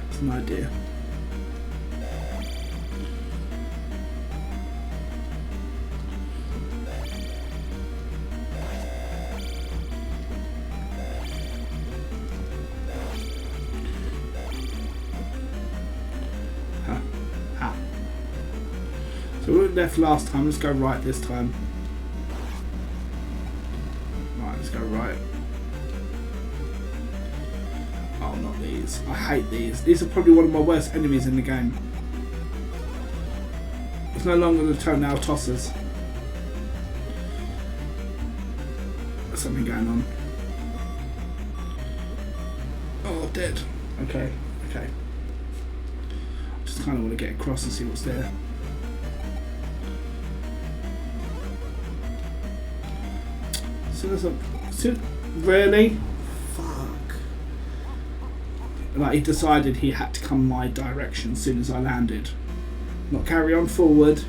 A: it's an idea. So we were left last time, let's go right this time. Right, let's go right. Oh, not these. I hate these. These are probably one of my worst enemies in the game. It's no longer the toenail tossers. There's something going on. Oh, dead. Okay, okay. Just kind of want to get across and see what's there. Really? Fuck. Like he decided he had to come my direction as soon as I landed. Not carry on forward,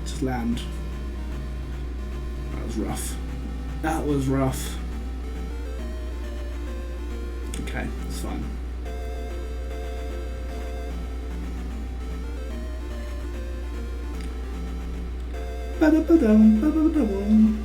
A: just land. That was rough. That was rough. Okay, it's fine. Ba-da-ba-dum, ba-ba-da-bum.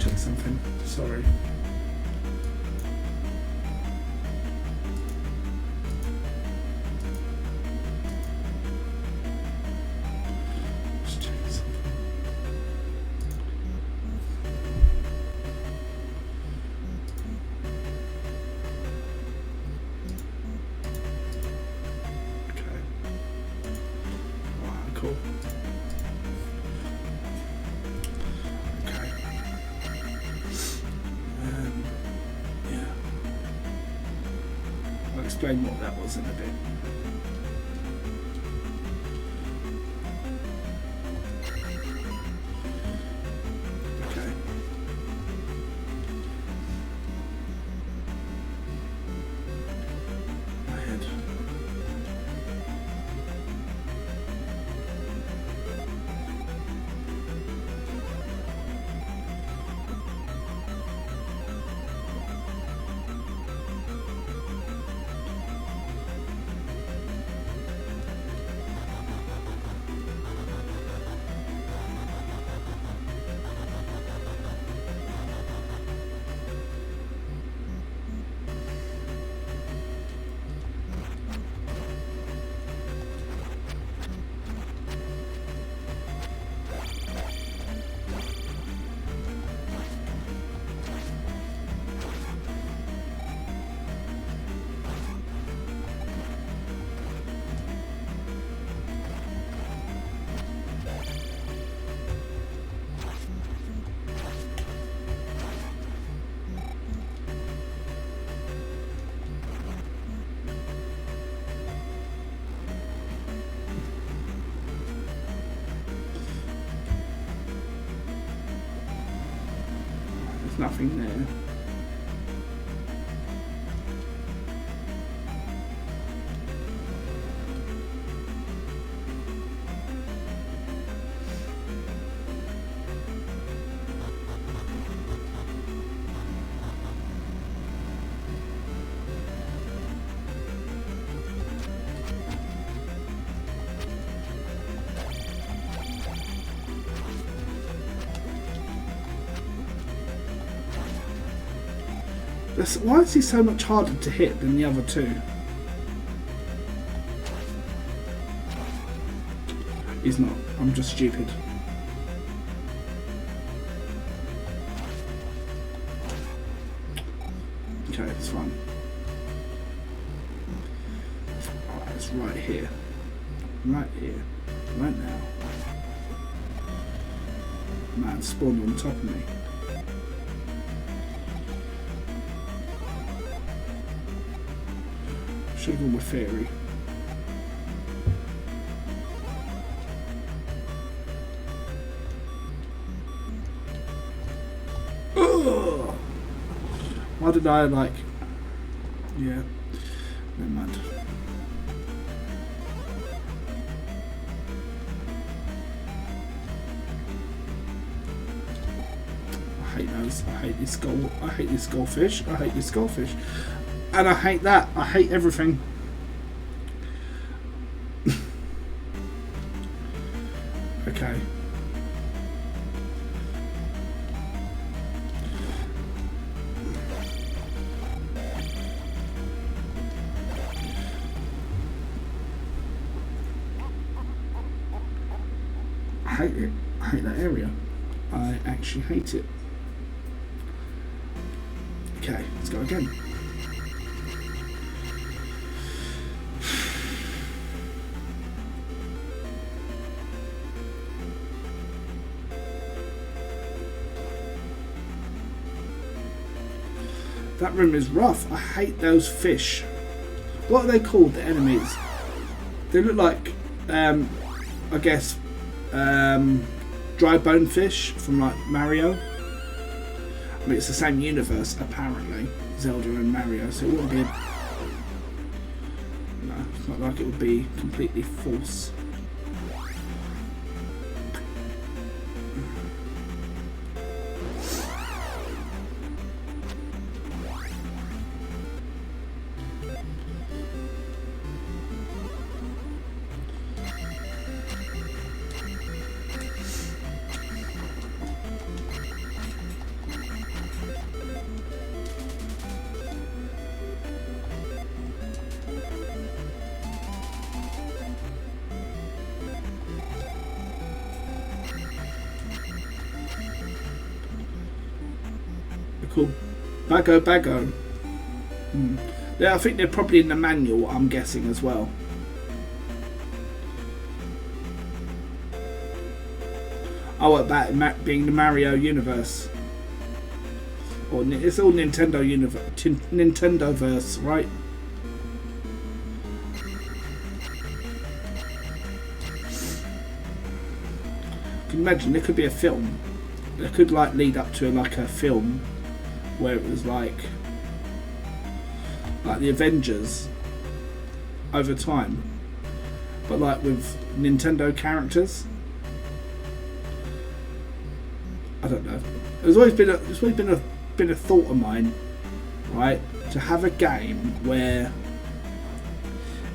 A: click something. Sorry. Just check something. Okay. Alright, cool. Okay. Yeah. I'll explain what that was in a bit. Okay. My head. There's nothing there. Why is he so much harder to hit than the other two? He's not. I'm just stupid. Okay, it's fine. Alright, it's right here. Right here. Right now. Man spawned on top of me. Should have gone with Fairy. Ugh! Why did I like... Yeah. Never mind. I hate those. I hate this skull. I hate this goldfish. I hate this goldfish. And I hate that. I hate everything. Okay. I hate it. I hate that area. I actually hate it. Okay, let's go again. That room is rough. I hate those fish. What are they called, the enemies? They look like, I guess, dry bone fish from like Mario. I mean, it's the same universe, apparently, Zelda and Mario, so it wouldn't be... No, it's not like it would be completely false. Bago Bago. Yeah, I think they're probably in the manual, I'm guessing, as well. Oh, about it being the Mario universe. Or it's all Nintendo universe, Nintendoverse, right? You can imagine there could be a film. It could like lead up to like a film where it was like the Avengers over time, but like with Nintendo characters. I don't know. It's always been a thought of mine, right? To have a game where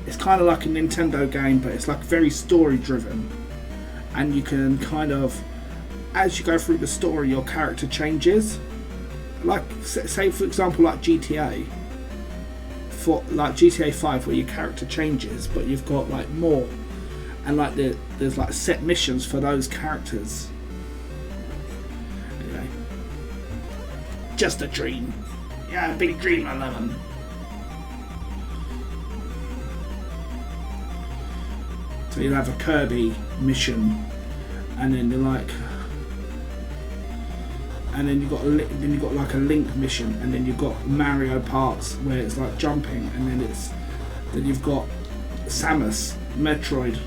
A: it's kind of like a Nintendo game, but it's like very story driven, and you can kind of, as you go through the story, your character changes. Like say for example, like GTA. For like GTA 5, where your character changes, but you've got like more, and like there's like set missions for those characters. Anyway, just a dream. Yeah, a big dream, 11. So you'll have a Kirby mission, and then you're like, and then you've got like a Link mission, and then you've got Mario parts where it's like jumping, and then you've got Samus, Metroid.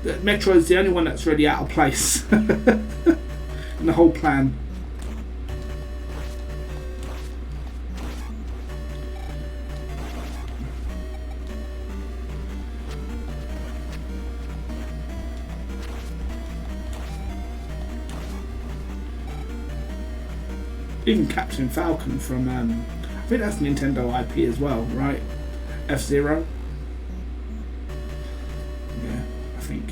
A: Metroid's the only one that's really out of place in the whole plan. Even Captain Falcon from, I think that's Nintendo IP as well, right? F-Zero? Yeah, I think.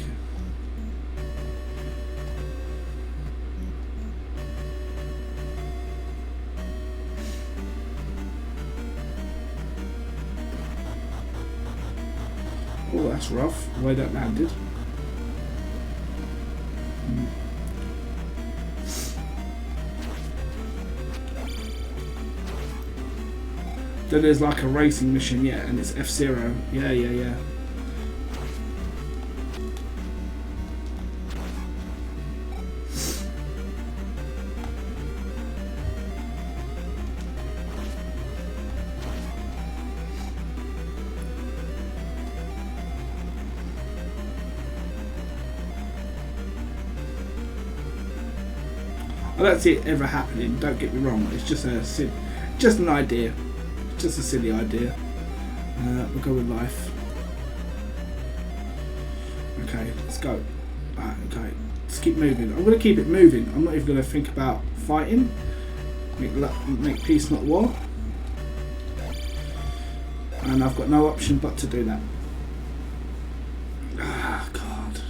A: Oh, that's rough, the way that landed. Then there's like a racing mission, yeah, and it's F-Zero. Yeah. I don't see it ever happening, don't get me wrong, it's just an idea. Just a silly idea. We'll go with life. Okay, let's go. Okay, let's keep moving. I'm going to keep it moving. I'm not even going to think about fighting. Make peace, not war. And I've got no option but to do that. Ah, God.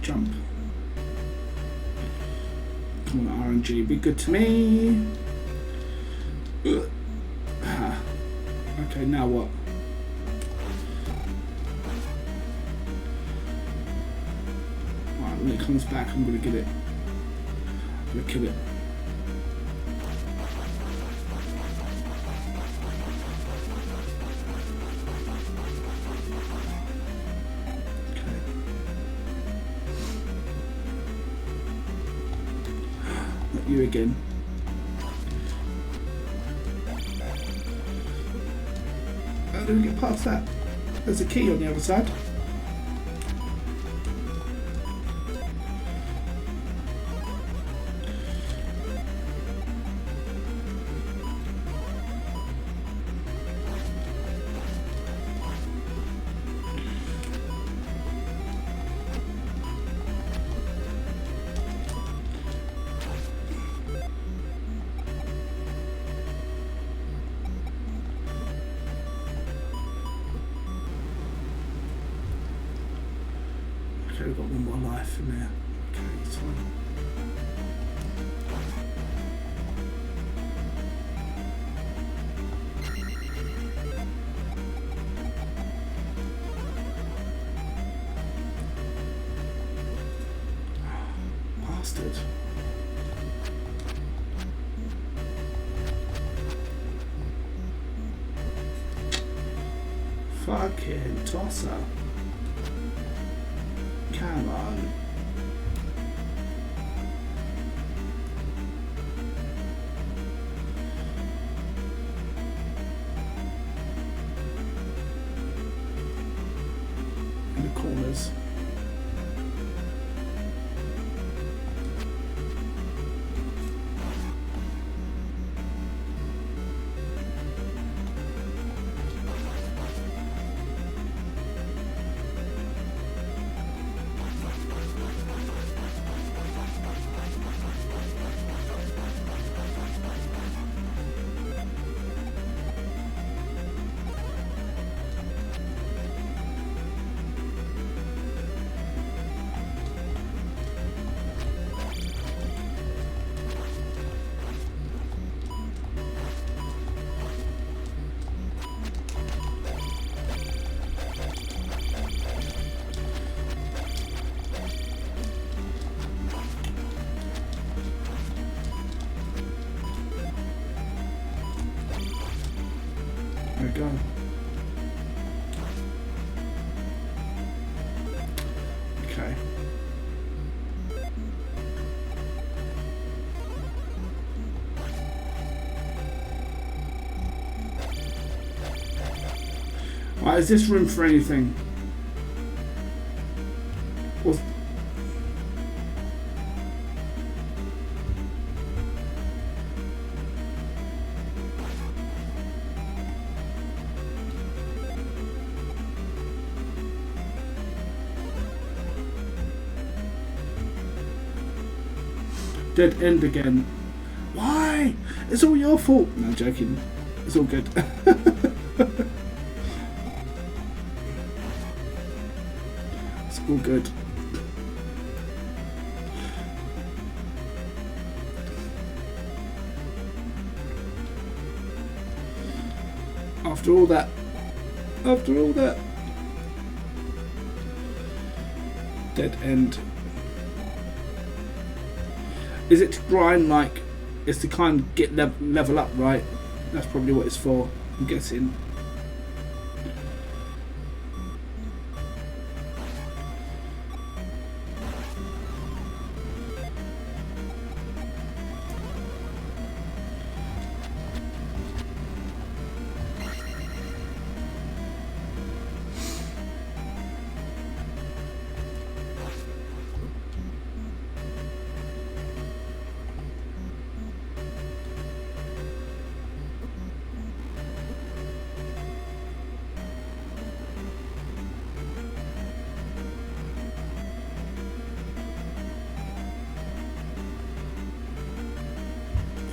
A: Jump. Come on, RNG, be good to me. Okay, now what? Right, when it comes back, I'm gonna get it. I'm gonna kill it. You again. How do we get past that? There's a key on the other side. Okay, we've got one more life in there. Okay, it's fine. bastard. Fucking tosser. Come on. In the corners. There we go. Okay. Right, is this room for anything? Or dead end again. Why? It's all your fault. No, I'm joking. It's all good. It's all good. After all that. Dead end. Is it to grind, like, it's to kind of get level up, right? That's probably what it's for, I'm guessing.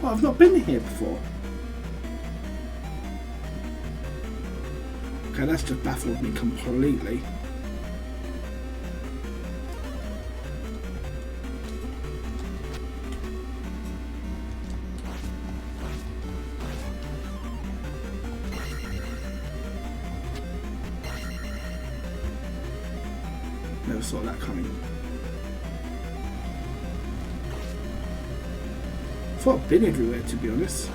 A: Well, I've not been here before. Okay, that's just baffled me completely. Never saw that coming. I thought I'd been everywhere, to be honest.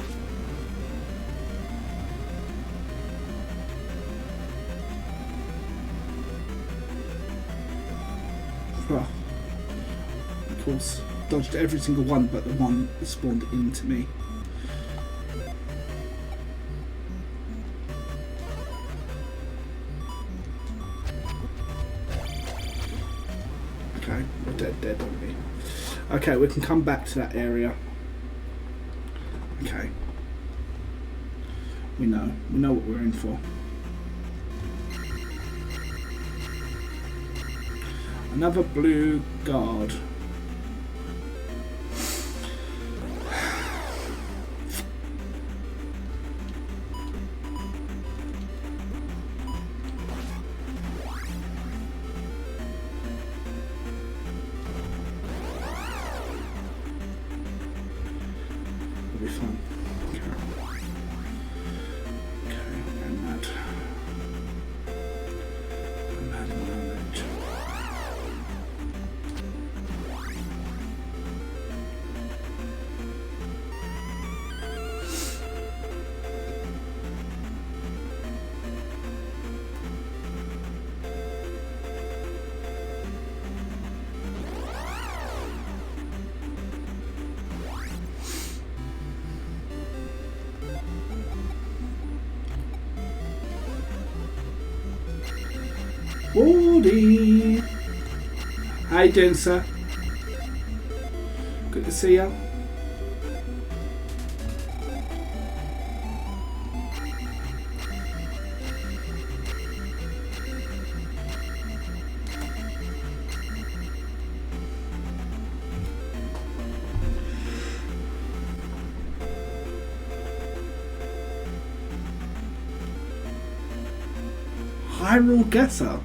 A: Well, of course, dodged every single one but the one that spawned into me. Okay, we're dead, aren't we? Okay, we can come back to that area. Okay. We know what we're in for. Another blue guard. It'll be fun. Wardy. How you doing, sir? Good to see you. Hyrule Guesser.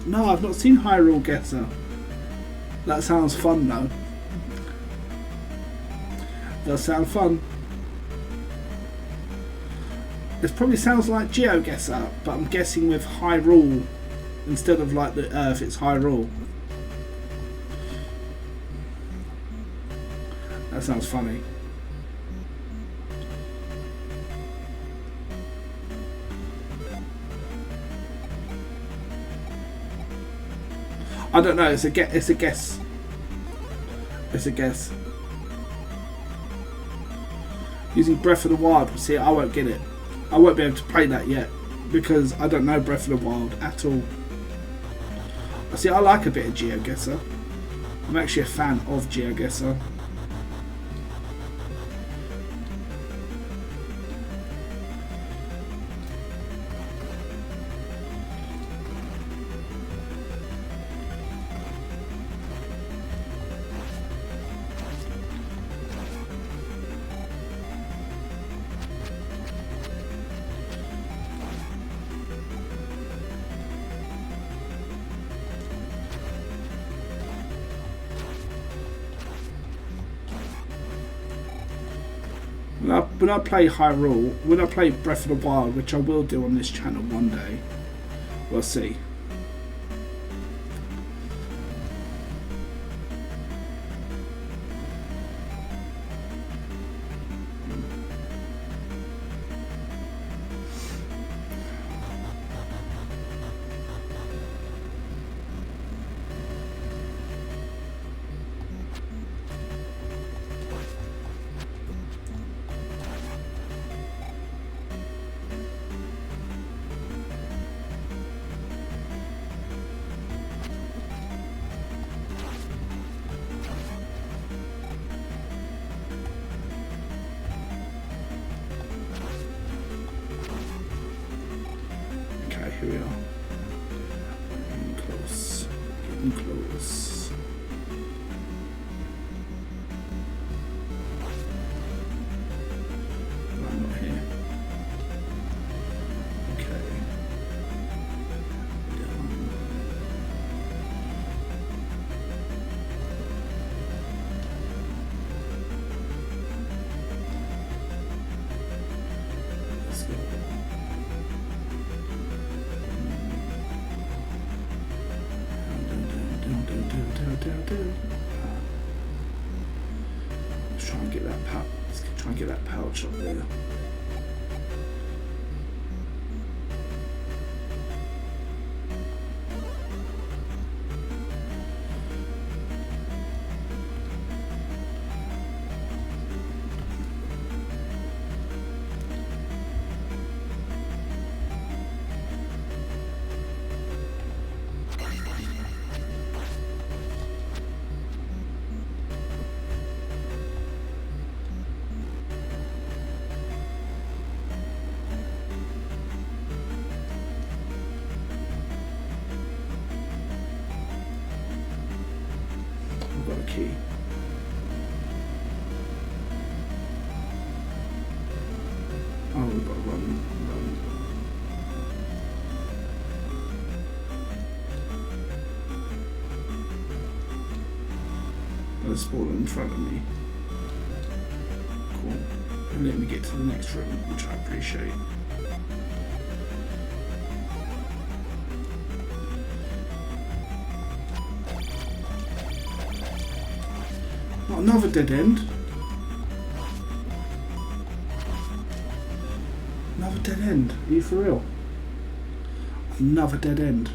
A: No, I've not seen Hyrule Guesser. That sounds fun though. Does sound fun. This probably sounds like GeoGuessr, but I'm guessing with Hyrule instead of like the Earth. It's Hyrule. That sounds funny. I don't know. It's a guess. It's a guess. It's a guess. Using Breath of the Wild. See, I won't get it. I won't be able to play that yet because I don't know Breath of the Wild at all. See, I like a bit of GeoGuessr. I'm actually a fan of GeoGuessr. When I play Hyrule, when I play Breath of the Wild, which I will do on this channel one day, we'll see. Here we are. Getting close. Getting close. No, I'm not here. Okay. Down. Let's go. Let's try and get that pouch. Let's try and get that pouch up there. Got a key. Oh, we've got to run. There's a spawn in front of me. Cool. And let me get to the next room, which I appreciate. Not another dead end. Another dead end. Are you for real? Another dead end.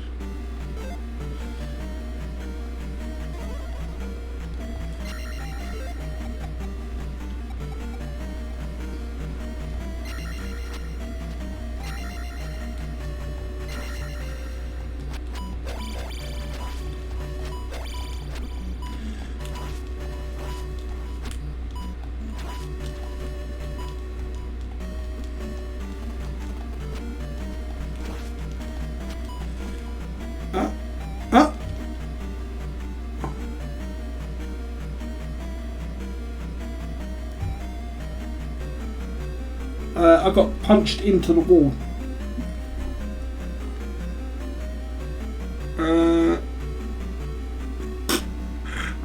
A: I got punched into the wall.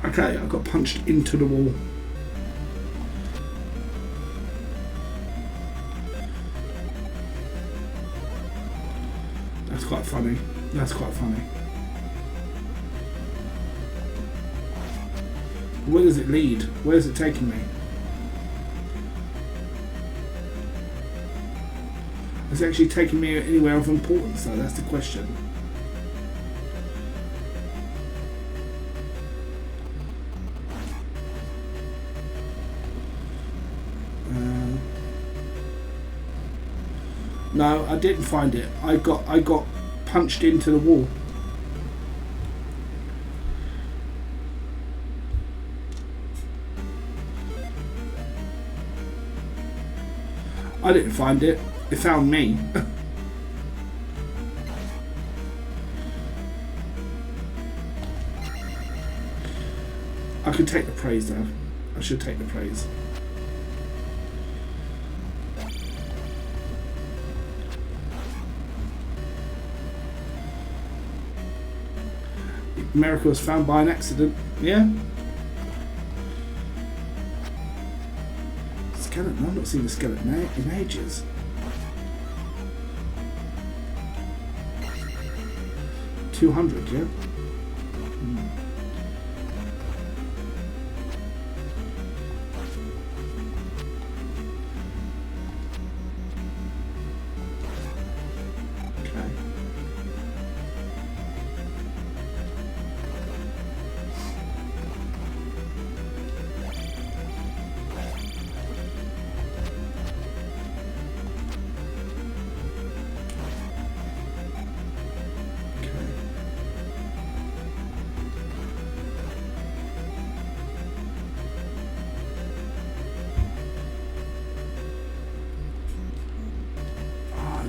A: Okay, I got punched into the wall. That's quite funny. That's quite funny. Where does it lead? Where is it taking me? Is it actually taking me anywhere of importance though? That's the question. No, I didn't find it. I got punched into the wall. I didn't find it. It found me. I could take the praise though. I should take the praise. America was found by an accident. Yeah. Skeleton. I've not seen a skeleton in ages. $200, yeah.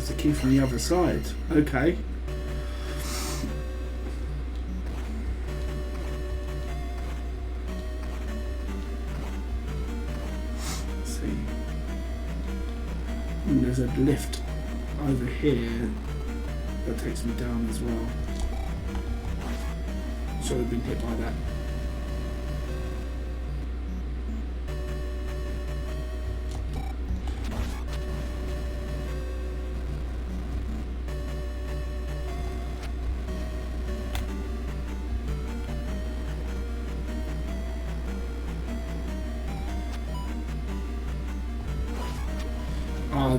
A: The key from the other side. Okay. Let's see. And there's a lift over here that takes me down as well. So we've been hit by that.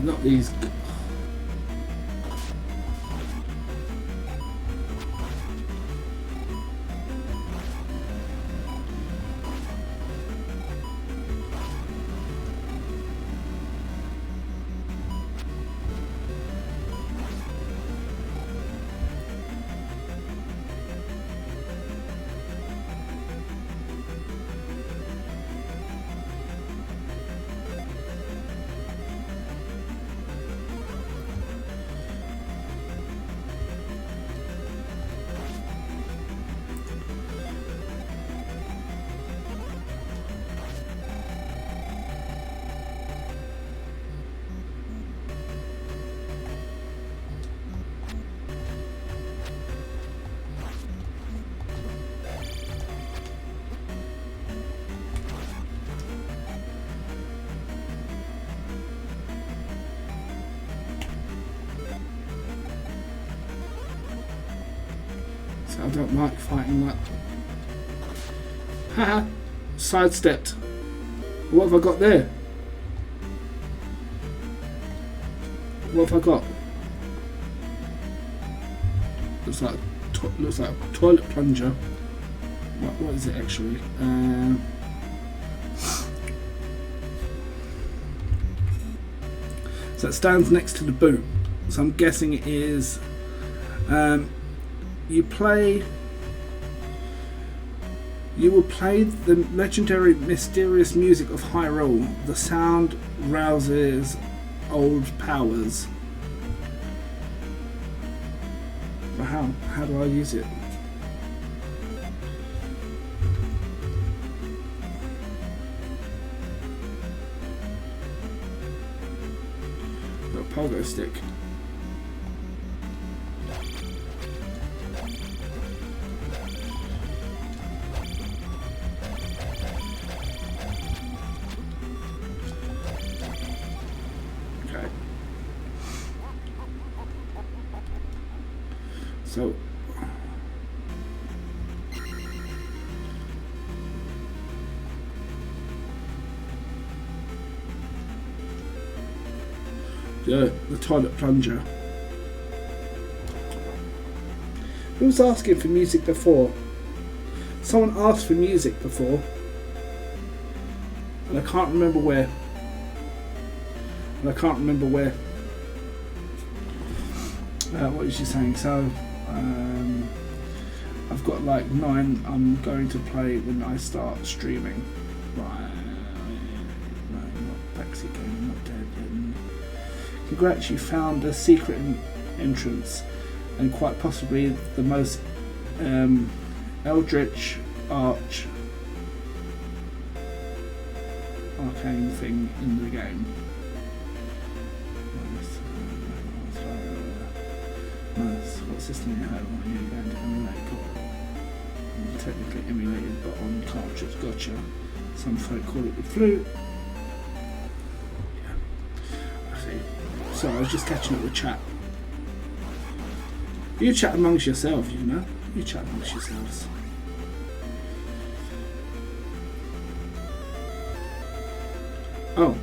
A: Not these. I don't like fighting that. Haha, sidestepped. What have I got there? What have I got? Looks like a toilet plunger. What is it actually? So it stands next to the boot. So I'm guessing it is. You will play the legendary mysterious music of Hyrule. The sound rouses old powers. But how do I use it? pogo stick. Okay. So the toilet plunger. Who was asking for music before? Someone asked for music before, and I can't remember where. What was she saying? So, I've got like 9 I'm going to play when I start streaming. Right. No, not backseat game, not dead yet. Congrats, you found a secret entrance, and quite possibly the most eldritch arcane thing in the game. Nice. What system you have? You're going to emulate? Technically emulated, but on cartridge. Gotcha. Some folk call it the flute. So I was just catching up with chat. You chat amongst yourselves, you know. You chat amongst yourselves. Oh.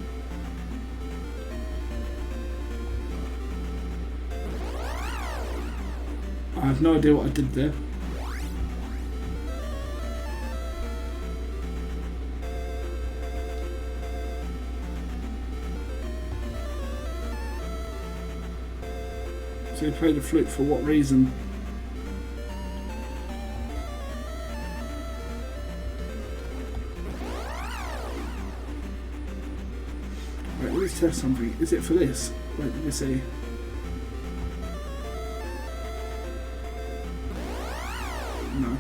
A: I have no idea what I did there. So you play the flute for what reason? Wait, let's test something. Is it for this? Wait, let me see. No.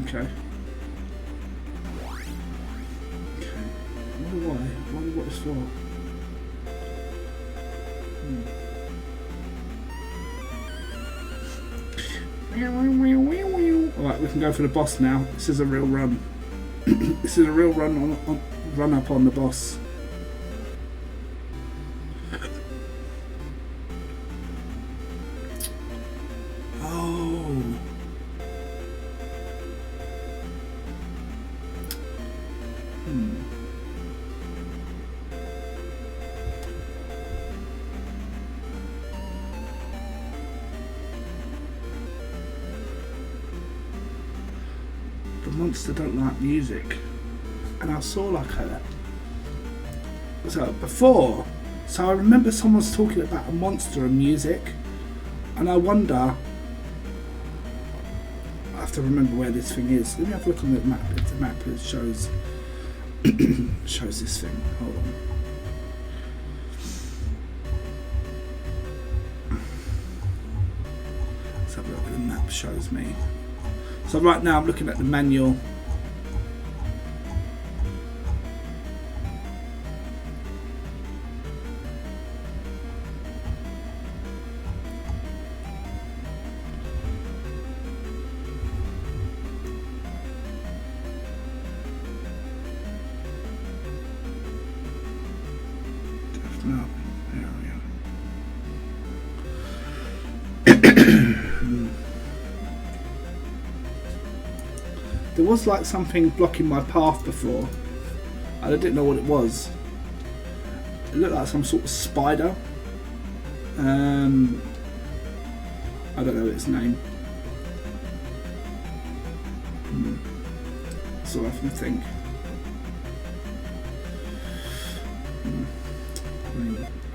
A: Okay. Okay. I wonder why. I wonder what it's for. Alright, we can go for the boss now. This is a real run. This is a real run run up on the boss. Oh. The monster don't like music, and I saw like her. So I remember someone's talking about a monster and music, and I wonder. I have to remember where this thing is. Let me have a look on the map. If the map shows shows this thing. Hold on. Let's have a look at the map. Shows me. So right now I'm looking at the manual. No, there we go. There was like something blocking my path before. I didn't know what it was. It looked like some sort of spider. I don't know its name. That's all I can think.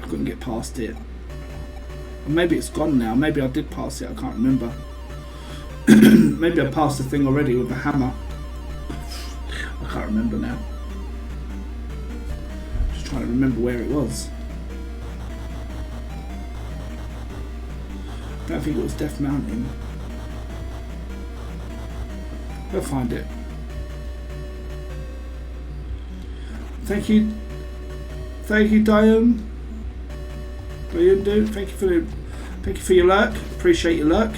A: I couldn't get past it. Or maybe it's gone now. Maybe I did pass it. I can't remember. Maybe I passed the thing already with the hammer. I can't remember now. Just trying to remember where it was. I don't think it was Death Mountain. I'll find it. Thank you, Diane. Thank you for your lurk. Appreciate your lurk.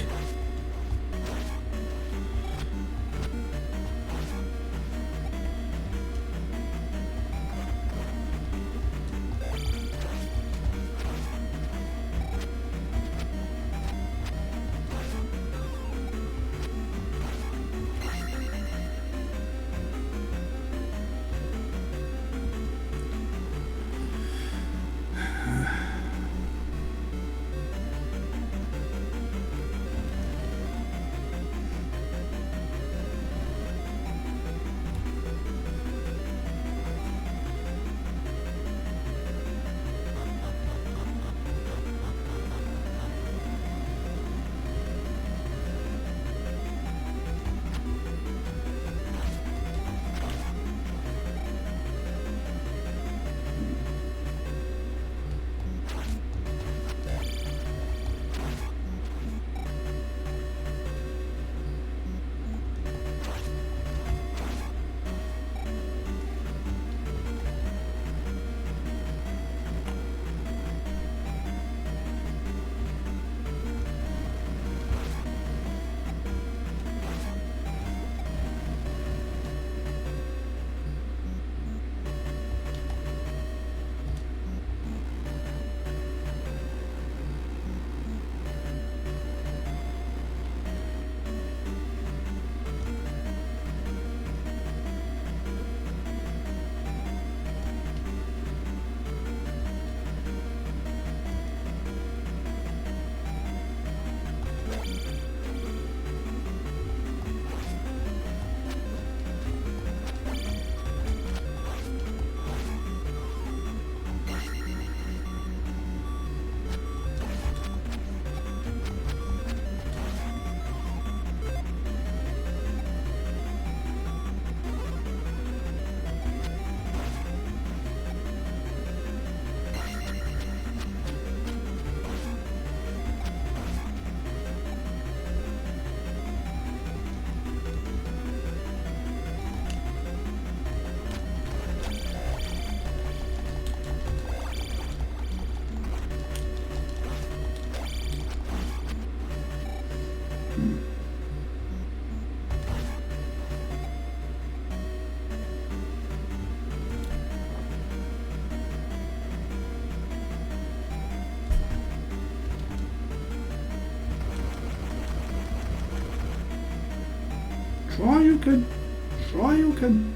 A: Try you can.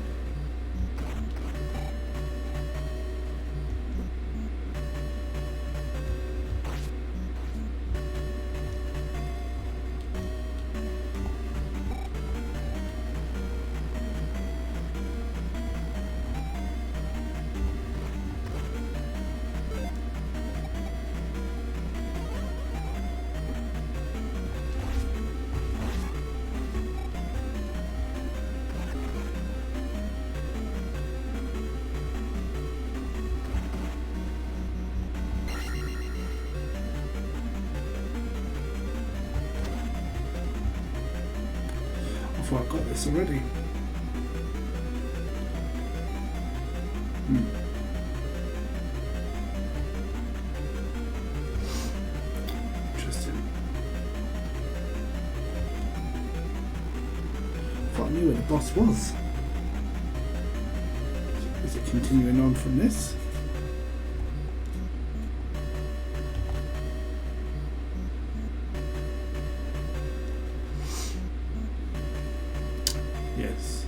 A: I thought I got this already. Interesting. I thought I knew where the boss was. Is it continuing on from this? Yes.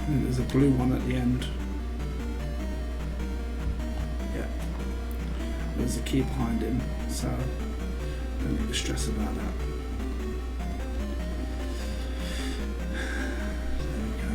A: And there's a blue one at the end. Yeah. There's a key behind him, so don't need to stress about that. There we go.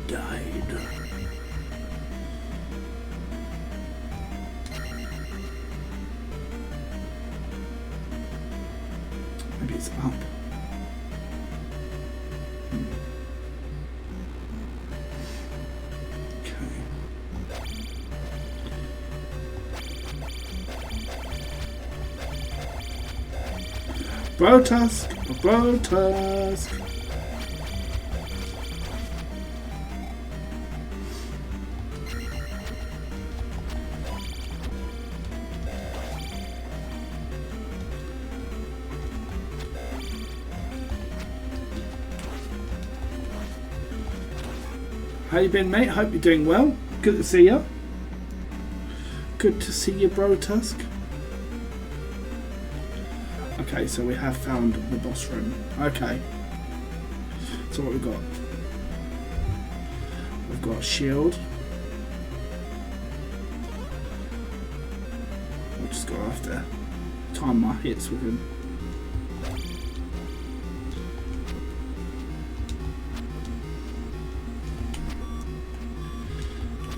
A: died. Maybe it's up. Brotusk. How you been, mate? Hope you're doing well. Good to see you. Good to see you, Brotusk. Okay, so we have found the boss room. Okay. So what we've got? We've got a shield. We'll just go after time my hits with him.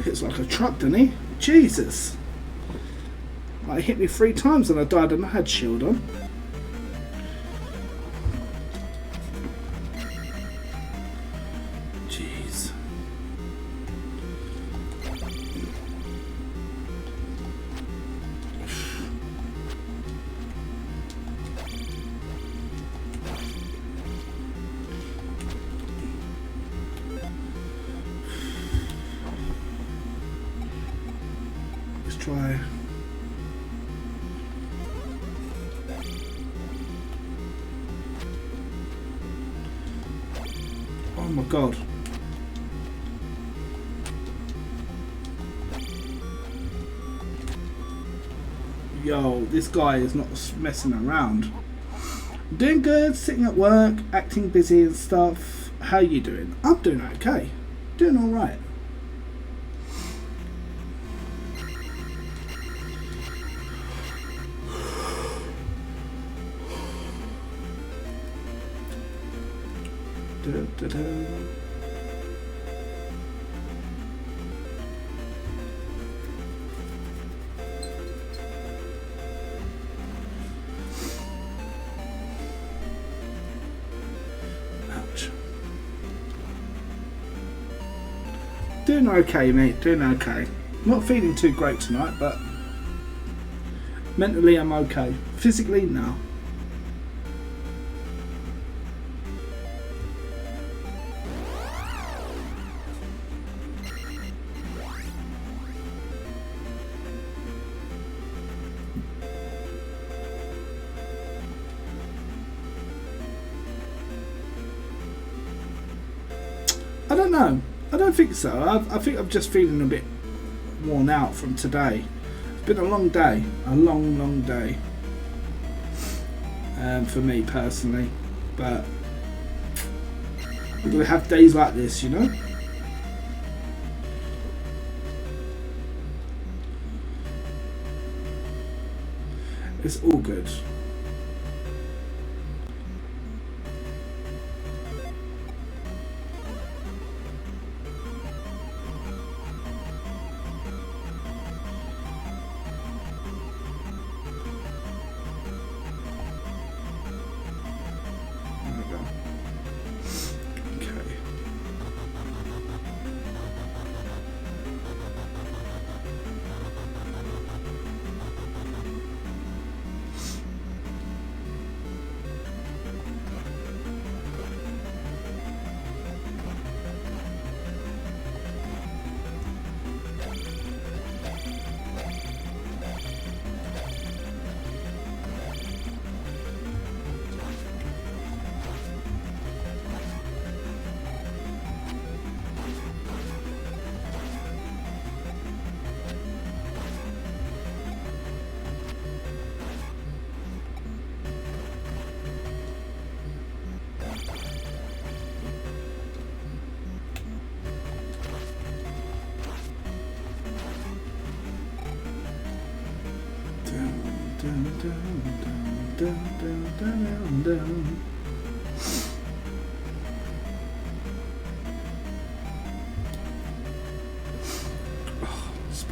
A: Hits like a truck, doesn't he? Jesus! Like, he hit me 3 times and I died and I had shield on. Jeez. Let's try. Oh my god. Yo, this guy is not messing around. Doing good, sitting at work, acting busy and stuff. How you doing? I'm doing okay. Doing alright. Ouch. Doing okay, mate. Doing okay. Not feeling too great tonight, but mentally I'm okay. Physically, no. I don't know. I don't think so. I think I'm just feeling a bit worn out from today. It's been a long day. A long day. For me personally. But we have days like this, you know? It's all good.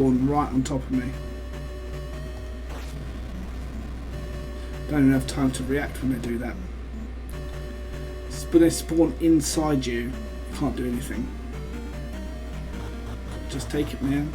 A: spawn right on top of me. Don't even have time to react when they do that. When they spawn inside you, you can't do anything. Just take it, man.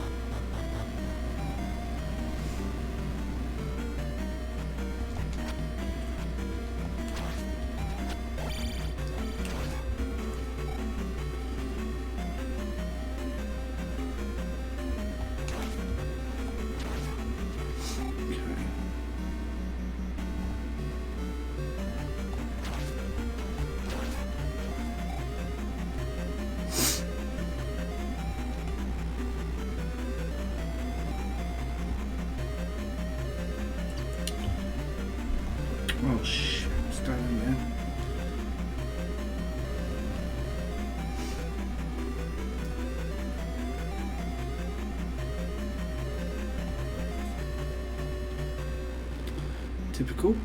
A: Oh shit, it's down in there. Typical.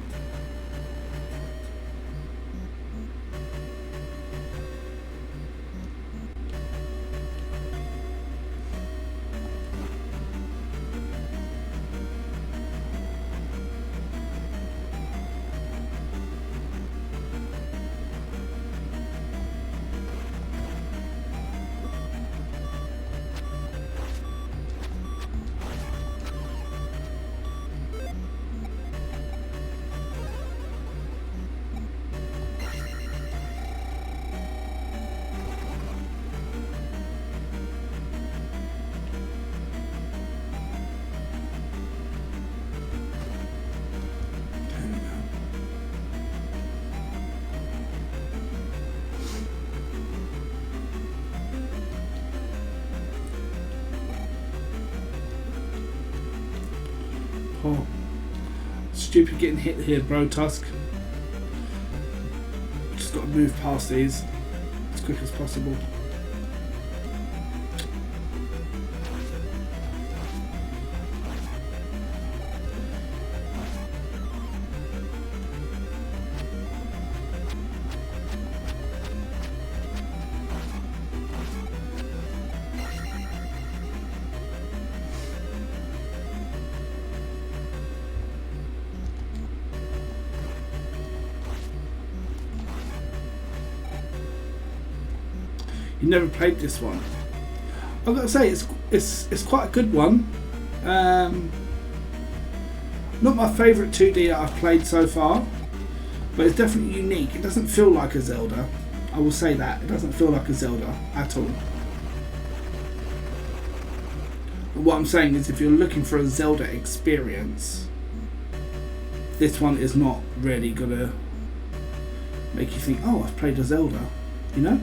A: Oh, stupid getting hit here, bro, Tusk. Just got to move past these as quick as possible. You never played this one. I've got to say it's quite a good one. Not my favourite 2D I've played so far, but it's definitely unique. It doesn't feel like a Zelda. I will say that. It doesn't feel like a Zelda at all. But what I'm saying is if you're looking for a Zelda experience, this one is not really going to make you think, oh, I've played a Zelda, you know?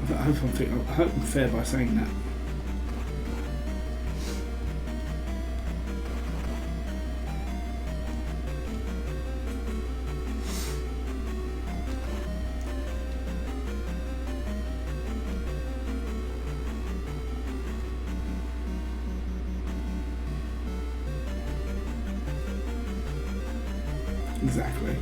A: I hope I'm fair by saying that. Exactly.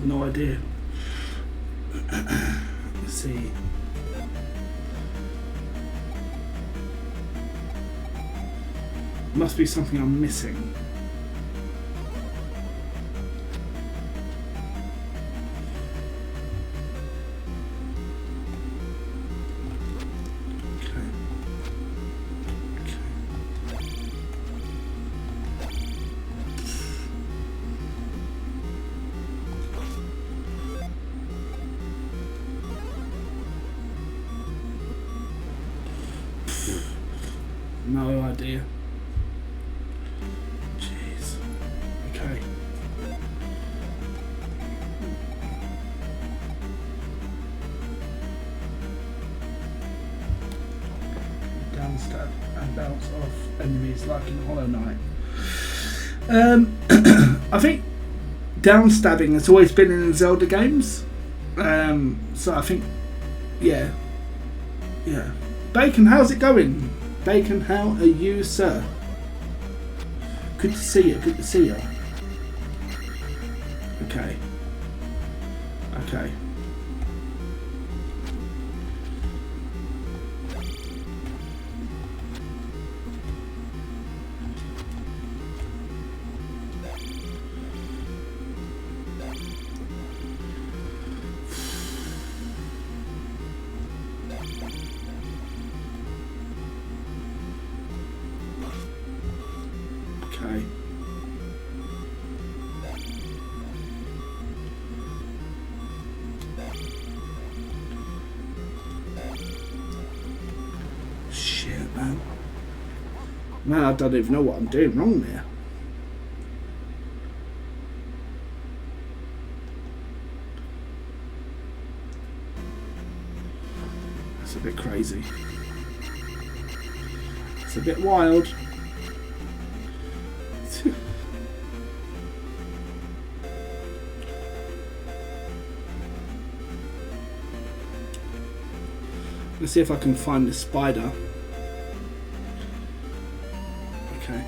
A: No idea. Let's see. Must be something I'm missing. No idea. Jeez. Okay. Downstab and bounce off enemies like in Hollow Knight. I think downstabbing has always been in the Zelda games. So I think, yeah. Bacon, how's it going? Bacon, how are you, sir? Good to see you. Good to see you. Okay. Okay. Okay. Shit, man. Man, I don't even know what I'm doing wrong there. That's a bit crazy. It's a bit wild. Let's see if I can find the spider. Okay.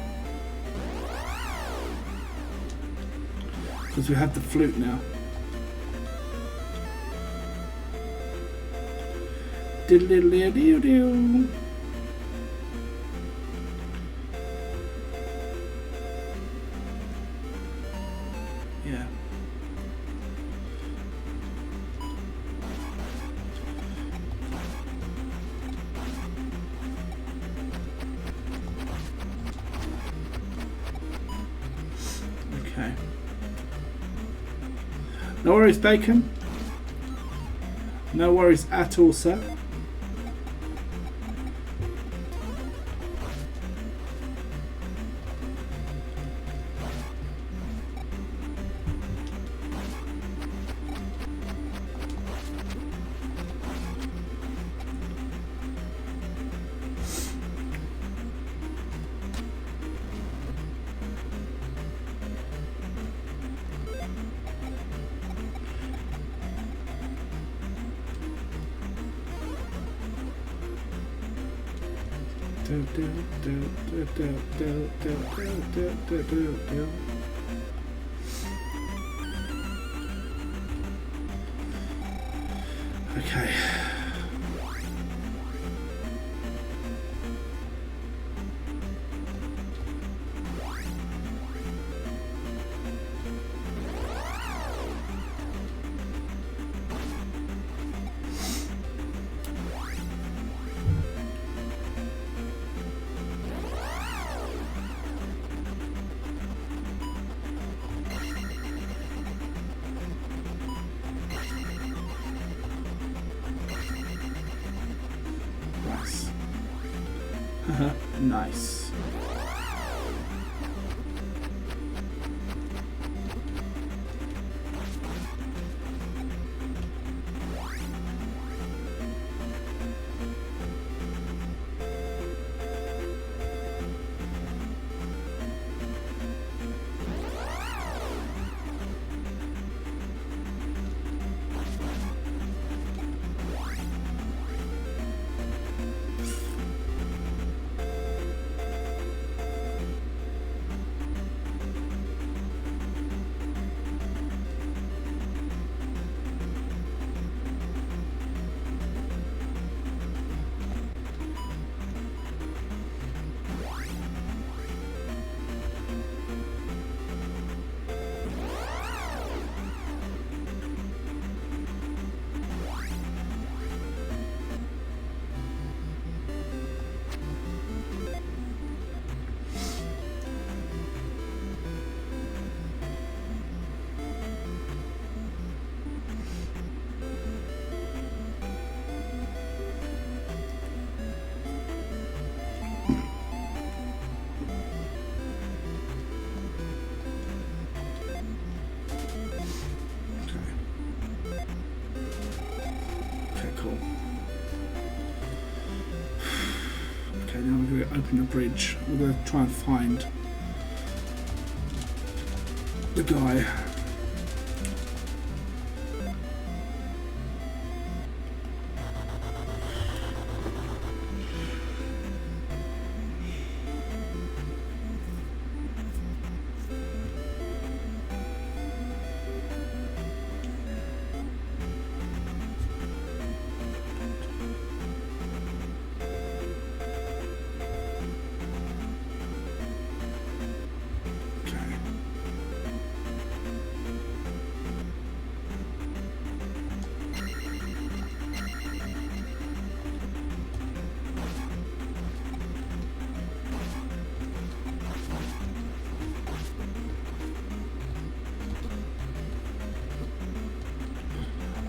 A: Because we have the flute now. Diddle-diddle-diddle-doo. Yeah. Okay. No worries, Bacon. No worries at all, sir. Okay. Nice. we open the bridge. We're going to try and find the guy.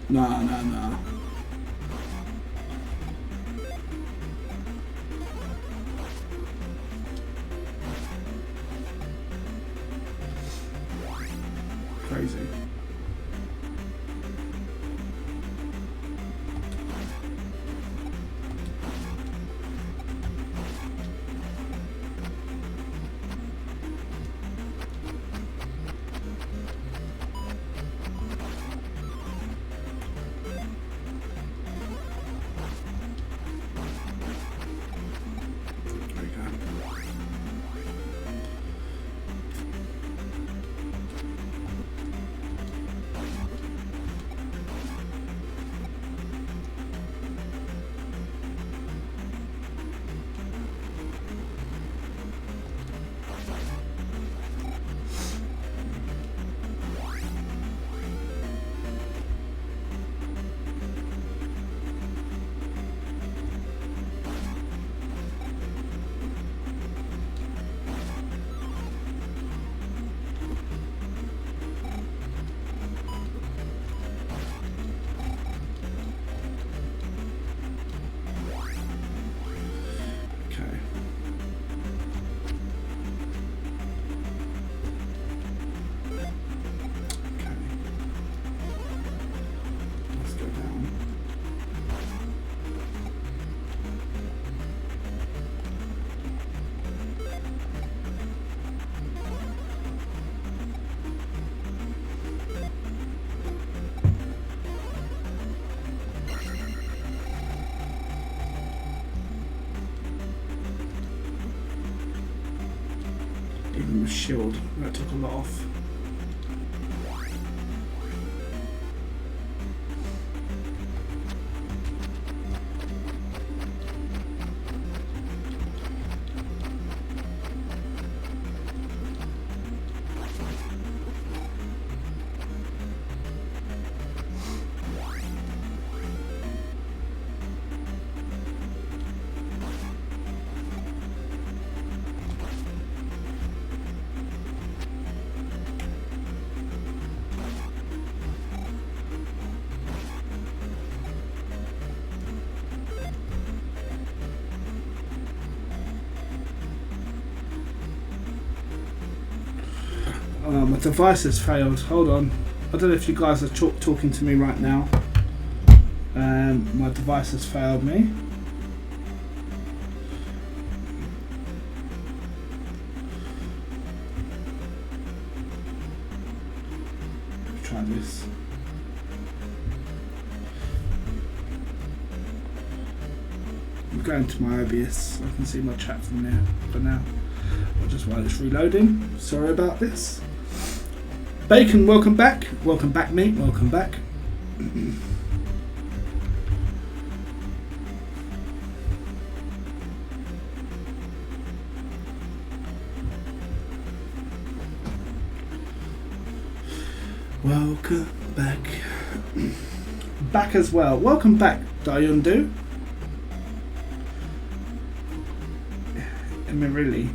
A: No. Crazy. Even with shield, that took a lot off. My device has failed. Hold on. I don't know if you guys are talking to me right now. My device has failed me. Try this. I'm going to my OBS. I can see my chat from there for now. Just while it's reloading. Sorry about this. Bacon, welcome back. Welcome back, mate. Welcome back. Welcome back. Back as well. Welcome back, Dayundu. Emirili.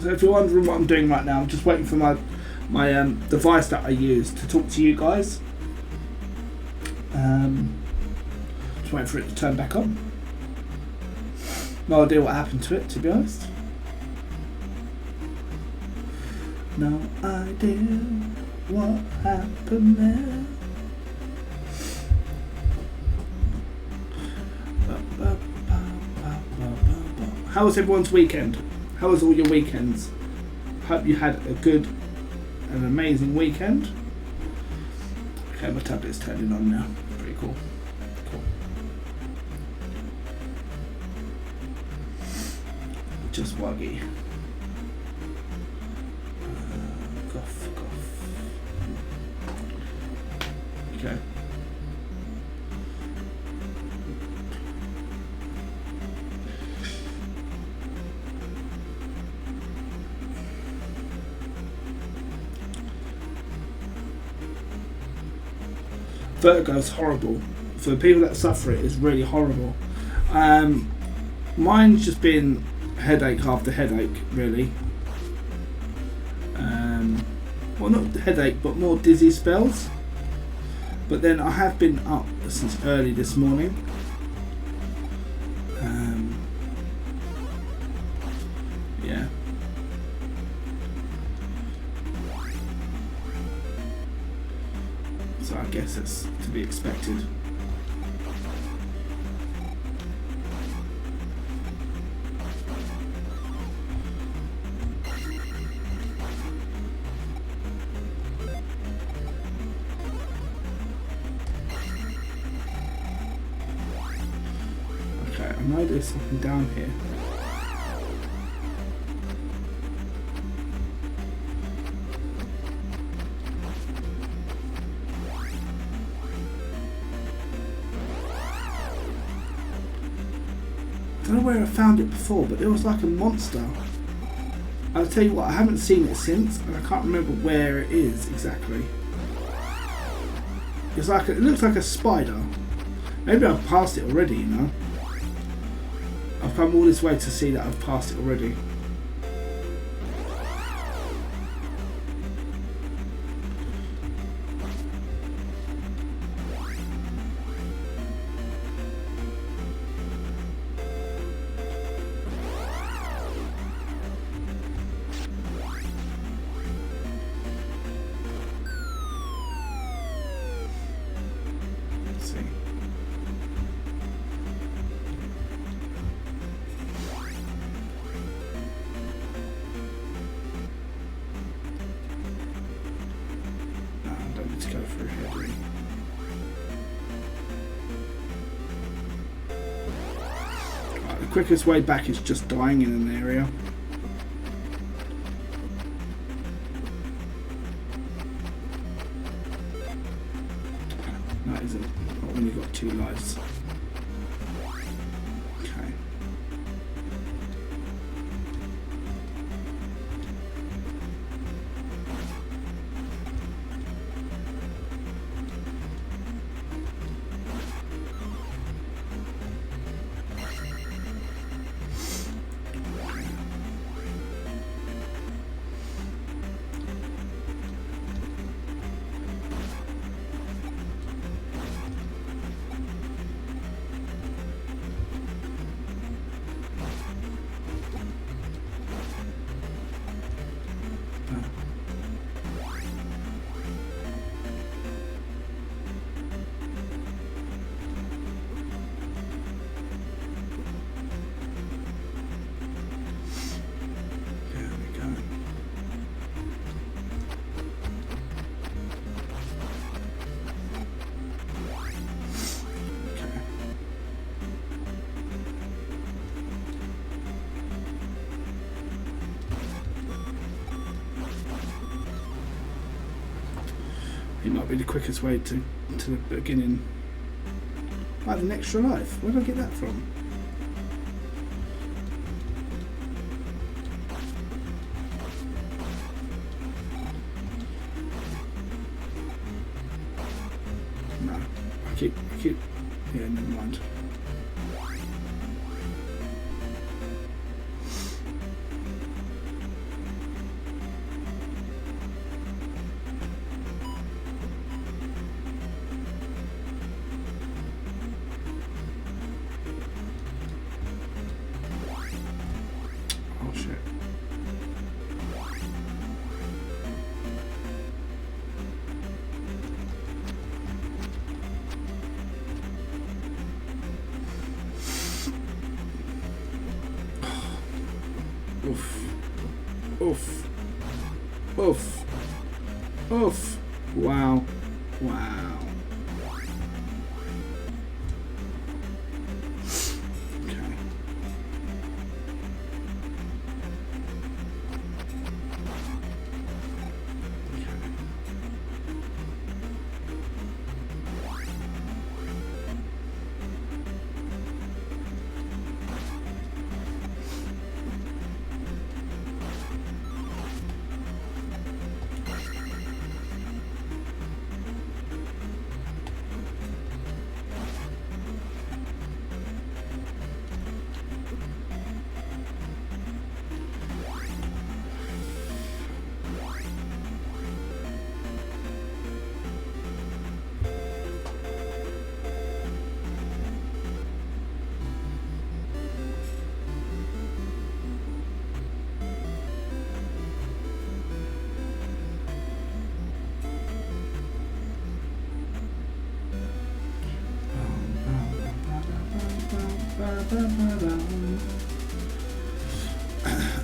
A: So if you're wondering what I'm doing right now, I'm just waiting for my device that I use to talk to you guys. Just waiting for it to turn back on. No idea what happened to it, to be honest. No idea what happened there. How was everyone's weekend? How was all your weekends? Hope you had a good and amazing weekend. Okay, my tablet's turning on now. Pretty cool. Cool. Just wuggy. Goff. Okay. Vertigo's horrible. For the people that suffer it, it's really horrible. Mine's just been headache after headache, really. Well, not headache, but more dizzy spells. But then I have been up since early this morning. Yeah. So I guess it's to be expected. Okay, I know there's something down here. I don't know where I found it before, but it was like a monster. I'll tell you what, I haven't seen it since, and I can't remember where it is exactly. It's like it looks like a spider. Maybe I've passed it already, you know. I've come all this way to see that I've passed it already. Let's go through here, do we? Right, the quickest way back is just dying in an area. That isn't. Not when you've got 2 lives. Okay. It might be the quickest way to the beginning. I had an extra life. Where did I get that from? No. I keep yeah, never mind. Oof. Oof. Oof. Oof. Wow. Wow.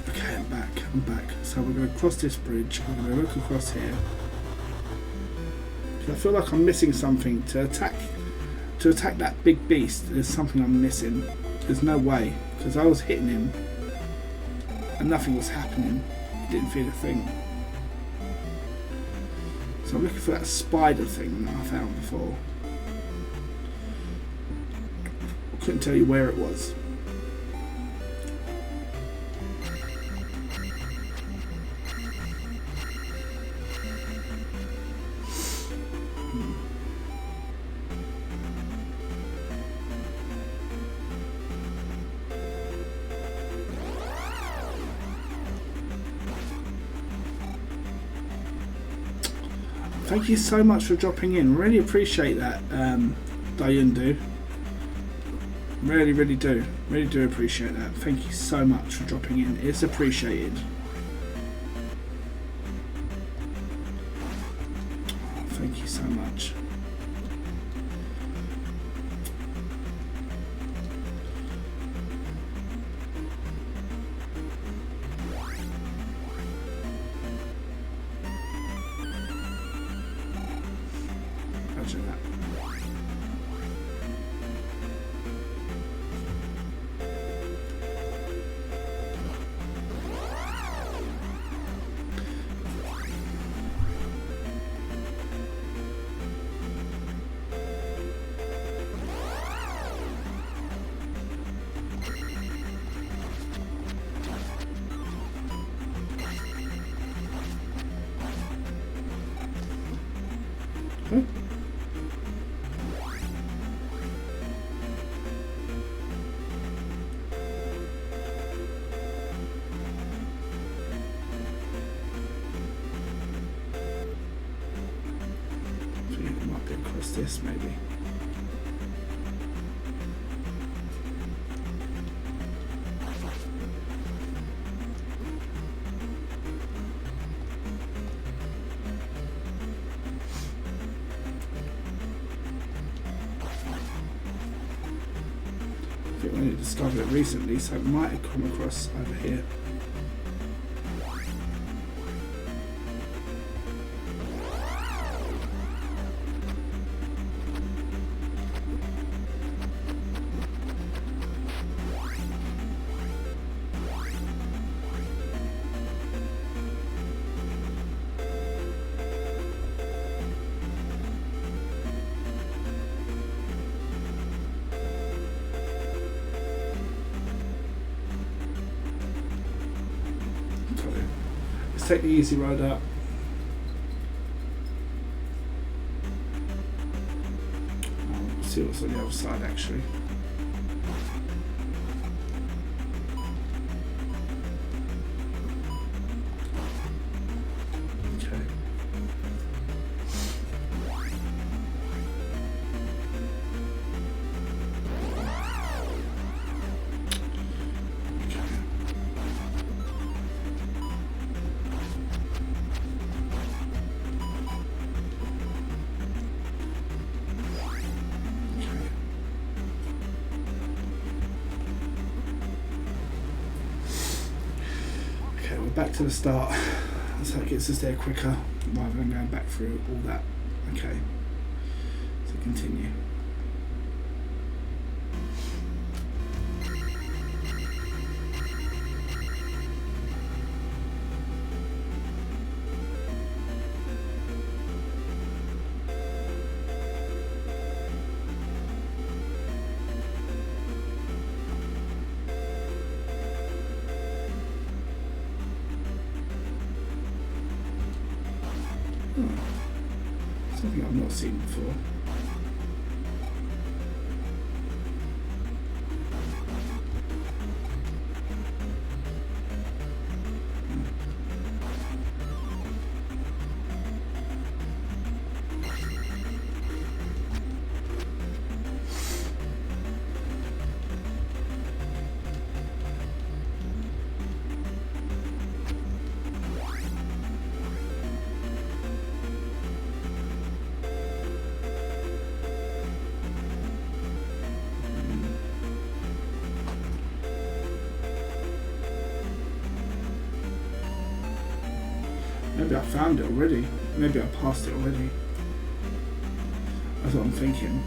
A: Okay, I'm back. So we're going to cross this bridge. I'm going to look across here. I feel like I'm missing something to attack that big beast. There's something I'm missing. There's no way, because I was hitting him and nothing was happening. He didn't feel a thing. So I'm looking for that spider thing that I found before. I couldn't tell you where it was. Thank you so much for dropping in. Really appreciate that, Dayundu. Really, really do. Really do appreciate that. Thank you so much for dropping in. It's appreciated. Thank you so much. Imagine that. This maybe. I think we only discovered it recently, so it might have come across over here. Let's take the easy road up. See what's on the other side actually. back to the start. So it gets us there quicker rather than going back through all that. Okay. So continue. Something I've not seen before. Maybe I found it already. Maybe I passed it already. That's what I'm thinking.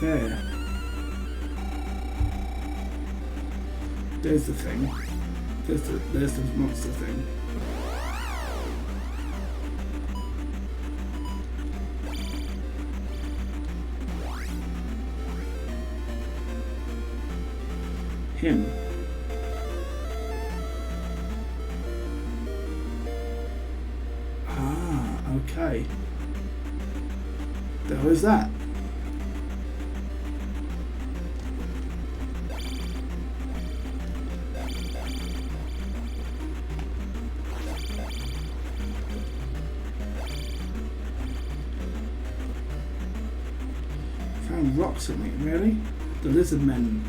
A: There. There's the thing. There's the monster thing. Him. Ah, okay. There was that. Rocks at me, really? The lizard men.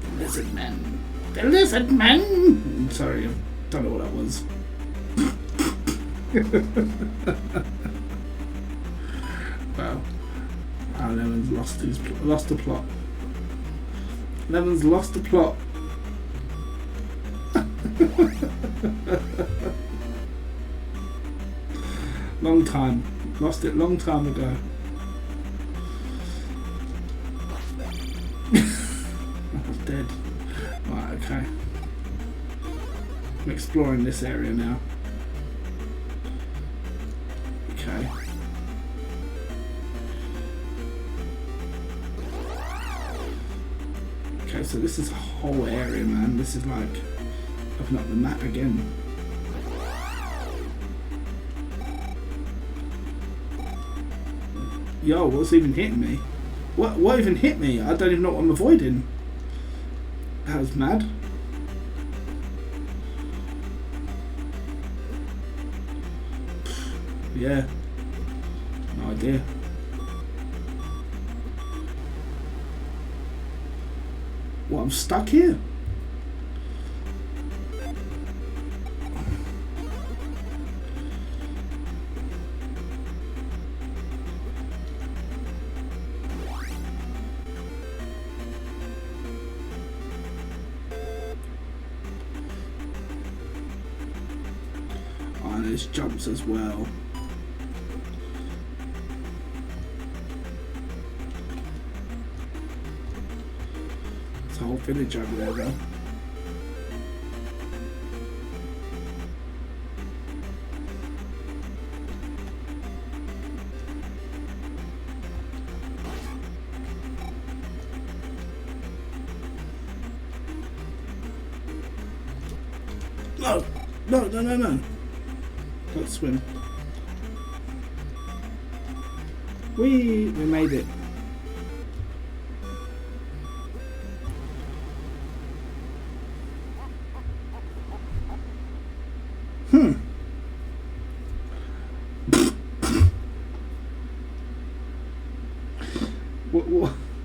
A: The lizard men. The lizard men! Sorry, I don't know what that was. Wow. Wow, Lemon's lost the plot. Lemon's lost the plot. Long time. Lost it long time ago. Dead. Right, okay. I'm exploring this area now. Okay. Okay, so this is a whole area, man. This is like open up the map again. Yo, what's even hitting me? What even hit me? I don't even know what I'm avoiding. That was mad. Yeah. No idea. What, I'm stuck here? Oh, there's jumps as well. a whole village over there, though. No! No, no, no, no. Don't swim. We made it.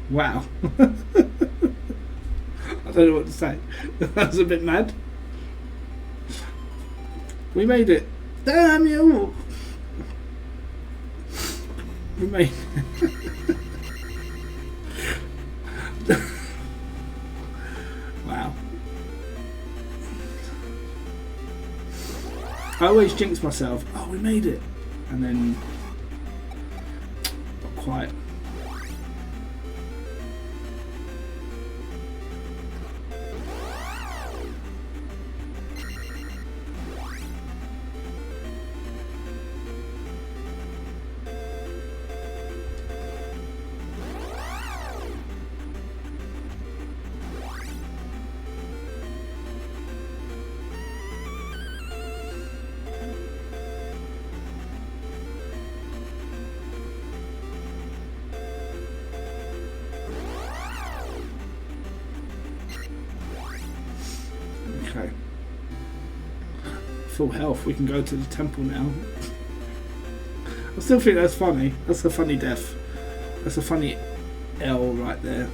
A: Wow. I don't know what to say. That was a bit mad. We made it. Damn you! We made it. Wow. I always jinx myself. Oh, we made it. And then not quite. Okay. Full health. We can go to the temple now. I still think that's funny. That's a funny death. That's a funny L right there.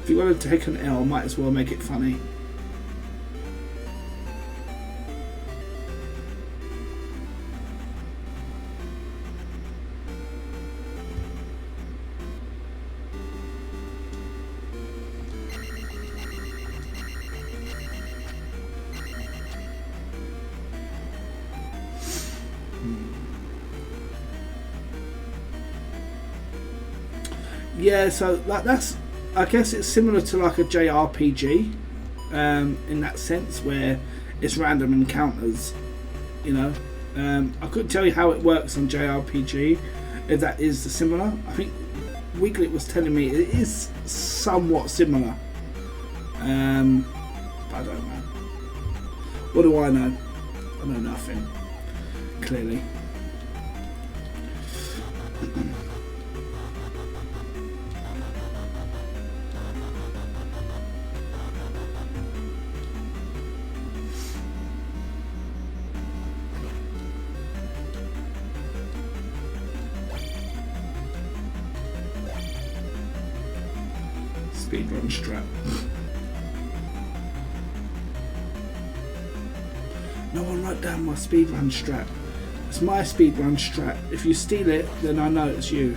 A: If you're going to take an L, might as well make it funny. Yeah, so that's, I guess it's similar to like a JRPG in that sense, where it's random encounters, you know. I couldn't tell you how it works on JRPG, if that is similar. I think Wiglet was telling me it is somewhat similar, but I don't know. What do I know? I know nothing, clearly. Speedrun strat. No one wrote down my speedrun strat. It's my speedrun strat. If you steal it, then I know it's you.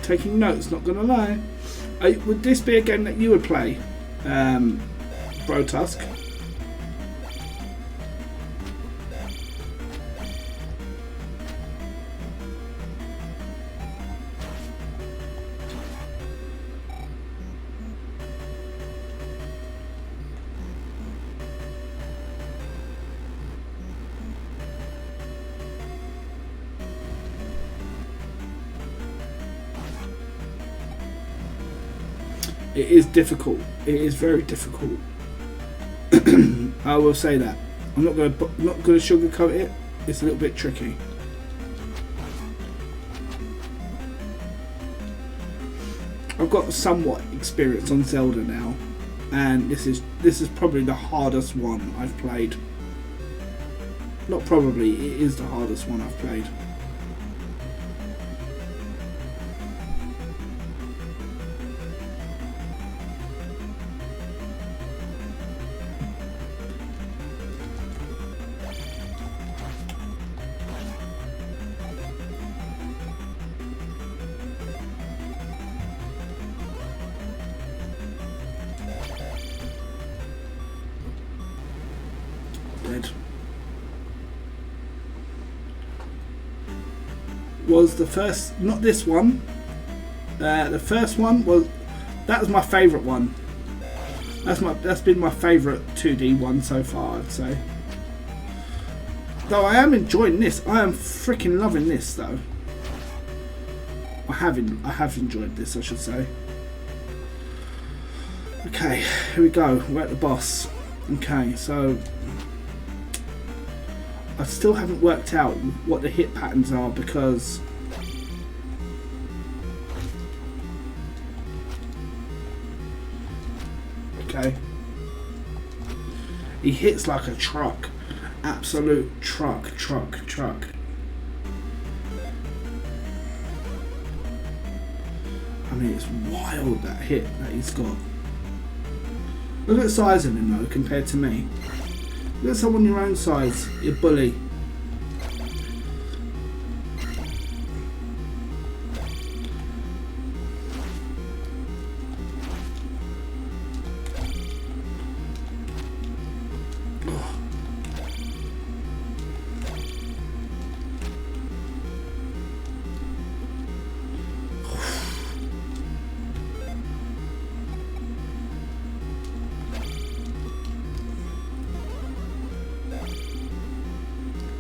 A: Taking notes, not gonna lie. Would this be a game that you would play, Bro Tusk? It is difficult. It is very difficult. I will say that. I'm not going to sugarcoat it. It's a little bit tricky. I've got somewhat experience on Zelda now, and this is probably the hardest one I've played. Not probably. It is the hardest one I've played. said was the first, not this one. The first one that was my favourite one. That's been my favourite 2D one so far, I'd say. Though I am enjoying this. I am freaking loving this though. I have enjoyed this, I should say. Okay, here we go. We're at the boss. Okay, so I still haven't worked out what the hit patterns are because okay, he hits like a truck, absolute truck. I mean, it's wild, that hit that he's got. Look at the size of him though compared to me. Look at someone your own size, you bully.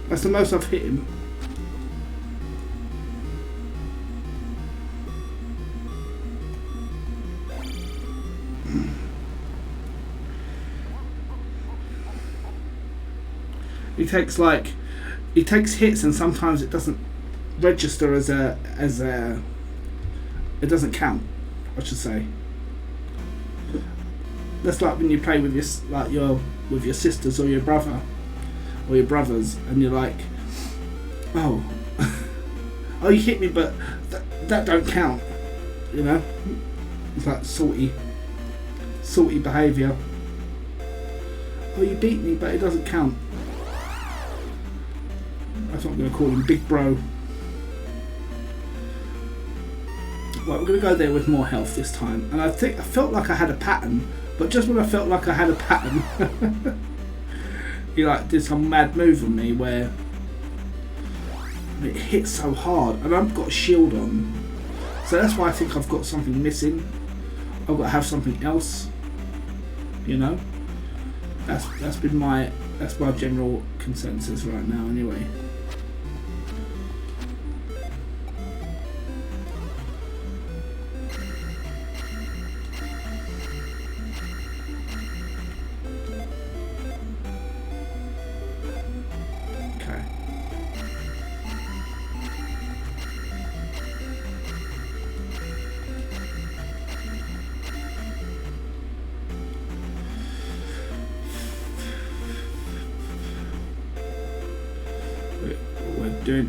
A: That's the most I've hit him. He takes hits and sometimes it doesn't register as a it doesn't count, I should say. That's like when you play with your sisters or your brother. Or your brothers, and you're like, oh, oh, you hit me, but that don't count, you know. It's like salty behaviour. Oh, you beat me, but it doesn't count. That's what I'm going to call him, big bro. Right, we're going to go there with more health this time, and I felt like I had a pattern, but just when I felt like I had a pattern. He did some mad move on me where it hit so hard, and I've got a shield on, so that's why I think I've got something missing. I've got to have something else, you know. That's my general consensus right now, anyway.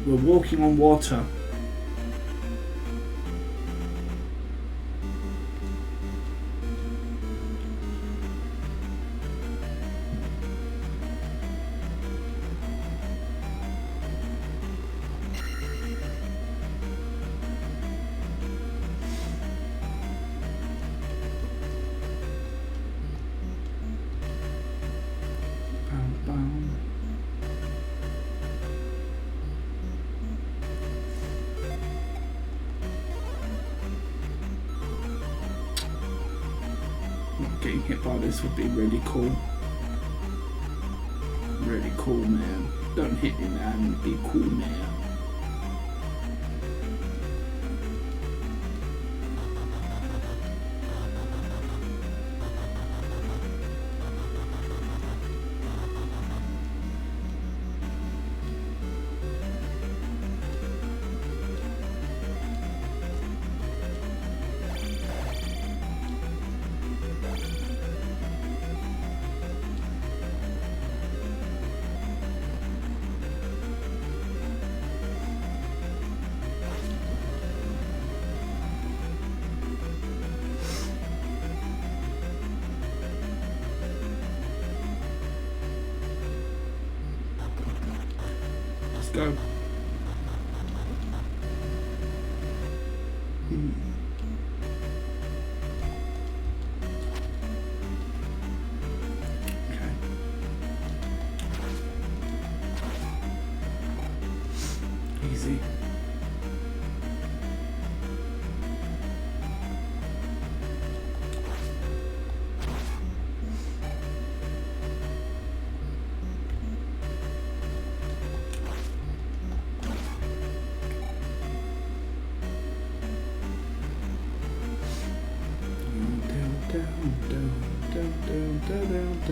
A: We're walking on water. Getting hit by this would be really cool. Really cool, man. Don't hit me, man. Be cool, man. Go. Okay.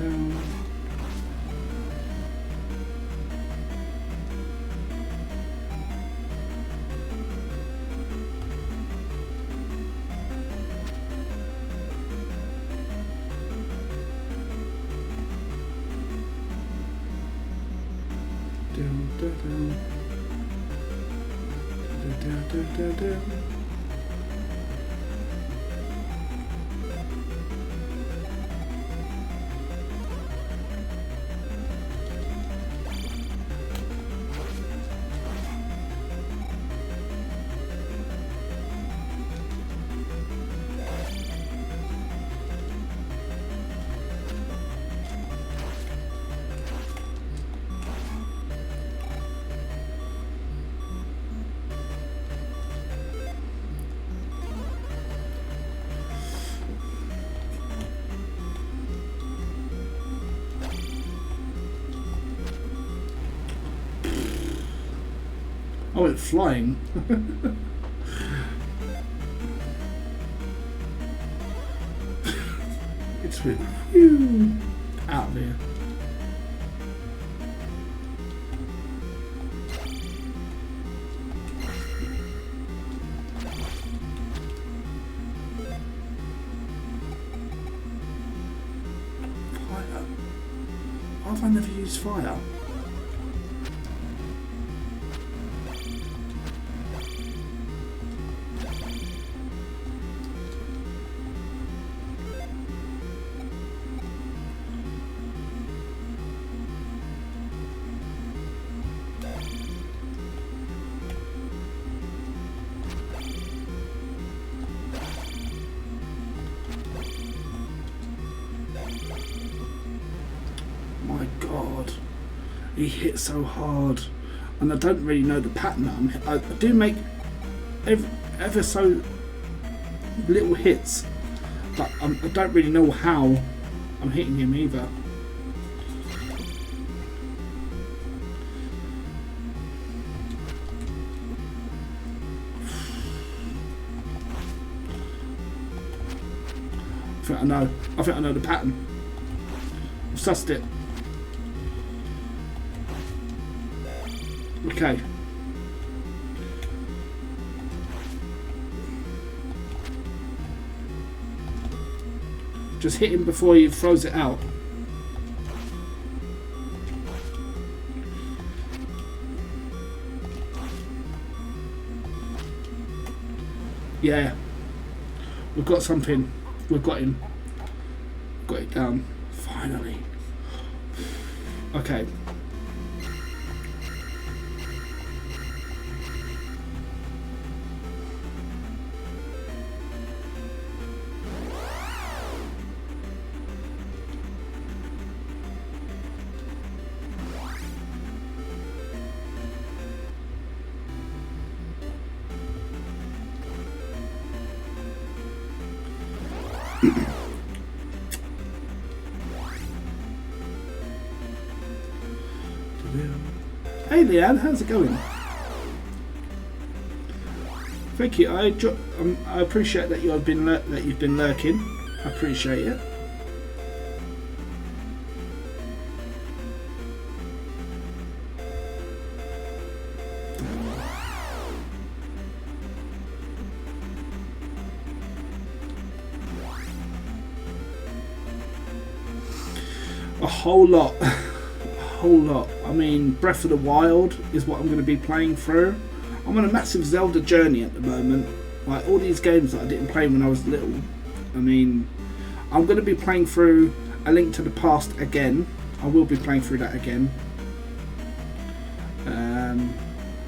A: down. Oh, it's flying. It's with out there. Fire. Why have I never used fire? My God, he hit so hard, and I don't really know the pattern. I do make ever so little hits, but I don't really know how I'm hitting him either. I think I know the pattern. I've sussed it. Okay. Just hit him before he throws it out. Yeah. We've got something. We've got him. Got it down. Finally. Okay. Hey Leanne, how's it going? Thank you. I appreciate that you've been lurking. I appreciate it. A whole lot. Whole lot. I mean, Breath of the Wild is what I'm going to be playing through. I'm on a massive Zelda journey at the moment. Like all these games that I didn't play when I was little. I mean, I'm going to be playing through A Link to the Past again. I will be playing through that again.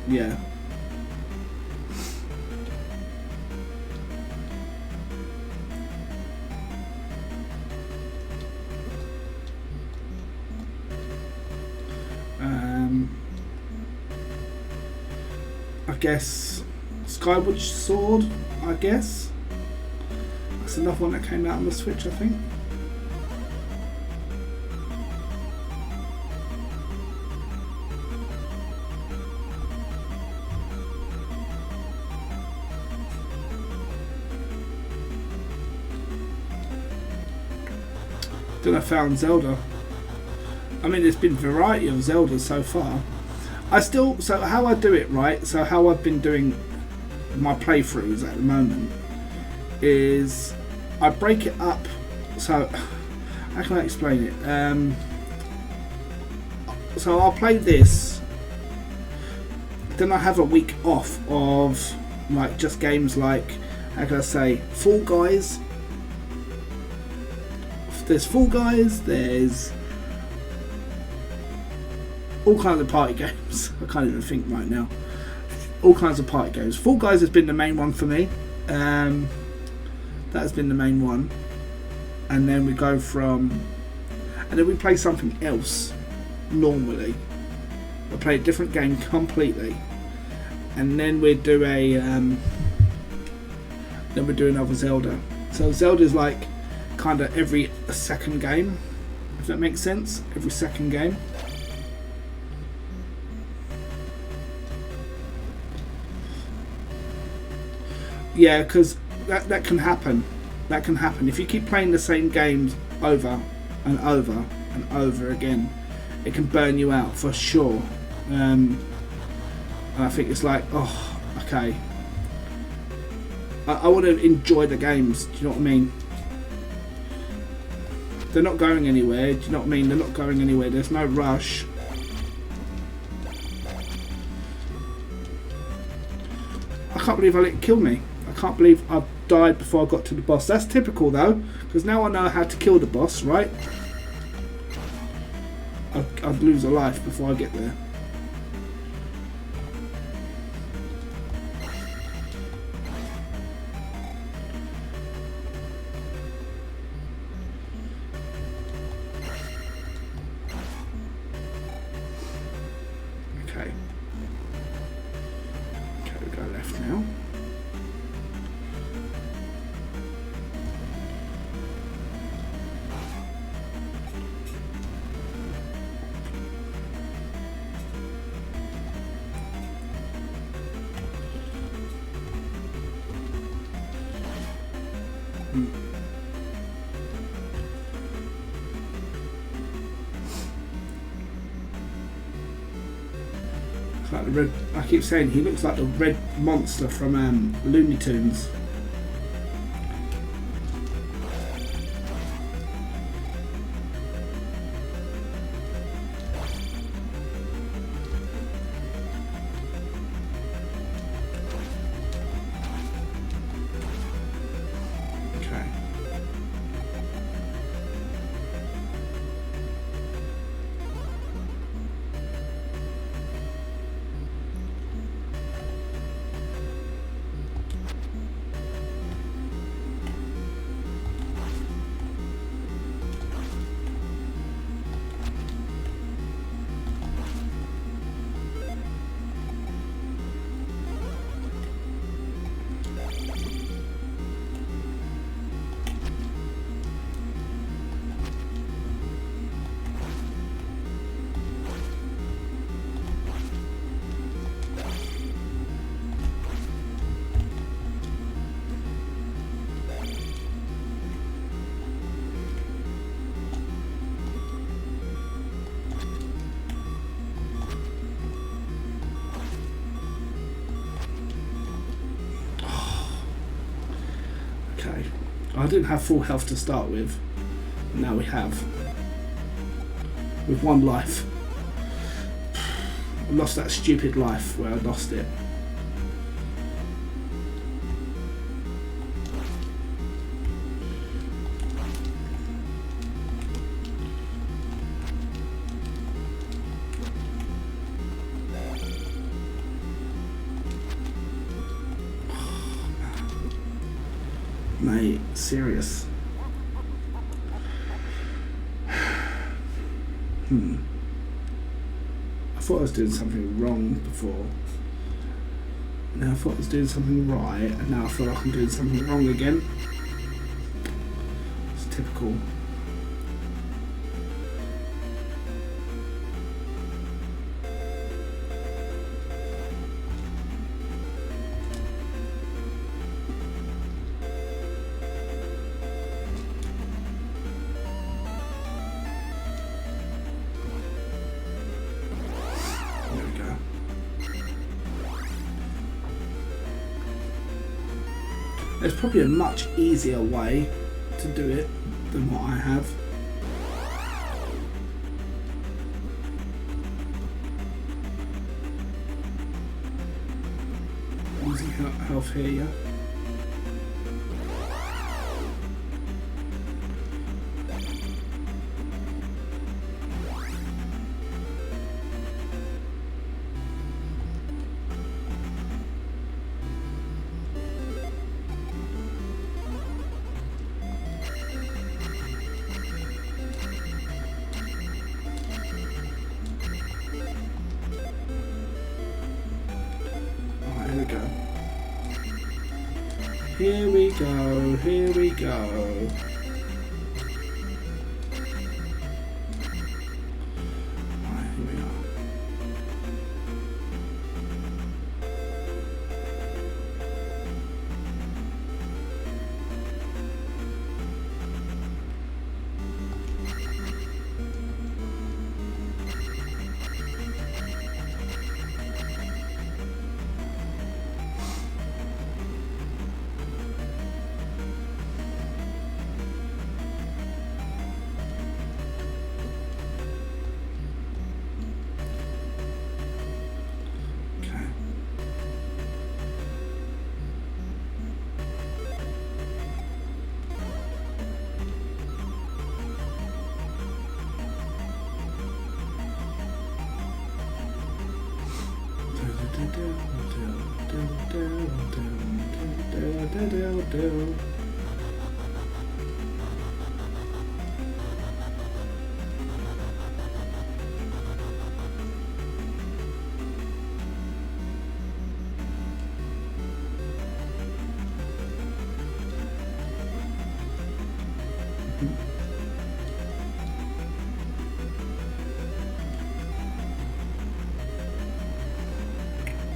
A: Yeah. I guess Skyward Sword, I guess. That's another one that came out on the Switch, I think. Then I found Zelda. I mean, there's been variety of Zeldas so far. So how I do it, right? So how I've been doing my playthroughs at the moment is I break it up. So how can I explain it? So I'll play this, then I have a week off of like just games like, how can I say, Fall Guys. There's Fall Guys, there's all kinds of party games. I can't even think right now. All kinds of party games. Fall Guys has been the main one for me. That has been the main one. And then we go from... And then we play something else normally. We play a different game completely. And then we do a... then we do another Zelda. So Zelda's like kind of every second game. If that makes sense. Every second game. Yeah, because that can happen. That can happen. If you keep playing the same games over and over and over again, it can burn you out for sure. And I think it's like, oh, okay. I want to enjoy the games, do you know what I mean? They're not going anywhere, do you know what I mean? They're not going anywhere, there's no rush. I can't believe I let it kill me. I can't believe I've died before I got to the boss. That's typical though, because now I know how to kill the boss, right? I'd lose a life before I get there. Okay. Okay, we go left now. Like the red, I keep saying he looks like the red monster from Looney Tunes. Okay. Okay, I didn't have full health to start with, and now we have. With one life. I lost that stupid life where I lost it. Mate, serious. I thought I was doing something wrong before. Now I thought I was doing something right, and now I feel like I'm doing something wrong again. It's typical. There's probably a much easier way to do it than what I have. Losing health here, yeah. Here we go, here we go. Right, here we are.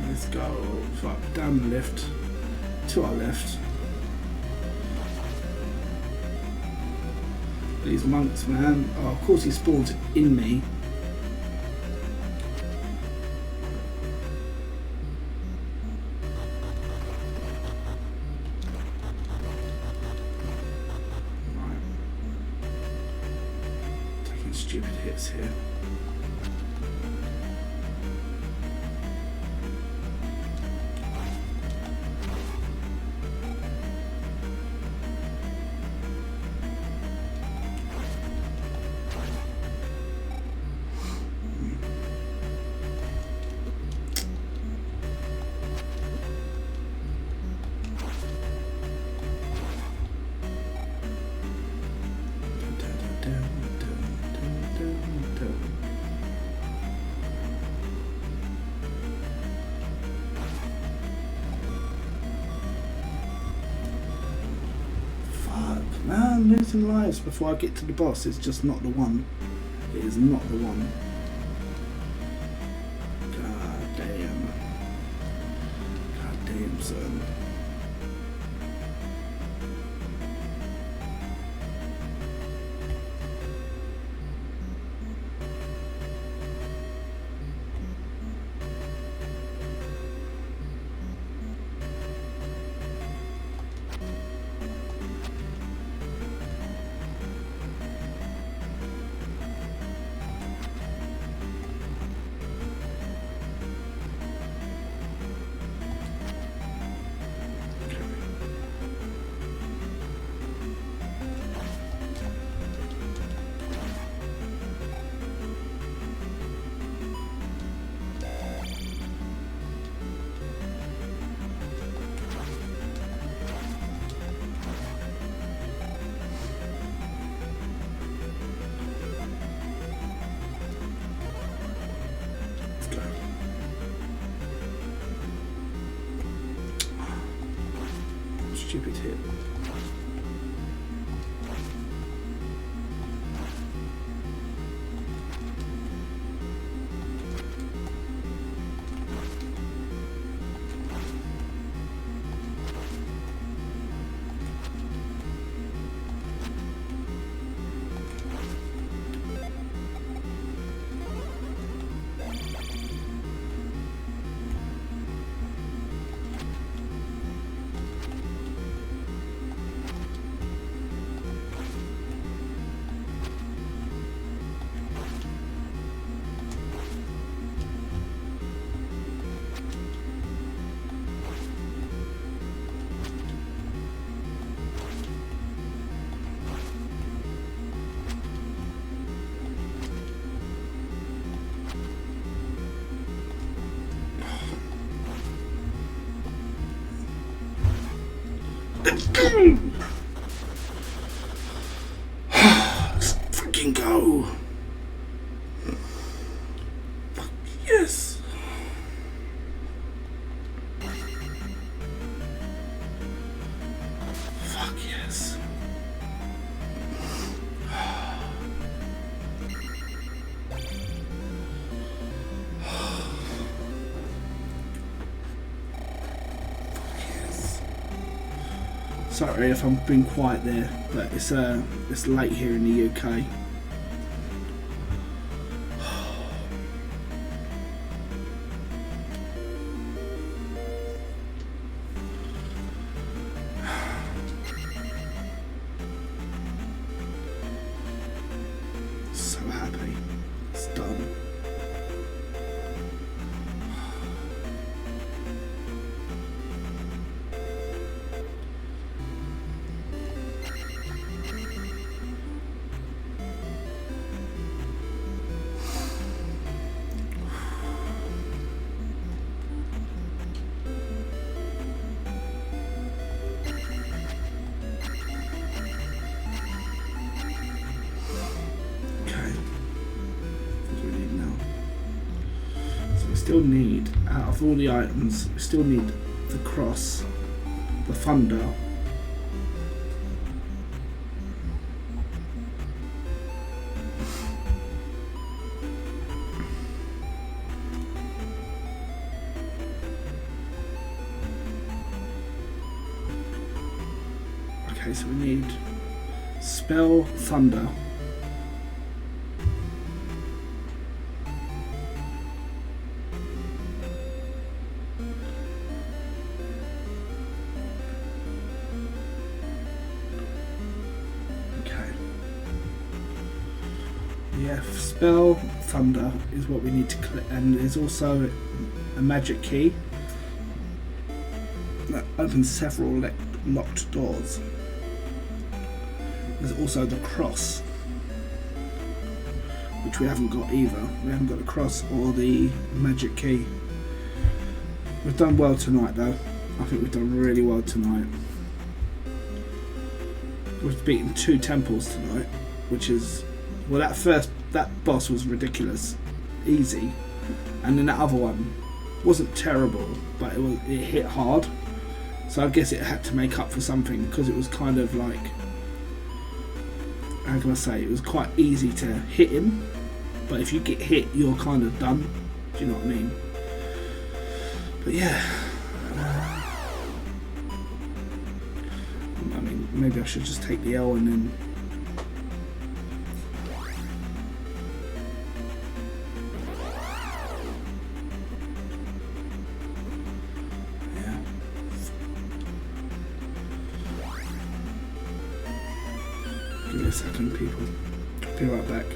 A: Let's go up, down the lift, to our left. These monks, man. Oh, of course he spawns in me. Right. Taking stupid hits here. Man, losing lives before I get to the boss is just not the one. It is not the one. God damn. God damn, son. Stupid hit. Let's fucking go. Yes. Fuck yes. Sorry if I'm being quiet there, but it's late here in the UK. So happy it's done. Still need, out of all the items, we still need the cross, the thunder, okay, so we need spell, thunder. Yeah, spell, thunder is what we need to collect, and there's also a magic key that opens several locked doors. There's also the cross, which we haven't got either. We haven't got the cross or the magic key. We've done well tonight though. I think we've done really well tonight. We've beaten 2 temples tonight, which is, well, that boss was ridiculous, easy, and then that other one wasn't terrible, but it hit hard. So I guess it had to make up for something, because it was kind of like, how can I say, it was quite easy to hit him, but if you get hit, you're kind of done. Do you know what I mean? But yeah, I mean, maybe I should just take the L and then. Give me a second, people. Be right back.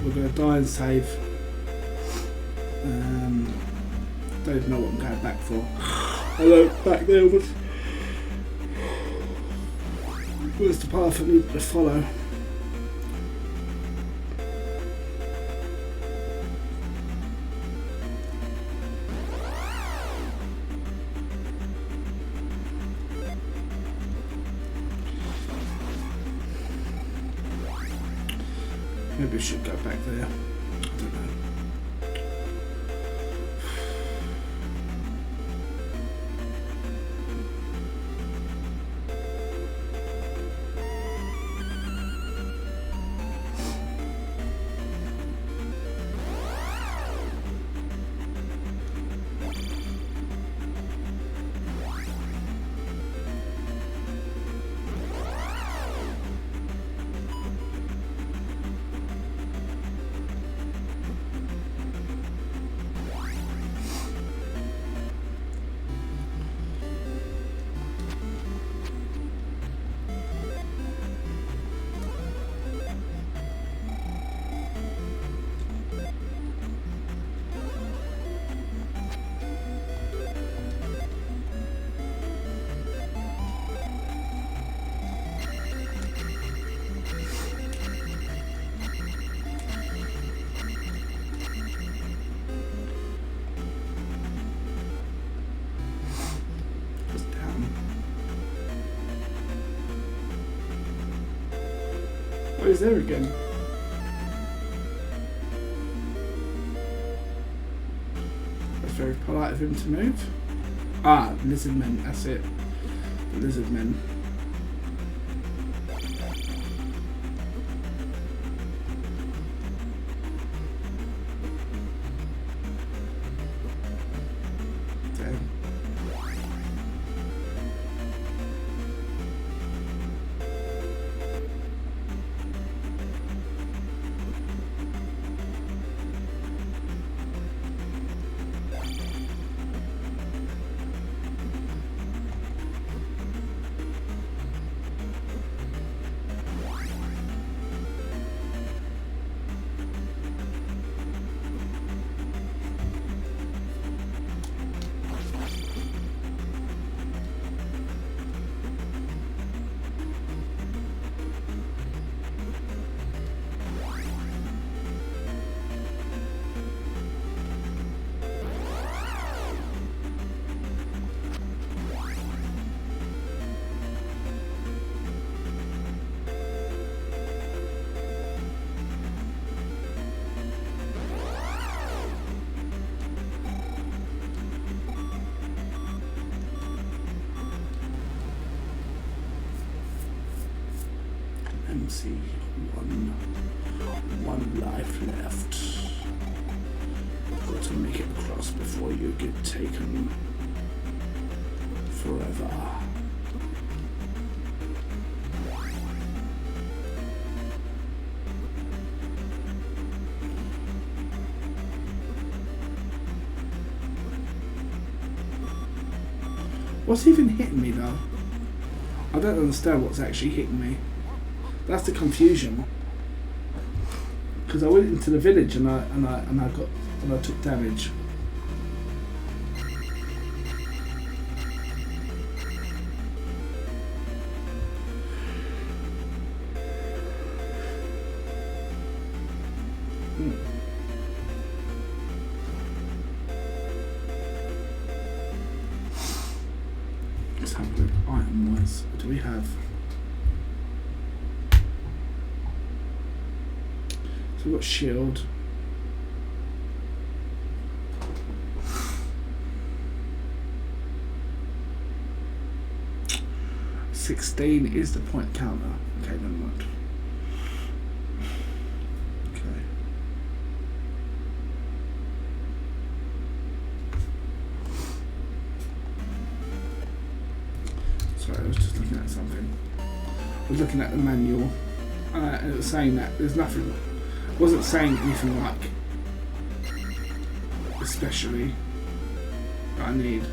A: We're going to die and save. Don't even know what I'm going back for. Hello, back there. What's the path I need to follow? Maybe I should go back there. I don't know. Oh, he's there again. That's very polite of him to move. Ah, lizard men, that's it. The lizard men. Damn. MC, one life left. Got to make it across before you get taken forever. What's even hitting me though? I don't understand what's actually hitting me. That's the confusion. Because I went into the village and I took damage. Let's have a look. Item wise, what do we have? So we've got shield. $16 is the point counter. Okay, never mind. Okay. Sorry, I was just looking at something. I was looking at the manual, and it was saying that there's nothing. It wasn't saying anything like especially that I need.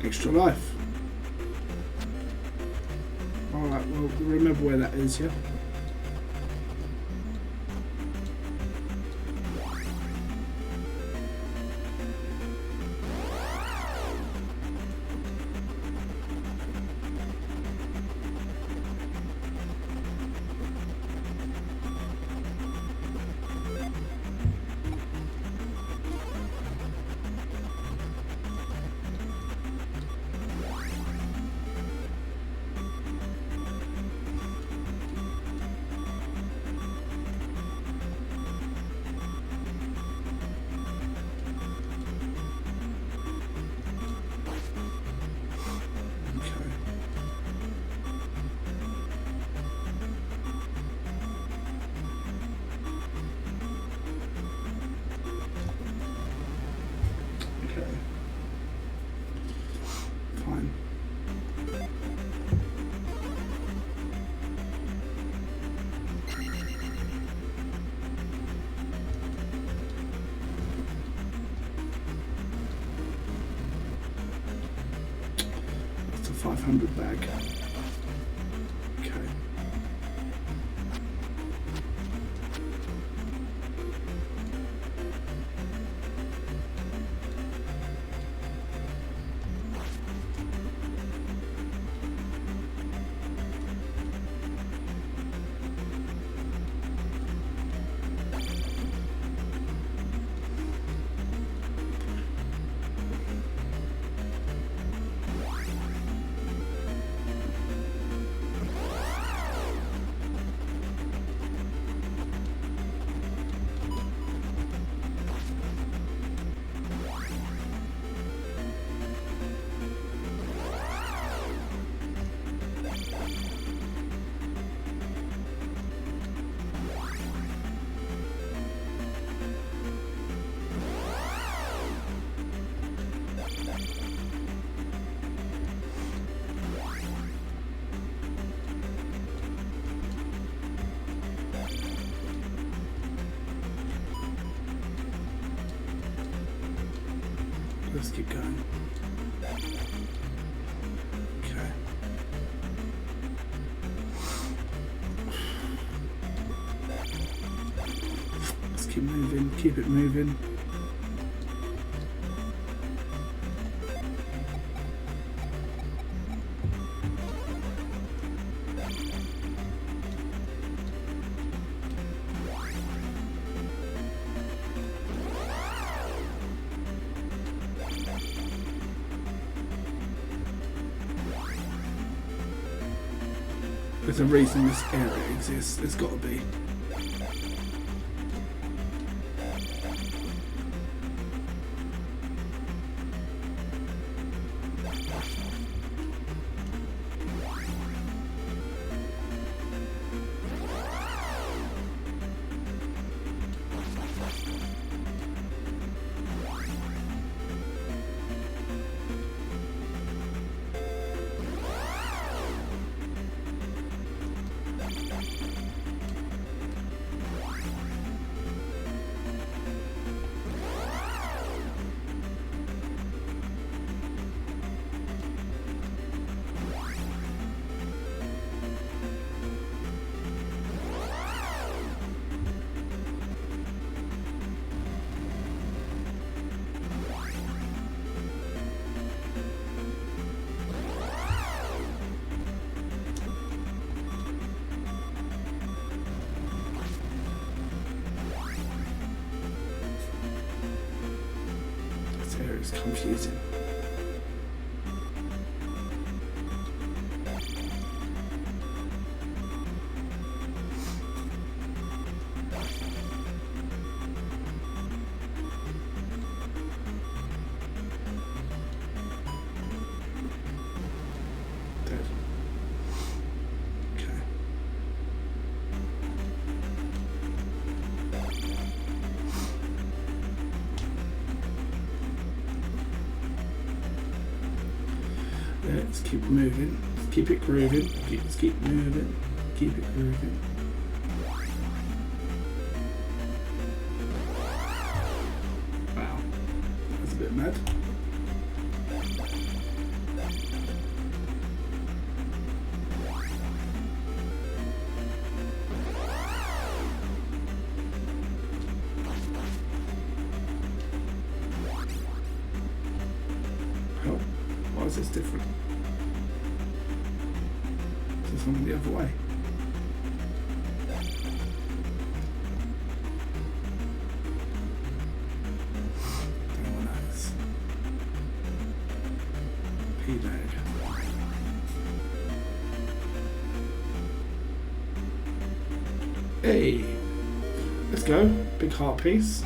A: Extra life. Alright, well, remember where that is, yeah? That's a 500 bag. Okay. Let's keep going. Okay. Let's keep moving, keep it moving. There's a reason this area exists. There's got to be. It's confusing. Dead. Okay. Let's keep moving. Let's keep it grooving. Let's keep moving. Keep it grooving. Wow. That's a bit mad. is this different? Is this one the other way? No one knows. P-load. Hey, let's go. Big heart piece.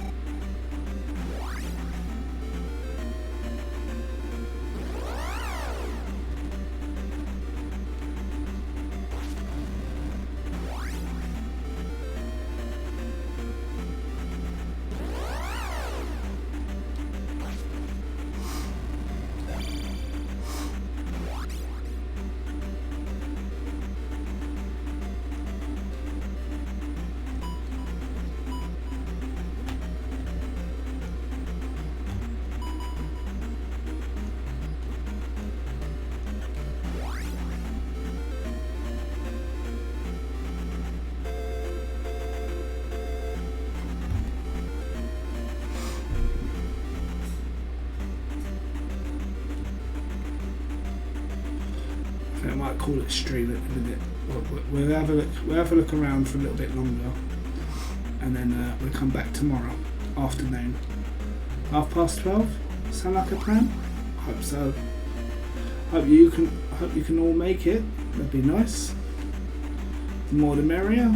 A: I might call it stream at the minute. We'll have a look. We'll have a look around for a little bit longer, and then we'll come back tomorrow afternoon, 12:30. Sound like a plan? Hope so. Hope you can all make it. That'd be nice. The more the merrier.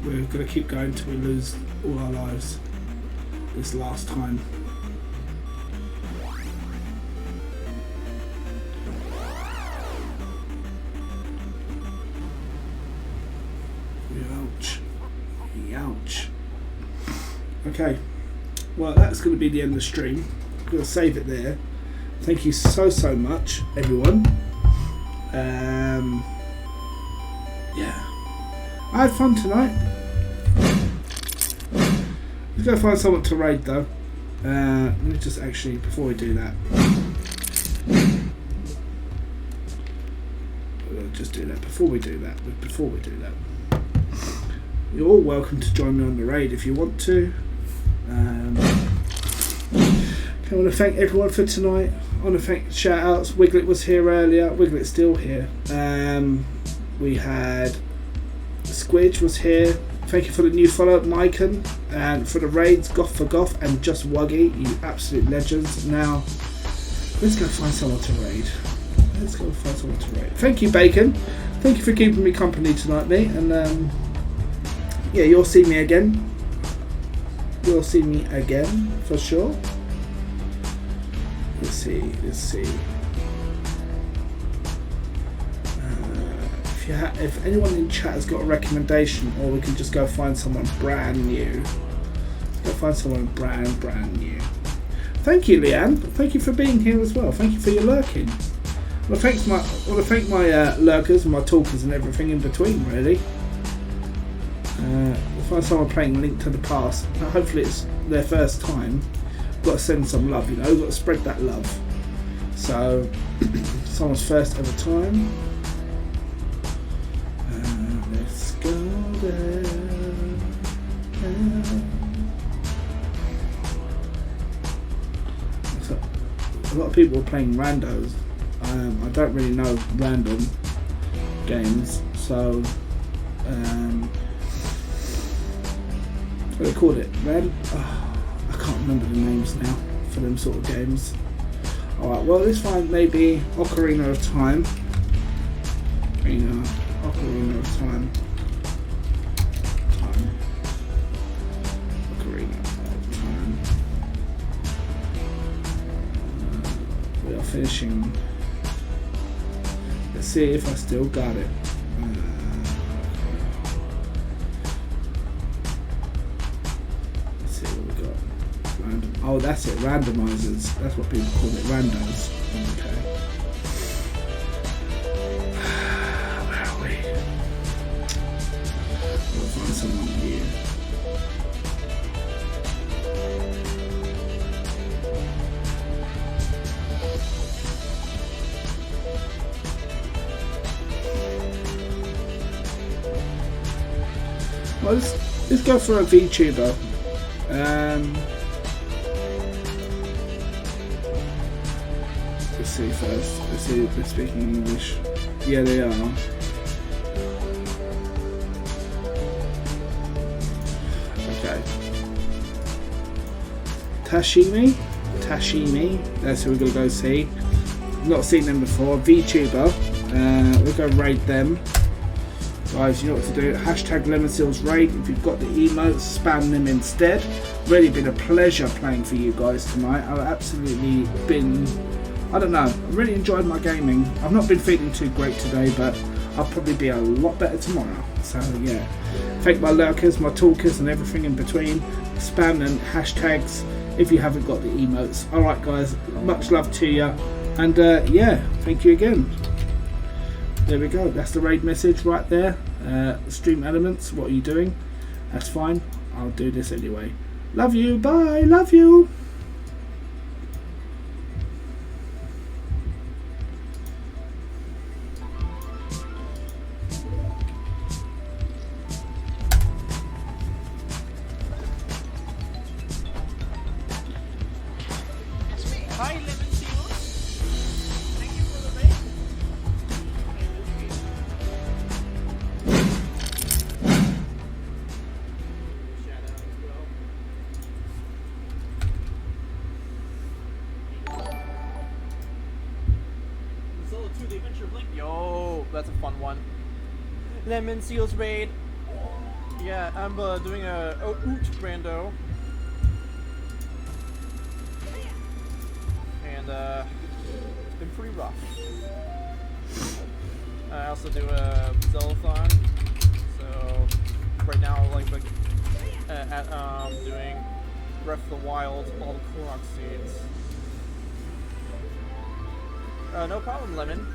A: We're gonna keep going till we lose all our lives this last time. Ouch. Ouch. Okay. Well, that's going to be the end of the stream. I'm going to save it there. Thank you so much, everyone. Yeah. I had fun tonight. Let's go find someone to raid though. Let me just actually, before we do that, we'll just do that. Before we do that, you're all welcome to join me on the raid if you want to. I want to thank everyone for tonight. I want to thank shout outs. Wiglet was here earlier. Wiglet's still here. We had Squidge was here. Thank you for the new follow, Mycon, and for the raids, Goth for Goth and Just Wuggy, you absolute legends. Now, let's go find someone to raid. Thank you, Bacon. Thank you for keeping me company tonight, mate. And yeah, you'll see me again. You'll see me again for sure. Let's see. If anyone in chat has got a recommendation, or we can just go find someone brand new. Go find someone brand new. Thank you, Leanne. Thank you for being here as well. Thank you for your lurking. I want to thank my lurkers and my talkers and everything in between, really. We'll find someone playing Link to the Past. Now, hopefully it's their first time. Got to send some love, you know. Got to spread that love. So, someone's first ever time. Let's go there. So, a lot of people are playing randos. I don't really know random games, so what do they call it? I can't remember the names now for them sort of games. Alright, well let's find maybe Ocarina of Time. Ocarina of Time. Ocarina of Time. We are finishing. Let's see if I still got it. Let's see what we got. Random. Oh, that's it. Randomizers. That's what people call it. Randos. Okay. Where are we? to someone here. Well, let's go for a VTuber. Let's see first. Let's see if they're speaking English. Yeah, they are. Okay. Tashimi. That's who we're gonna go see. Not seen them before. VTuber. We'll go raid them. Guys, you know what to do. Hashtag Lemonseals Raid. If you've got the emotes, spam them instead. Really been a pleasure playing for you guys tonight. I've absolutely been, I don't know, I've really enjoyed my gaming. I've not been feeling too great today, but I'll probably be a lot better tomorrow. So yeah, thank my lurkers, my talkers and everything in between. Spam and hashtags if you haven't got the emotes. Alright guys, much love to you. And yeah, thank you again. There we go, that's the raid message right there. Stream elements, what are you doing? That's fine, I'll do this anyway. Love you, bye, love you.
D: Hi, Lemonseals. Thank you for the raid. Shout out as well. Zelda 2: The Adventure of Link. Yo, that's a fun one. Lemonseals raid. Yeah, I'm doing a oot rando. And it's been pretty rough. I also do a Zeldathon, so right now doing Breath of the Wild, all the Korok seeds. No problem, Lemon.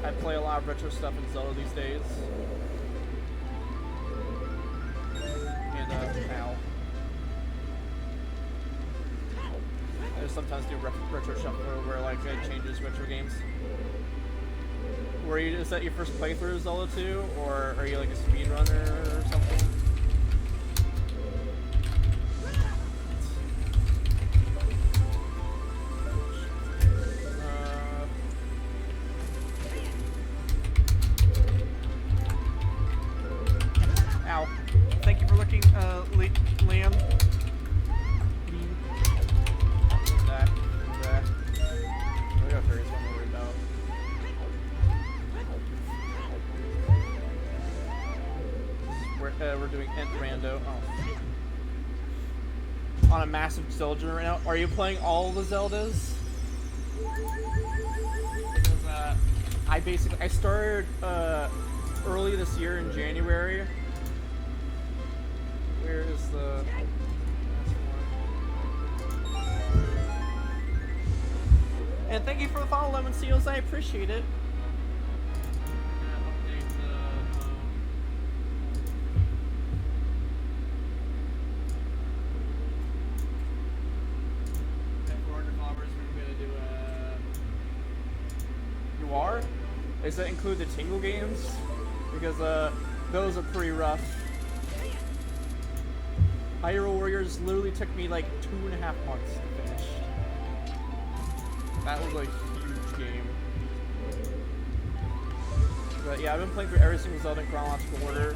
D: I play a lot of retro stuff in Zelda these days. And ow. I just sometimes do retro shuffle where like it changes retro games. Is that your first playthrough of Zelda 2, or are you like a speedrunner or something? Ow. Thank you for looking, Liam. That. We got fairies one to worry about. We're doing Ent Rando. Oh. On a massive Zelda right now. Are you playing all the Zeldas? Because, I started early this year in January. Where is the... And thank you for the follow, Lemonseals. I appreciate it. You are? Does that include the Tingle games? Because those are pretty rough. Hyrule Warriors literally took me like 2.5 months to finish. That was a huge game. But yeah, I've been playing through every single Zelda in chronological order.